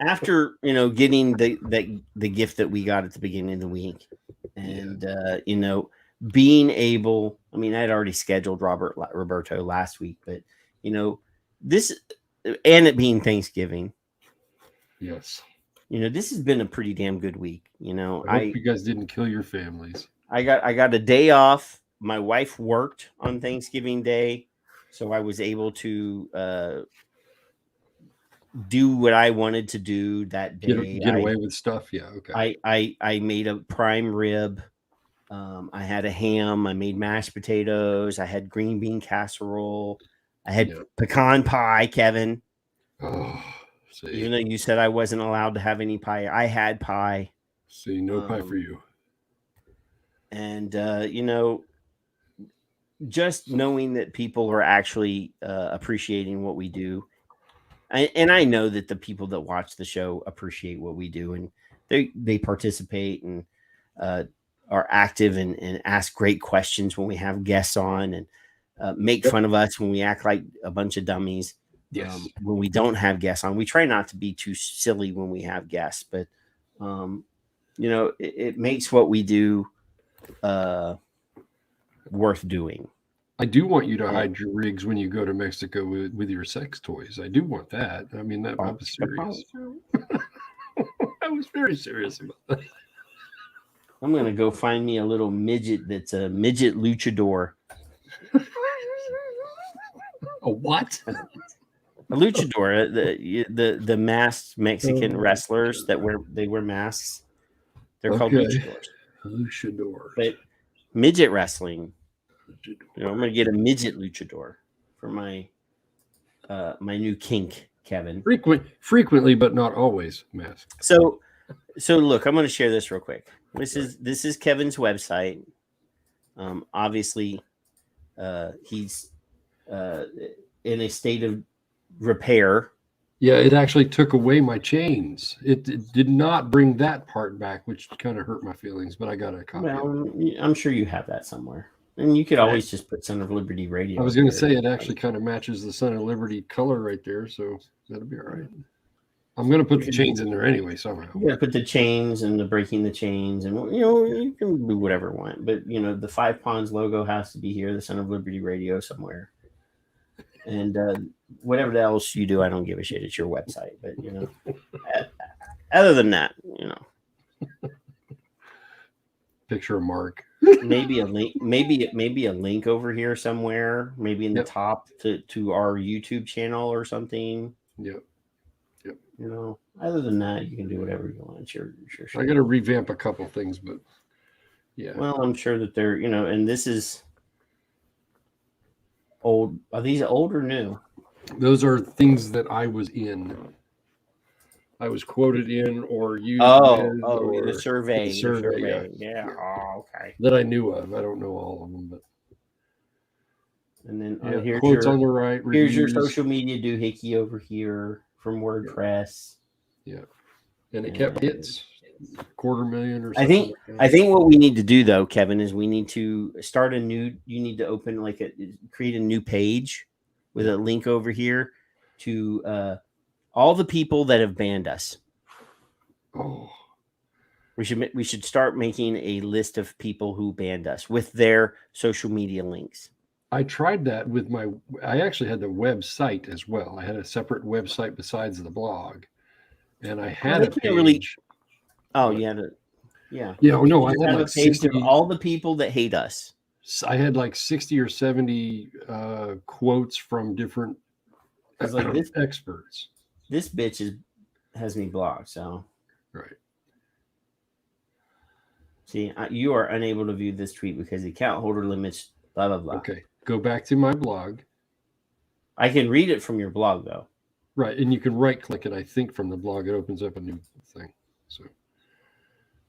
After getting the gift that we got at the beginning of the week, and being able, I had already scheduled Roberto last week, but this, and it being Thanksgiving, yes, this has been a pretty damn good week. I hope you guys didn't kill your families. I got a day off. My wife worked on Thanksgiving Day, so I was able to do what I wanted to do that day. Get away with stuff. Yeah. Okay. I made a prime rib. I had a ham. I made mashed potatoes. I had green bean casserole. I had pecan pie, Kevin. Oh, see. Even though you said I wasn't allowed to have any pie, I had pie. See, no pie for you. And just knowing that people are actually appreciating what we do. And I know that the people that watch the show appreciate what we do, and they participate and are active and ask great questions when we have guests on, and make fun of us when we act like a bunch of dummies. Yes. When we don't have guests on, we try not to be too silly when we have guests, but it makes what we do worth doing. I do want you to hide your rigs when you go to Mexico with your sex toys. I do want that. I was serious. I was very serious about that. I'm going to go find me a little midget that's a midget luchador. A what? A luchador, the masked Mexican wrestlers that wear masks. They're called luchadors. Luchador. But midget wrestling. I'm going to get a midget luchador for my my new kink, Kevin. Frequently, but not always masked. So look, I'm going to share this real quick. This is Kevin's website. Obviously, he's in a state of repair. Yeah, it actually took away my chains. It did not bring that part back, which kind of hurt my feelings. But I got a copy. Well, I'm sure you have that somewhere. And you could always just put Son of Liberty Radio. I was going to say it actually kind of matches the Son of Liberty color right there, so that'll be all right. I'm going to put the chains in there anyway somehow. Yeah, put the chains and the breaking the chains, and you can do whatever you want. But the Five Ponds logo has to be here. The Son of Liberty Radio somewhere, and whatever else you do, I don't give a shit. It's your website, but other than that, Picture of Mark. Maybe a link. Maybe a link over here somewhere. Maybe in the top to our YouTube channel or something. Yep. Other than that, you can do whatever you want. Sure. I got to revamp a couple things, but yeah. Well, I'm sure that they're and this is old. Are these old or new? Those are things that I was in. I was quoted in or used. The survey. Yeah. Oh, okay. That I knew of. I don't know all of them, but. And then here's quotes on the right. Here's your social media doohickey over here from WordPress. Yeah, and it kept hits. $250,000 or something. I think what we need to do though, Kevin, is we need to start you need to open create a new page with a link over here to all the people that have banned us. Oh, we should start making a list of people who banned us with their social media links. I tried that with I actually had the website as well. I had a separate website besides the blog, and I had a page. Yeah. No, I had had a page of all the people that hate us. I had like 60 or 70 quotes from different experts. This bitch has me blocked, so. Right. See, you are unable to view this tweet because the account holder limits, blah, blah, blah. Okay. Go back to my blog. I can read it from your blog, though. Right. And you can right click it, I think, from the blog. It opens up a new thing. So.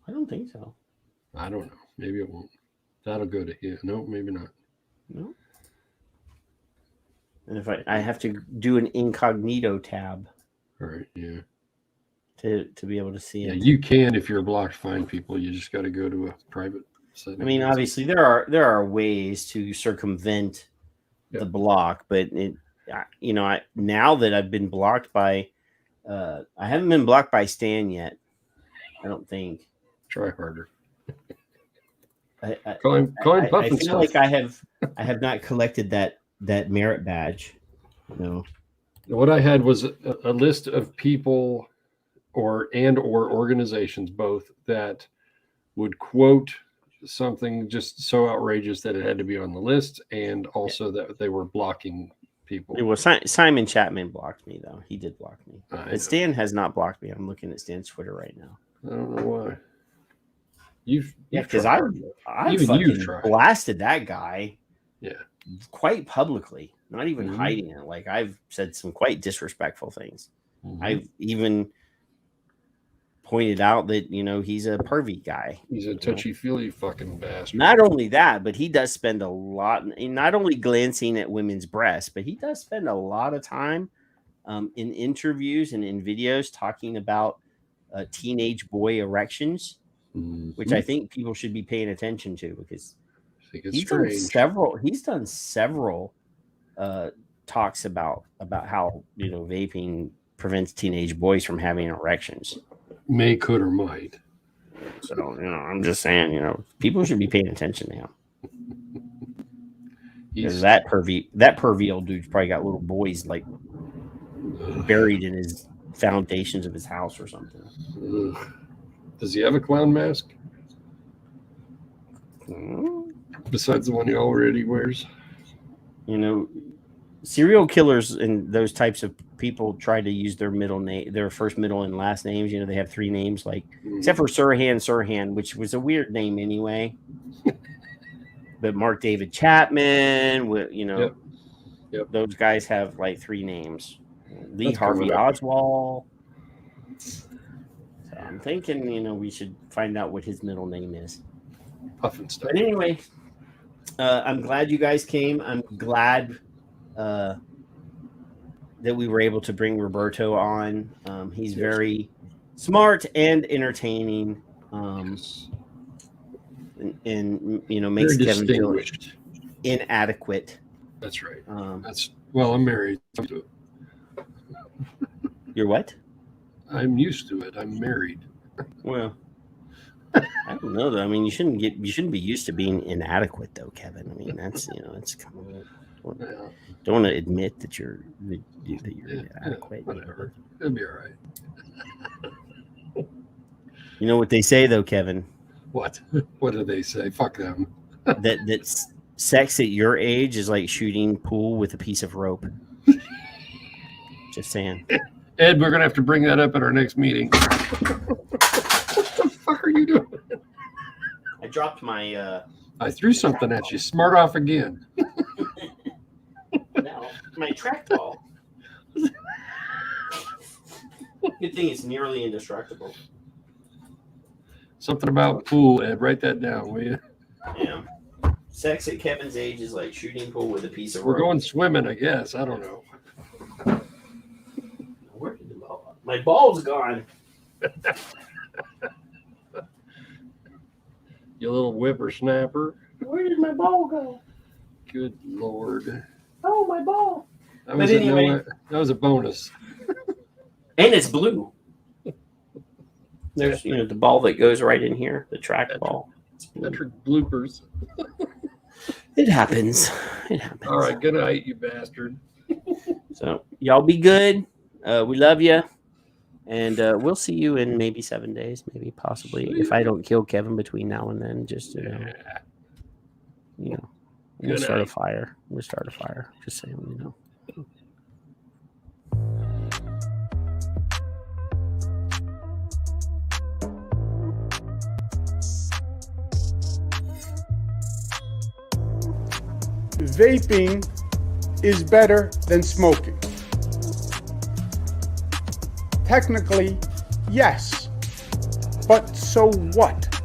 I don't think so. I don't know. Maybe it won't. That'll go to here. No, maybe not. No. And if I have to do an incognito tab. All right. Yeah. To be able to see it. Yeah, you can if you're blocked. Find people. You just got to go to a private setting. I mean, obviously there are ways to circumvent the block, but now that I've been blocked by, I haven't been blocked by Stan yet. I don't think. Try harder. I feel like I have not collected that merit badge. No. What I had was a list of people or organizations both that would quote something just so outrageous that it had to be on the list, and also that they were blocking people. Well, Simon Chapman blocked me though. He did block me. But Stan has not blocked me. I'm looking at Stan's Twitter right now. I don't know why. Because I fucking blasted that guy. Yeah. Quite publicly, not even hiding it. Like I've said some quite disrespectful things. I've even pointed out that he's a pervy guy. He's a touchy-feely fucking bastard. Not only that, but he does spend a lot, not only glancing at women's breasts, but he does spend a lot of time in interviews and in videos talking about teenage boy erections, which I think people should be paying attention to because he's done several talks about how vaping prevents teenage boys from having erections. May, could, or might. So I'm just saying, people should be paying attention now. Because that pervy old dude's probably got little boys like buried in his foundations of his house or something. Does he have a clown mask? Besides the one he already wears? Serial killers and those types of people try to use their first, middle, and last names. They have 3 names, except for Sirhan, which was a weird name anyway. But Mark David Chapman, those guys have 3 names. Lee Harvey Oswald. So I'm thinking, we should find out what his middle name is. Puffin-stuff. But anyway, I'm glad you guys came. I'm glad that we were able to bring Roberto on. He's very smart and entertaining, and makes very Kevin feel inadequate. That's right. I'm married to it. You're what? I'm used to it. I'm married. Well, I don't know though. I mean, you shouldn't be used to being inadequate though, Kevin. I mean, that's it's kind of don't want to admit that you're inadequate. Whatever. It'll be all right. You know what they say though, Kevin? What? What do they say? Fuck them. that sex at your age is like shooting pool with a piece of rope. Just saying. Ed, we're gonna have to bring that up at our next meeting. What the fuck are you doing? I dropped my. I threw something at you. Smart off again. No, my trackball. Good thing it's nearly indestructible. Something about pool, Ed. Write that down, will you? Yeah. Sex at Kevin's age is like shooting pool with a piece of rope. We're going swimming, I guess. I don't know. Where did the ball? My ball's gone. You little whippersnapper. Where did my ball go? Good Lord. Oh, my ball. That was, that was a bonus. And it's blue. There's, the ball that goes right in here, the track ball. Patrick bloopers. It happens. It happens. All right. Good night, you bastard. So y'all be good. We love you. And we'll see you in maybe 7 days, maybe possibly. If I don't kill Kevin between now and then, just, we'll start a fire. We'll start a fire. Just saying, Vaping is better than smoking. Technically, yes. But so what?